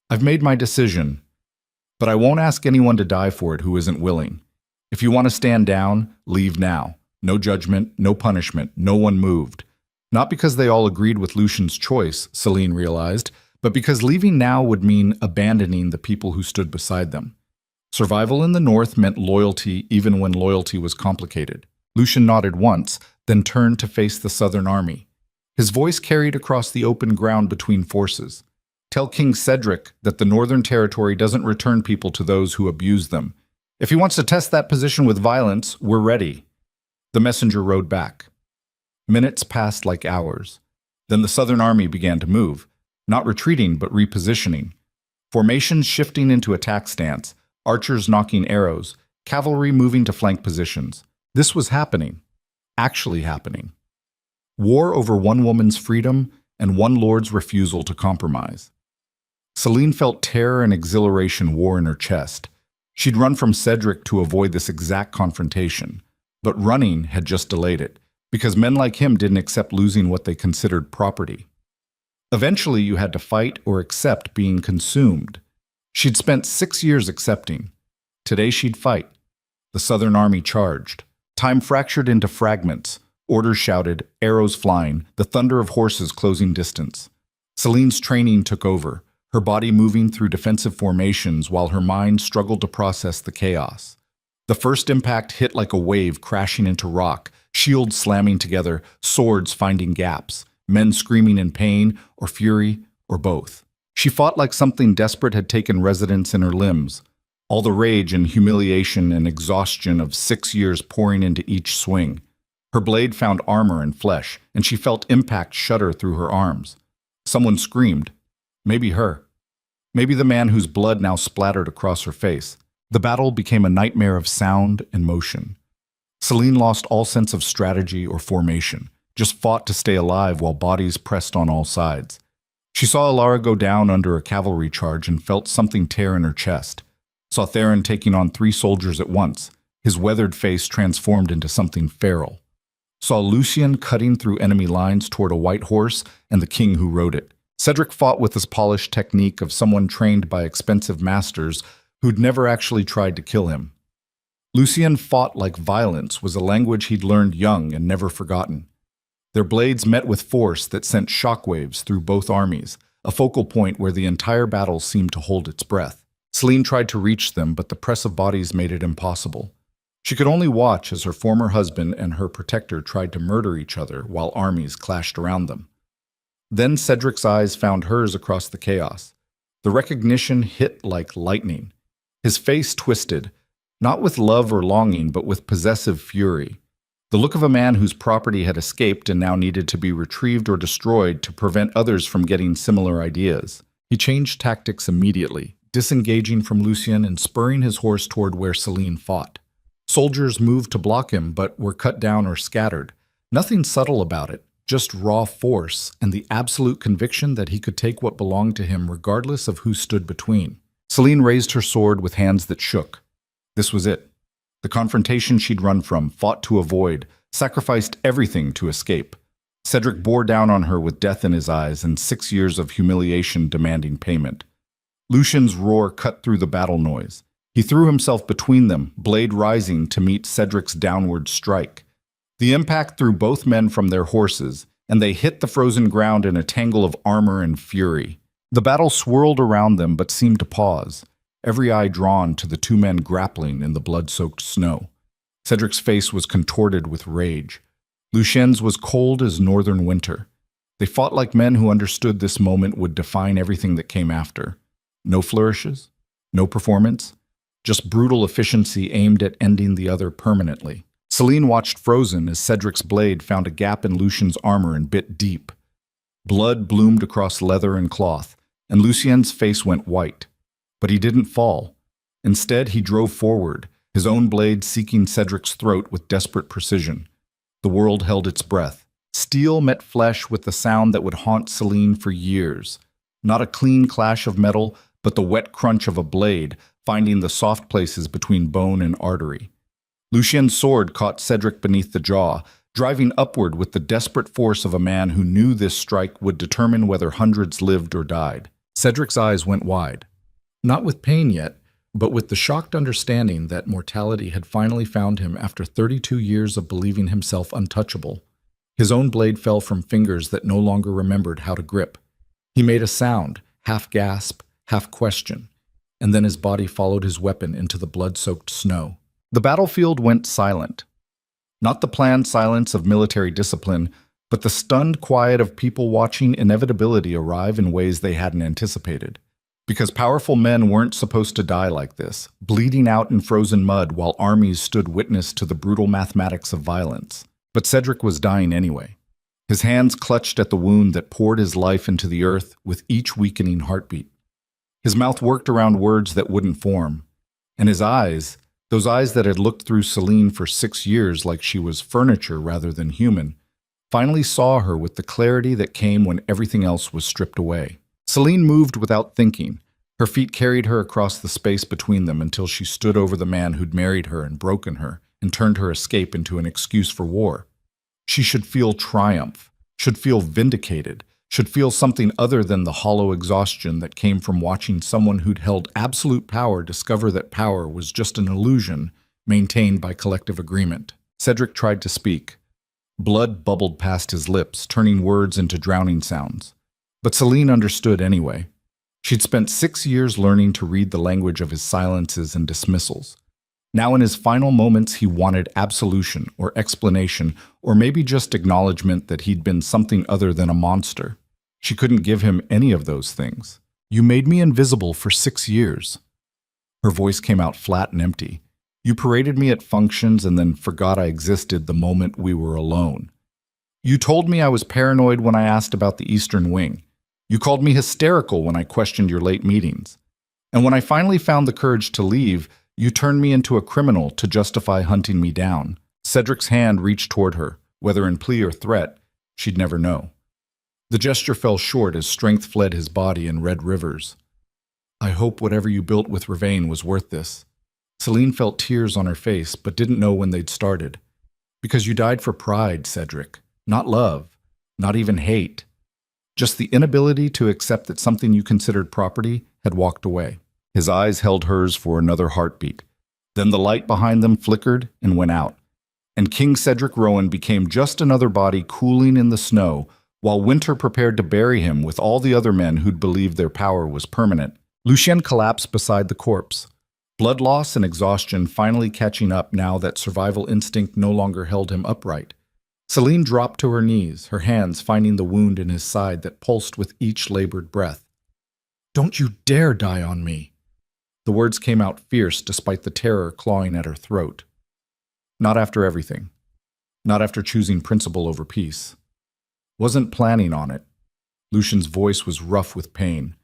"I've made my decision, but I won't ask anyone to die for it who isn't willing. If you want to stand down, leave now. No judgment, no punishment, no one moved. Not because they all agreed with Lucien's choice, Celine realized, but because leaving now would mean abandoning the people who stood beside them. Survival in the North meant loyalty even when loyalty was complicated. Lucien nodded once, then turned to face the Southern Army. His voice carried across the open ground between forces. "Tell King Cedric that the Northern Territory doesn't return people to those who abuse them. If he wants to test that position with violence, we're ready." The messenger rode back. Minutes passed like hours. Then the Southern Army began to move, not retreating but repositioning. Formations shifting into attack stance, archers knocking arrows, cavalry moving to flank positions. This was happening. Actually happening. War over one woman's freedom and one lord's refusal to compromise. Celine felt terror and exhilaration war in her chest. She'd run from Cedric to avoid this exact confrontation, but running had just delayed it, because men like him didn't accept losing what they considered property. Eventually, you had to fight or accept being consumed. She'd spent 6 years accepting. Today she'd fight. The Southern Army charged. Time fractured into fragments. Orders shouted, arrows flying, the thunder of horses closing distance. Celine's training took over, her body moving through defensive formations while her mind struggled to process the chaos. The first impact hit like a wave crashing into rock, shields slamming together, swords finding gaps, men screaming in pain or fury or both. She fought like something desperate had taken residence in her limbs, all the rage and humiliation and exhaustion of 6 years pouring into each swing. Her blade found armor and flesh, and she felt impact shudder through her arms. Someone screamed. Maybe her. Maybe the man whose blood now splattered across her face. The battle became a nightmare of sound and motion. Celine lost all sense of strategy or formation, just fought to stay alive while bodies pressed on all sides. She saw Alara go down under a cavalry charge and felt something tear in her chest. Saw Theron taking on 3 soldiers at once, his weathered face transformed into something feral. Saw Lucien cutting through enemy lines toward a white horse and the king who rode it. Cedric fought with his polished technique of someone trained by expensive masters who'd never actually tried to kill him. Lucien fought like violence was a language he'd learned young and never forgotten. Their blades met with force that sent shockwaves through both armies, a focal point where the entire battle seemed to hold its breath. Celine tried to reach them, but the press of bodies made it impossible. She could only watch as her former husband and her protector tried to murder each other while armies clashed around them. Then Cedric's eyes found hers across the chaos. The recognition hit like lightning. His face twisted, not with love or longing, but with possessive fury. The look of a man whose property had escaped and now needed to be retrieved or destroyed to prevent others from getting similar ideas. He changed tactics immediately, disengaging from Lucien and spurring his horse toward where Celine fought. Soldiers moved to block him, but were cut down or scattered. Nothing subtle about it, just raw force and the absolute conviction that he could take what belonged to him regardless of who stood between. Celine raised her sword with hands that shook. This was it. The confrontation she'd run from, fought to avoid, sacrificed everything to escape. Cedric bore down on her with death in his eyes and 6 years of humiliation demanding payment. Lucien's roar cut through the battle noise. He threw himself between them, blade rising to meet Cedric's downward strike. The impact threw both men from their horses, and they hit the frozen ground in a tangle of armor and fury. The battle swirled around them but seemed to pause, every eye drawn to the 2 men grappling in the blood-soaked snow. Cedric's face was contorted with rage. Lucien's was cold as northern winter. They fought like men who understood this moment would define everything that came after. No flourishes, no performance, just brutal efficiency aimed at ending the other permanently. Celine watched frozen as Cedric's blade found a gap in Lucien's armor and bit deep. Blood bloomed across leather and cloth, and Lucien's face went white. But he didn't fall. Instead, he drove forward, his own blade seeking Cedric's throat with desperate precision. The world held its breath. Steel met flesh with the sound that would haunt Celine for years. Not a clean clash of metal, but the wet crunch of a blade, finding the soft places between bone and artery. Lucien's sword caught Cedric beneath the jaw, driving upward with the desperate force of a man who knew this strike would determine whether hundreds lived or died. Cedric's eyes went wide. Not with pain yet, but with the shocked understanding that mortality had finally found him after 32 years of believing himself untouchable. His own blade fell from fingers that no longer remembered how to grip. He made a sound, half gasp, half question, and then his body followed his weapon into the blood-soaked snow. The battlefield went silent. Not the planned silence of military discipline, but the stunned quiet of people watching inevitability arrive in ways they hadn't anticipated. Because powerful men weren't supposed to die like this, bleeding out in frozen mud while armies stood witness to the brutal mathematics of violence. But Cedric was dying anyway. His hands clutched at the wound that poured his life into the earth with each weakening heartbeat. His mouth worked around words that wouldn't form. And his eyes, those eyes that had looked through Celine for 6 years like she was furniture rather than human, finally saw her with the clarity that came when everything else was stripped away. Celine moved without thinking. Her feet carried her across the space between them until she stood over the man who'd married her and broken her and turned her escape into an excuse for war. She should feel triumph, should feel vindicated, should feel something other than the hollow exhaustion that came from watching someone who'd held absolute power discover that power was just an illusion maintained by collective agreement. Cedric tried to speak. Blood bubbled past his lips, turning words into drowning sounds. But Celine understood anyway. She'd spent 6 years learning to read the language of his silences and dismissals. Now in his final moments, he wanted absolution or explanation, or maybe just acknowledgement that he'd been something other than a monster. She couldn't give him any of those things. "You made me invisible for 6 years." Her voice came out flat and empty. "You paraded me at functions and then forgot I existed the moment we were alone. You told me I was paranoid when I asked about the Eastern Wing. You called me hysterical when I questioned your late meetings. And when I finally found the courage to leave, you turned me into a criminal to justify hunting me down." Cedric's hand reached toward her. Whether in plea or threat, she'd never know. The gesture fell short as strength fled his body in red rivers. "I hope whatever you built with Ravane was worth this." Celine felt tears on her face, but didn't know when they'd started. "Because you died for pride, Cedric. Not love. Not even hate. Just the inability to accept that something you considered property had walked away." His eyes held hers for another heartbeat. Then the light behind them flickered and went out. And King Cedric Rowan became just another body cooling in the snow, while winter prepared to bury him with all the other men who'd believed their power was permanent. Lucien collapsed beside the corpse. Blood loss and exhaustion finally catching up now that survival instinct no longer held him upright. Celine dropped to her knees, her hands finding the wound in his side that pulsed with each labored breath. "Don't you dare die on me." The words came out fierce despite the terror clawing at her throat. "Not after everything. Not after choosing principle over peace. Wasn't planning on it." Lucian's voice was rough with pain,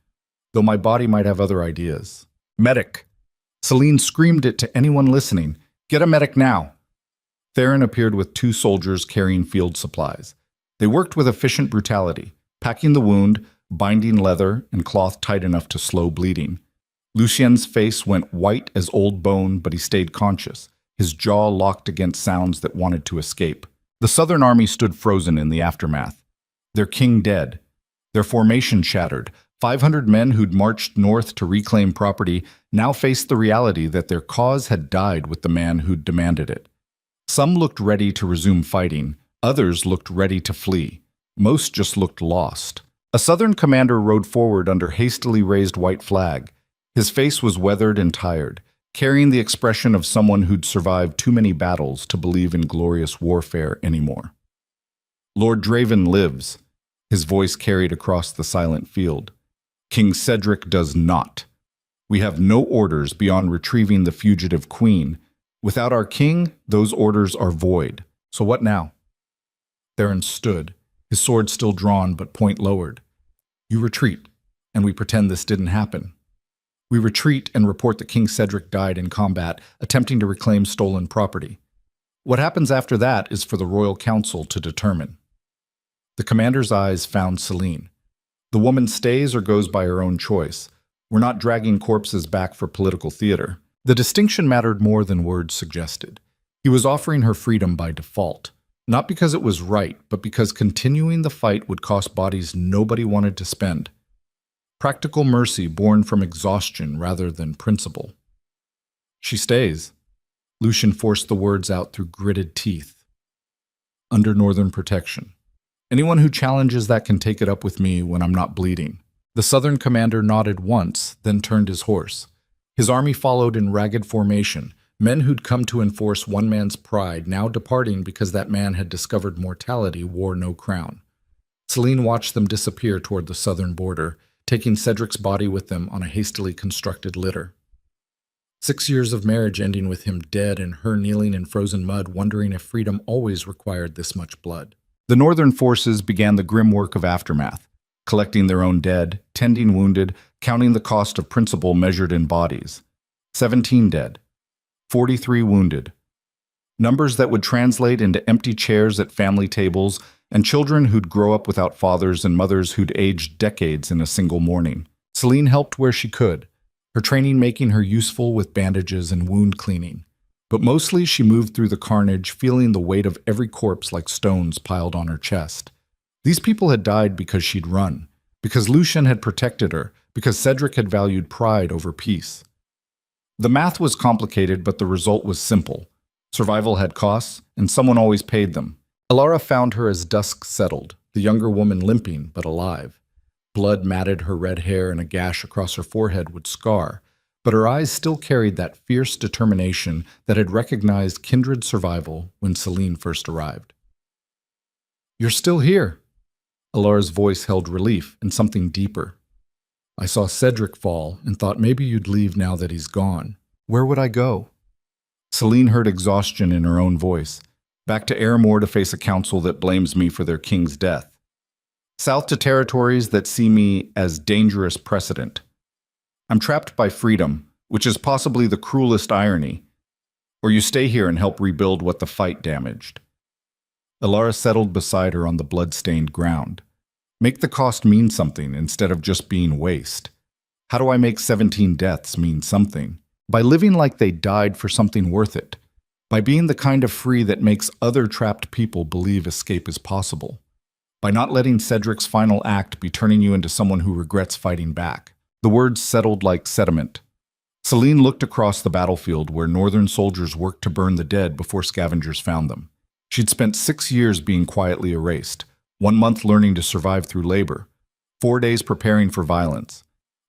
though my body might have other ideas. "Medic!" Celine screamed it to anyone listening. "Get a medic now!" Theron appeared with 2 soldiers carrying field supplies. They worked with efficient brutality, packing the wound, binding leather and cloth tight enough to slow bleeding. Lucien's face went white as old bone, but he stayed conscious, his jaw locked against sounds that wanted to escape. The Southern Army stood frozen in the aftermath. Their king dead, their formation shattered. 500 men who'd marched north to reclaim property now faced the reality that their cause had died with the man who'd demanded it. Some looked ready to resume fighting, others looked ready to flee. Most just looked lost. A Southern commander rode forward under hastily raised white flag. His face was weathered and tired, carrying the expression of someone who'd survived too many battles to believe in glorious warfare anymore. "Lord Draven lives," his voice carried across the silent field. "King Cedric does not. We have no orders beyond retrieving the fugitive queen. Without our king, those orders are void. So what now?" Theron stood, his sword still drawn but point lowered. "You retreat, and we pretend this didn't happen. We retreat and report that King Cedric died in combat, attempting to reclaim stolen property. What happens after that is for the Royal Council to determine." The commander's eyes found Celine. "The woman stays or goes by her own choice. We're not dragging corpses back for political theater." The distinction mattered more than words suggested. He was offering her freedom by default, not because it was right, but because continuing the fight would cost bodies nobody wanted to spend. Practical mercy born from exhaustion rather than principle. "She stays." Lucien forced the words out through gritted teeth. "Under Northern protection. Anyone who challenges that can take it up with me when I'm not bleeding." The Southern commander nodded once, then turned his horse. His army followed in ragged formation, men who'd come to enforce one man's pride now departing because that man had discovered mortality wore no crown. Celine watched them disappear toward the southern border, taking Cedric's body with them on a hastily constructed litter. 6 years of marriage ending with him dead and her kneeling in frozen mud, wondering if freedom always required this much blood. The Northern forces began the grim work of aftermath, collecting their own dead, tending wounded, counting the cost of principle measured in bodies. 17 dead, 43 wounded. Numbers that would translate into empty chairs at family tables, and children who'd grow up without fathers and mothers who'd aged decades in a single morning. Celine helped where she could, her training making her useful with bandages and wound cleaning. But mostly she moved through the carnage, feeling the weight of every corpse like stones piled on her chest. These people had died because she'd run, because Lucien had protected her, because Cedric had valued pride over peace. The math was complicated, but the result was simple. Survival had costs, and someone always paid them. Alara found her as dusk settled, the younger woman limping but alive. Blood matted her red hair and a gash across her forehead would scar, but her eyes still carried that fierce determination that had recognized kindred survival when Celine first arrived. "You're still here." Alara's voice held relief and something deeper. "I saw Cedric fall and thought maybe you'd leave now that he's gone. Where would I go?" Celine heard exhaustion in her own voice. "Back to Aramor to face a council that blames me for their king's death. South to territories that see me as dangerous precedent. I'm trapped by freedom, which is possibly the cruelest irony. Or you stay here and help rebuild what the fight damaged." Alara settled beside her on the blood-stained ground. "Make the cost mean something instead of just being waste. How do I make 17 deaths mean something? By living like they died for something worth it. By being the kind of free that makes other trapped people believe escape is possible. By not letting Cedric's final act be turning you into someone who regrets fighting back." The words settled like sediment. Celine looked across the battlefield where northern soldiers worked to burn the dead before scavengers found them. She'd spent 6 years being quietly erased, 1 month learning to survive through labor, 4 days preparing for violence,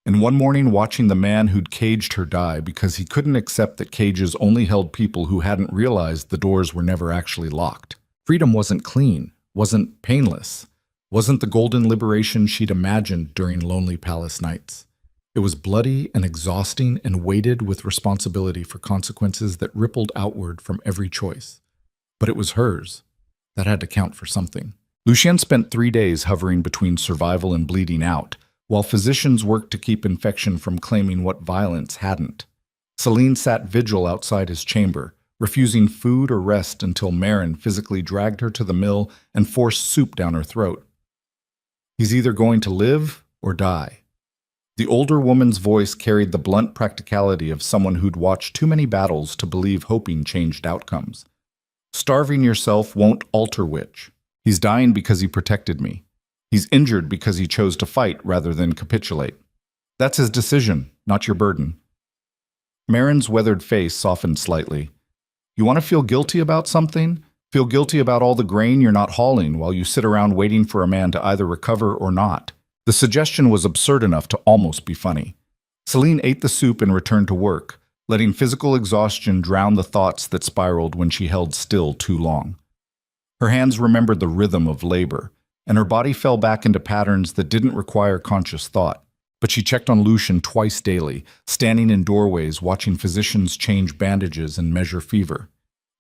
and 1 morning watching the man who'd caged her die because he couldn't accept that cages only held people who hadn't realized the doors were never actually locked. Freedom wasn't clean, wasn't painless, wasn't the golden liberation she'd imagined during lonely palace nights. It was bloody and exhausting and weighted with responsibility for consequences that rippled outward from every choice. But it was hers. That had to count for something. Lucien spent 3 days hovering between survival and bleeding out, while physicians worked to keep infection from claiming what violence hadn't. Celine sat vigil outside his chamber, refusing food or rest until Marin physically dragged her to the mill and forced soup down her throat. "He's either going to live or die." The older woman's voice carried the blunt practicality of someone who'd watched too many battles to believe hoping changed outcomes. "Starving yourself won't alter which. He's dying because he protected me. He's injured because he chose to fight rather than capitulate. That's his decision, not your burden." Marin's weathered face softened slightly. "You want to feel guilty about something? Feel guilty about all the grain you're not hauling while you sit around waiting for a man to either recover or not." The suggestion was absurd enough to almost be funny. Celine ate the soup and returned to work, letting physical exhaustion drown the thoughts that spiraled when she held still too long. Her hands remembered the rhythm of labor, and her body fell back into patterns that didn't require conscious thought. But she checked on Lucien twice daily, standing in doorways watching physicians change bandages and measure fever.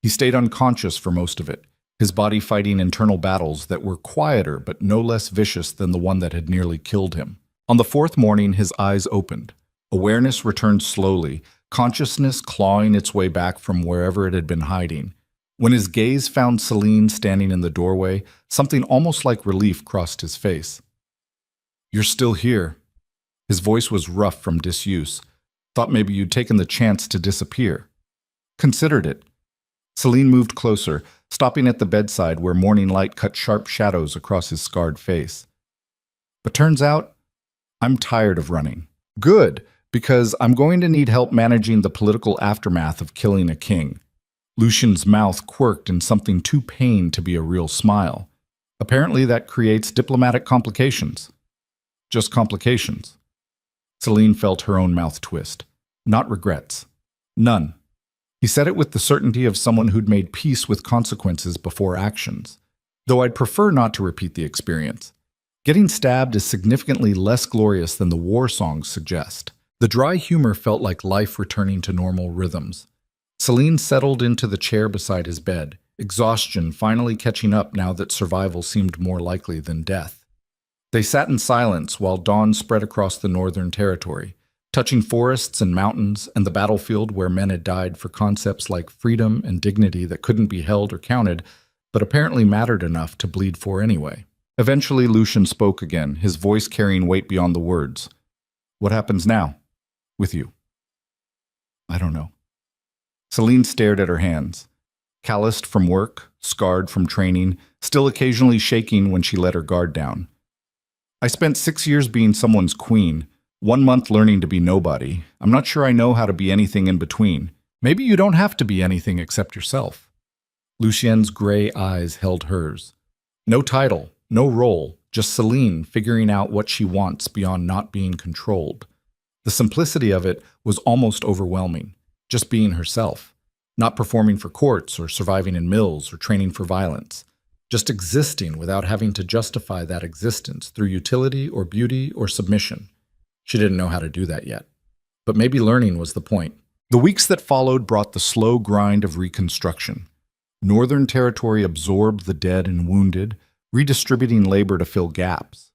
He stayed unconscious for most of it, his body fighting internal battles that were quieter but no less vicious than the one that had nearly killed him. On the 4th morning, his eyes opened. Awareness returned slowly, consciousness clawing its way back from wherever it had been hiding. When his gaze found Celine standing in the doorway, something almost like relief crossed his face. "You're still here." His voice was rough from disuse. "Thought maybe you'd taken the chance to disappear." "Considered it." Celine moved closer, stopping at the bedside where morning light cut sharp shadows across his scarred face. "But turns out, I'm tired of running." "Good, because I'm going to need help managing the political aftermath of killing a king." Lucien's mouth quirked in something too pained to be a real smile. "Apparently that creates diplomatic complications." "Just complications." Celine felt her own mouth twist. "Not regrets. None." He said it with the certainty of someone who'd made peace with consequences before actions. "Though I'd prefer not to repeat the experience. Getting stabbed is significantly less glorious than the war songs suggest." The dry humor felt like life returning to normal rhythms. Celine settled into the chair beside his bed, exhaustion finally catching up now that survival seemed more likely than death. They sat in silence while dawn spread across the northern territory, touching forests and mountains and the battlefield where men had died for concepts like freedom and dignity that couldn't be held or counted, but apparently mattered enough to bleed for anyway. Eventually, Lucian spoke again, his voice carrying weight beyond the words. What happens now? With you? I don't know. Celine stared at her hands. Calloused from work, scarred from training, still occasionally shaking when she let her guard down. I spent 6 years being someone's queen, 1 month learning to be nobody. I'm not sure I know how to be anything in between. Maybe you don't have to be anything except yourself. Lucien's gray eyes held hers. No title, no role, just Celine figuring out what she wants beyond not being controlled. The simplicity of it was almost overwhelming, just being herself, not performing for courts or surviving in mills or training for violence, just existing without having to justify that existence through utility or beauty or submission. She didn't know how to do that yet, but maybe learning was the point. The weeks that followed brought the slow grind of reconstruction. Northern Territory absorbed the dead and wounded, redistributing labor to fill gaps.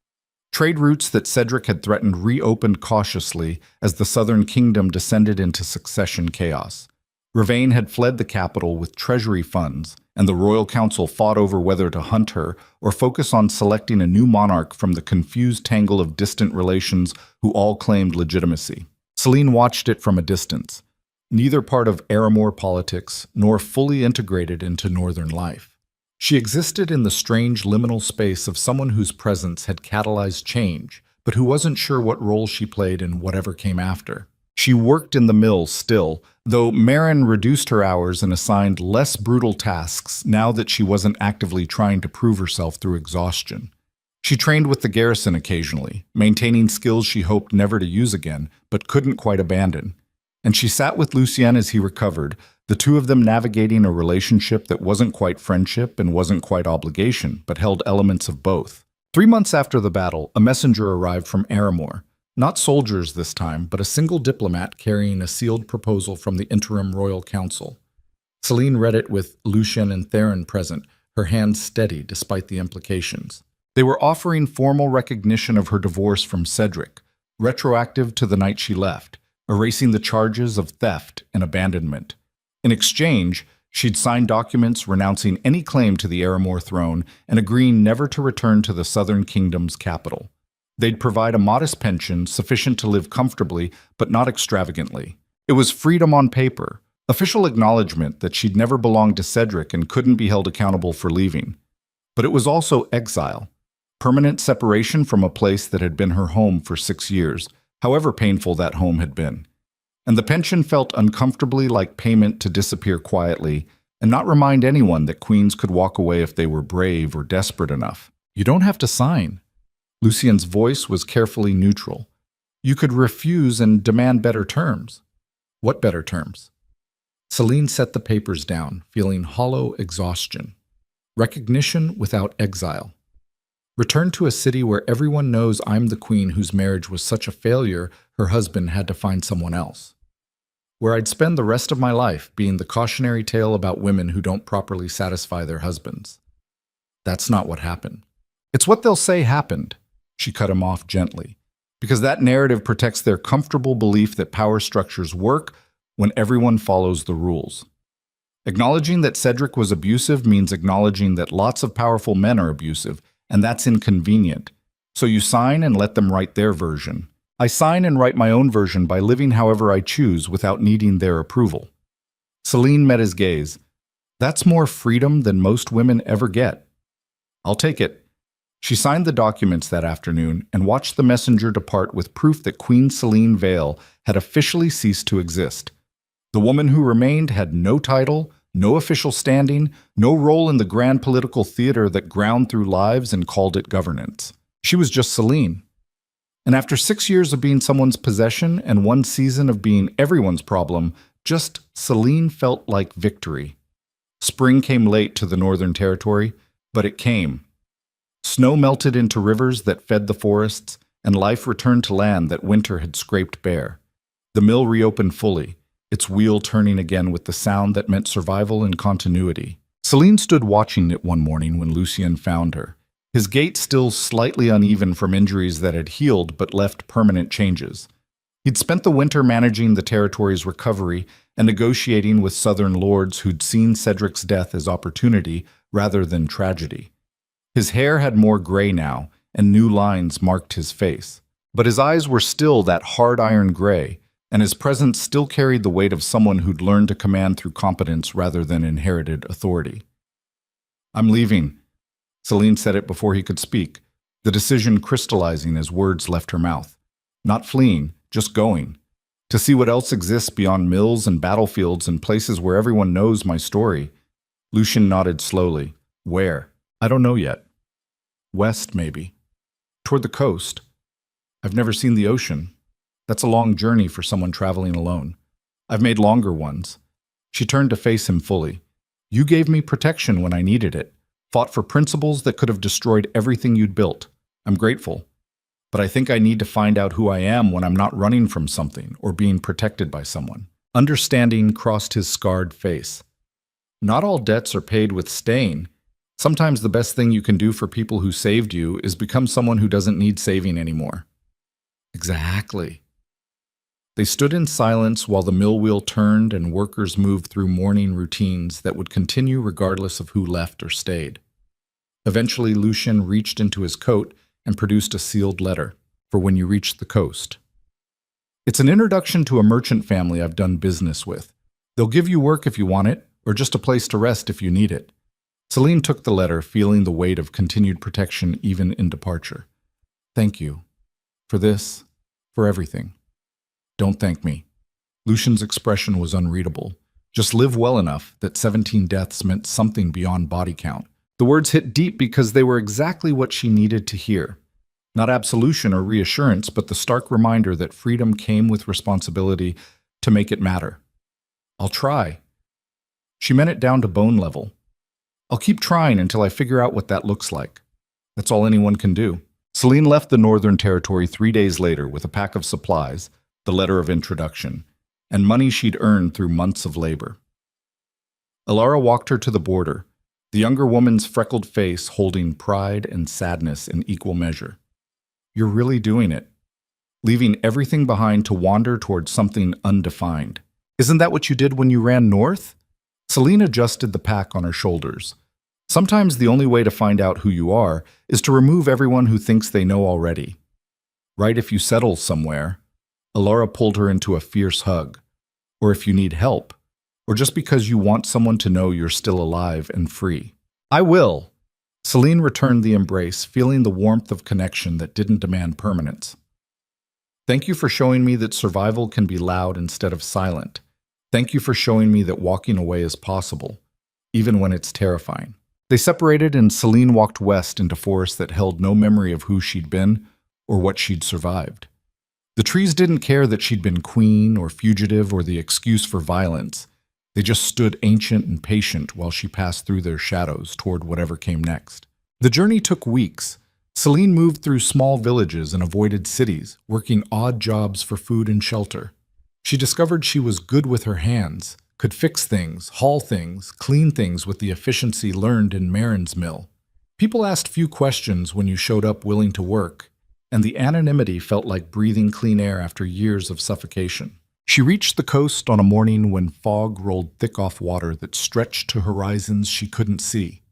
Trade routes that Cedric had threatened reopened cautiously as the Southern Kingdom descended into succession chaos. Ravain had fled the capital with treasury funds, and the Royal Council fought over whether to hunt her or focus on selecting a new monarch from the confused tangle of distant relations who all claimed legitimacy. Celine watched it from a distance, neither part of Aramor politics nor fully integrated into northern life. She existed in the strange liminal space of someone whose presence had catalyzed change, but who wasn't sure what role she played in whatever came after. She worked in the mill still, though Marin reduced her hours and assigned less brutal tasks now that she wasn't actively trying to prove herself through exhaustion. She trained with the garrison occasionally, maintaining skills she hoped never to use again, but couldn't quite abandon. And she sat with Lucien as he recovered, the two of them navigating a relationship that wasn't quite friendship and wasn't quite obligation, but held elements of both. 3 months after the battle, a messenger arrived from Aramor. Not soldiers this time, but a single diplomat carrying a sealed proposal from the interim Royal Council. Celine read it with Lucien and Theron present, her hands steady despite the implications. They were offering formal recognition of her divorce from Cedric, retroactive to the night she left, erasing the charges of theft and abandonment. In exchange, she'd signed documents renouncing any claim to the Aramor throne and agreeing never to return to the Southern Kingdom's capital. They'd provide a modest pension sufficient to live comfortably, but not extravagantly. It was freedom on paper, official acknowledgement that she'd never belonged to Cedric and couldn't be held accountable for leaving. But it was also exile, permanent separation from a place that had been her home for 6 years, however painful that home had been. And the pension felt uncomfortably like payment to disappear quietly and not remind anyone that queens could walk away if they were brave or desperate enough. You don't have to sign. Lucien's voice was carefully neutral. You could refuse and demand better terms. What better terms? Celine set the papers down, feeling hollow exhaustion. Recognition without exile. Return to a city where everyone knows I'm the queen whose marriage was such a failure her husband had to find someone else. Where I'd spend the rest of my life being the cautionary tale about women who don't properly satisfy their husbands. That's not what happened. It's what they'll say happened. She cut him off gently, because that narrative protects their comfortable belief that power structures work when everyone follows the rules. Acknowledging that Cedric was abusive means acknowledging that lots of powerful men are abusive, and that's inconvenient. So you sign and let them write their version. I sign and write my own version by living however I choose without needing their approval. Celine met his gaze. That's more freedom than most women ever get. I'll take it. She signed the documents that afternoon and watched the messenger depart with proof that Queen Celine Vale had officially ceased to exist. The woman who remained had no title, no official standing, no role in the grand political theater that ground through lives and called it governance. She was just Celine. And after 6 years of being someone's possession and 1 season of being everyone's problem, just Celine felt like victory. Spring came late to the Northern Territory, but it came. Snow melted into rivers that fed the forests, and life returned to land that winter had scraped bare. The mill reopened fully, its wheel turning again with the sound that meant survival and continuity. Celine stood watching it one morning when Lucien found her, his gait still slightly uneven from injuries that had healed but left permanent changes. He'd spent the winter managing the territory's recovery and negotiating with southern lords who'd seen Cedric's death as opportunity rather than tragedy. His hair had more gray now, and new lines marked his face. But his eyes were still that hard iron gray, and his presence still carried the weight of someone who'd learned to command through competence rather than inherited authority. "I'm leaving." Celine said it before he could speak, the decision crystallizing as words left her mouth. Not fleeing, just going. To see what else exists beyond mills and battlefields and places where everyone knows my story. Lucian nodded slowly. "Where?" "I don't know yet. West, maybe. Toward the coast. I've never seen the ocean. That's a long journey for someone traveling alone. I've made longer ones." She turned to face him fully. "You gave me protection when I needed it. Fought for principles that could have destroyed everything you'd built. I'm grateful. But I think I need to find out who I am when I'm not running from something or being protected by someone." Understanding crossed his scarred face. "Not all debts are paid with staying. Sometimes the best thing you can do for people who saved you is become someone who doesn't need saving anymore." "Exactly." They stood in silence while the mill wheel turned and workers moved through morning routines that would continue regardless of who left or stayed. Eventually, Lucian reached into his coat and produced a sealed letter for when you reach the coast. "It's an introduction to a merchant family I've done business with. They'll give you work if you want it, or just a place to rest if you need it." Celine took the letter, feeling the weight of continued protection even in departure. "Thank you. For this. For everything." "Don't thank me." Lucian's expression was unreadable. Just live well enough that 17 deaths meant something beyond body count. The words hit deep because they were exactly what she needed to hear. Not absolution or reassurance, but the stark reminder that freedom came with responsibility to make it matter. "I'll try." She meant it down to bone level. "I'll keep trying until I figure out what that looks like." That's all anyone can do. Celine left the Northern Territory 3 days later with a pack of supplies, the letter of introduction, and money she'd earned through months of labor. Alara walked her to the border, the younger woman's freckled face holding pride and sadness in equal measure. "You're really doing it. Leaving everything behind to wander towards something undefined. Isn't that what you did when you ran north?" Celine adjusted the pack on her shoulders. Sometimes the only way to find out who you are is to remove everyone who thinks they know already. Right, if you settle somewhere. Alara pulled her into a fierce hug. Or if you need help. Or just because you want someone to know you're still alive and free. "I will." Celine returned the embrace, feeling the warmth of connection that didn't demand permanence. "Thank you for showing me that survival can be loud instead of silent. Thank you for showing me that walking away is possible, even when it's terrifying." They separated and Celine walked west into forest that held no memory of who she'd been or what she'd survived. The trees didn't care that she'd been queen or fugitive or the excuse for violence. They just stood ancient and patient while she passed through their shadows toward whatever came next. The journey took weeks. Celine moved through small villages and avoided cities, working odd jobs for food and shelter. She discovered she was good with her hands, could fix things, haul things, clean things with the efficiency learned in Marin's mill. People asked few questions when you showed up willing to work, and the anonymity felt like breathing clean air after years of suffocation. She reached the coast on a morning when fog rolled thick off water that stretched to horizons she couldn't see.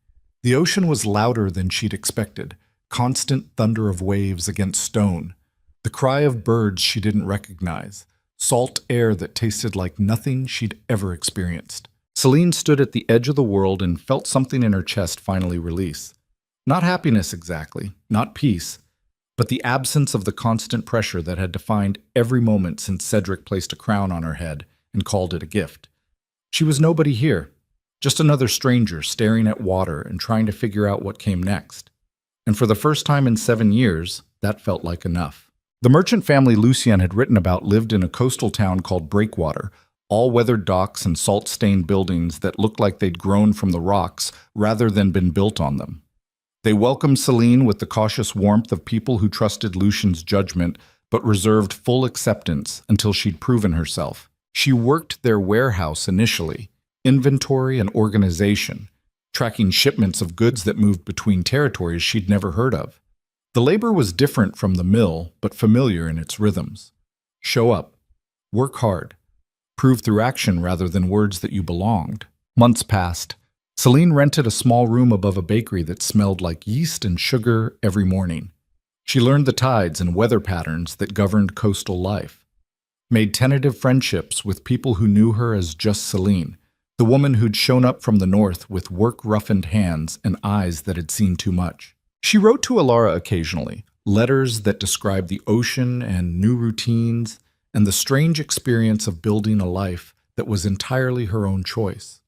The ocean was louder than she'd expected, constant thunder of waves against stone, the cry of birds she didn't recognize, salt air that tasted like nothing she'd ever experienced. Celine stood at the edge of the world and felt something in her chest finally release. Not happiness exactly, not peace, but the absence of the constant pressure that had defined every moment since Cedric placed a crown on her head and called it a gift. She was nobody here, just another stranger staring at water and trying to figure out what came next. And for the first time in 7 years, that felt like enough. The merchant family Lucien had written about lived in a coastal town called Breakwater, all-weathered docks and salt-stained buildings that looked like they'd grown from the rocks rather than been built on them. They welcomed Celine with the cautious warmth of people who trusted Lucian's judgment but reserved full acceptance until she'd proven herself. She worked their warehouse initially, inventory and organization, tracking shipments of goods that moved between territories she'd never heard of. The labor was different from the mill, but familiar in its rhythms. Show up, work hard, prove through action rather than words that you belonged. Months passed. Celine rented a small room above a bakery that smelled like yeast and sugar every morning. She learned the tides and weather patterns that governed coastal life, made tentative friendships with people who knew her as just Celine, the woman who'd shown up from the north with work-roughened hands and eyes that had seen too much. She wrote to Alara occasionally, letters that described the ocean and new routines and the strange experience of building a life that was entirely her own choice.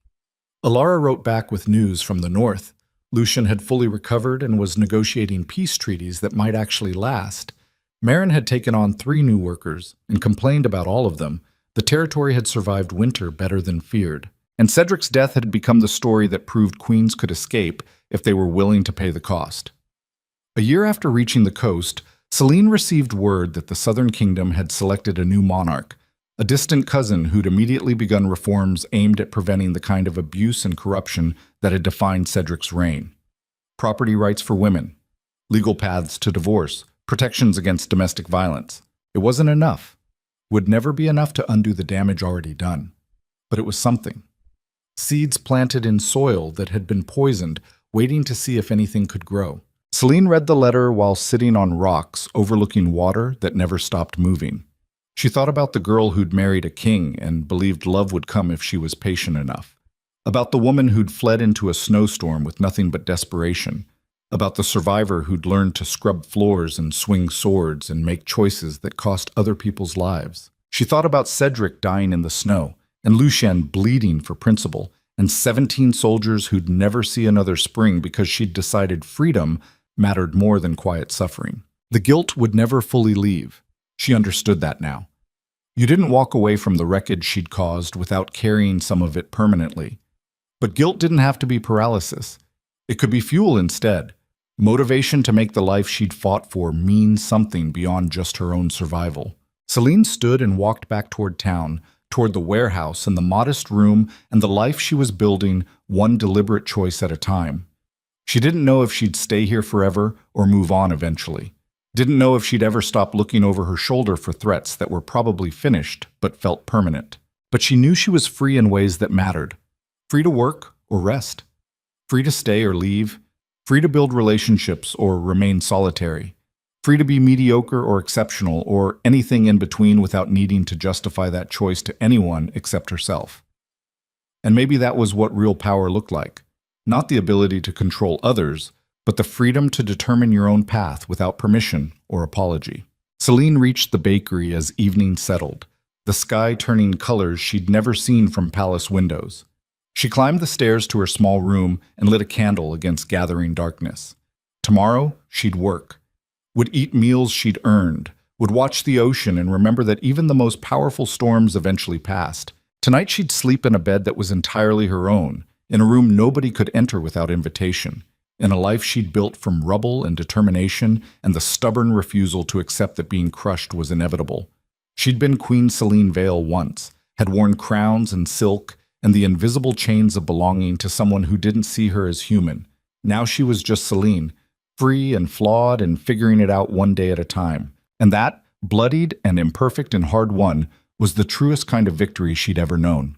Alara wrote back with news from the north. Lucian had fully recovered and was negotiating peace treaties that might actually last. Marin had taken on 3 new workers and complained about all of them. The territory had survived winter better than feared. And Cedric's death had become the story that proved queens could escape if they were willing to pay the cost. A year after reaching the coast, Celine received word that the Southern Kingdom had selected a new monarch, a distant cousin who'd immediately begun reforms aimed at preventing the kind of abuse and corruption that had defined Cedric's reign. Property rights for women, legal paths to divorce, protections against domestic violence. It wasn't enough. Would never be enough to undo the damage already done. But it was something. Seeds planted in soil that had been poisoned, waiting to see if anything could grow. Celine read the letter while sitting on rocks overlooking water that never stopped moving. She thought about the girl who'd married a king and believed love would come if she was patient enough. About the woman who'd fled into a snowstorm with nothing but desperation. About the survivor who'd learned to scrub floors and swing swords and make choices that cost other people's lives. She thought about Cedric dying in the snow, and Lucien bleeding for principle, and 17 soldiers who'd never see another spring because she'd decided freedom mattered more than quiet suffering. The guilt would never fully leave. She understood that now. You didn't walk away from the wreckage she'd caused without carrying some of it permanently. But guilt didn't have to be paralysis. It could be fuel instead. Motivation to make the life she'd fought for mean something beyond just her own survival. Celine stood and walked back toward town, toward the warehouse and the modest room and the life she was building, one deliberate choice at a time. She didn't know if she'd stay here forever or move on eventually. Didn't know if she'd ever stop looking over her shoulder for threats that were probably finished but felt permanent. But she knew she was free in ways that mattered. Free to work or rest. Free to stay or leave. Free to build relationships or remain solitary. Free to be mediocre or exceptional or anything in between without needing to justify that choice to anyone except herself. And maybe that was what real power looked like. Not the ability to control others, but the freedom to determine your own path without permission or apology. Celine reached the bakery as evening settled, the sky turning colors she'd never seen from palace windows. She climbed the stairs to her small room and lit a candle against gathering darkness. Tomorrow, she'd work. Would eat meals she'd earned. Would watch the ocean and remember that even the most powerful storms eventually passed. Tonight she'd sleep in a bed that was entirely her own, in a room nobody could enter without invitation. In a life she'd built from rubble and determination and the stubborn refusal to accept that being crushed was inevitable. She'd been Queen Celine Vale once, had worn crowns and silk and the invisible chains of belonging to someone who didn't see her as human. Now she was just Celine, free and flawed and figuring it out one day at a time. And that, bloodied and imperfect and hard-won, was the truest kind of victory she'd ever known.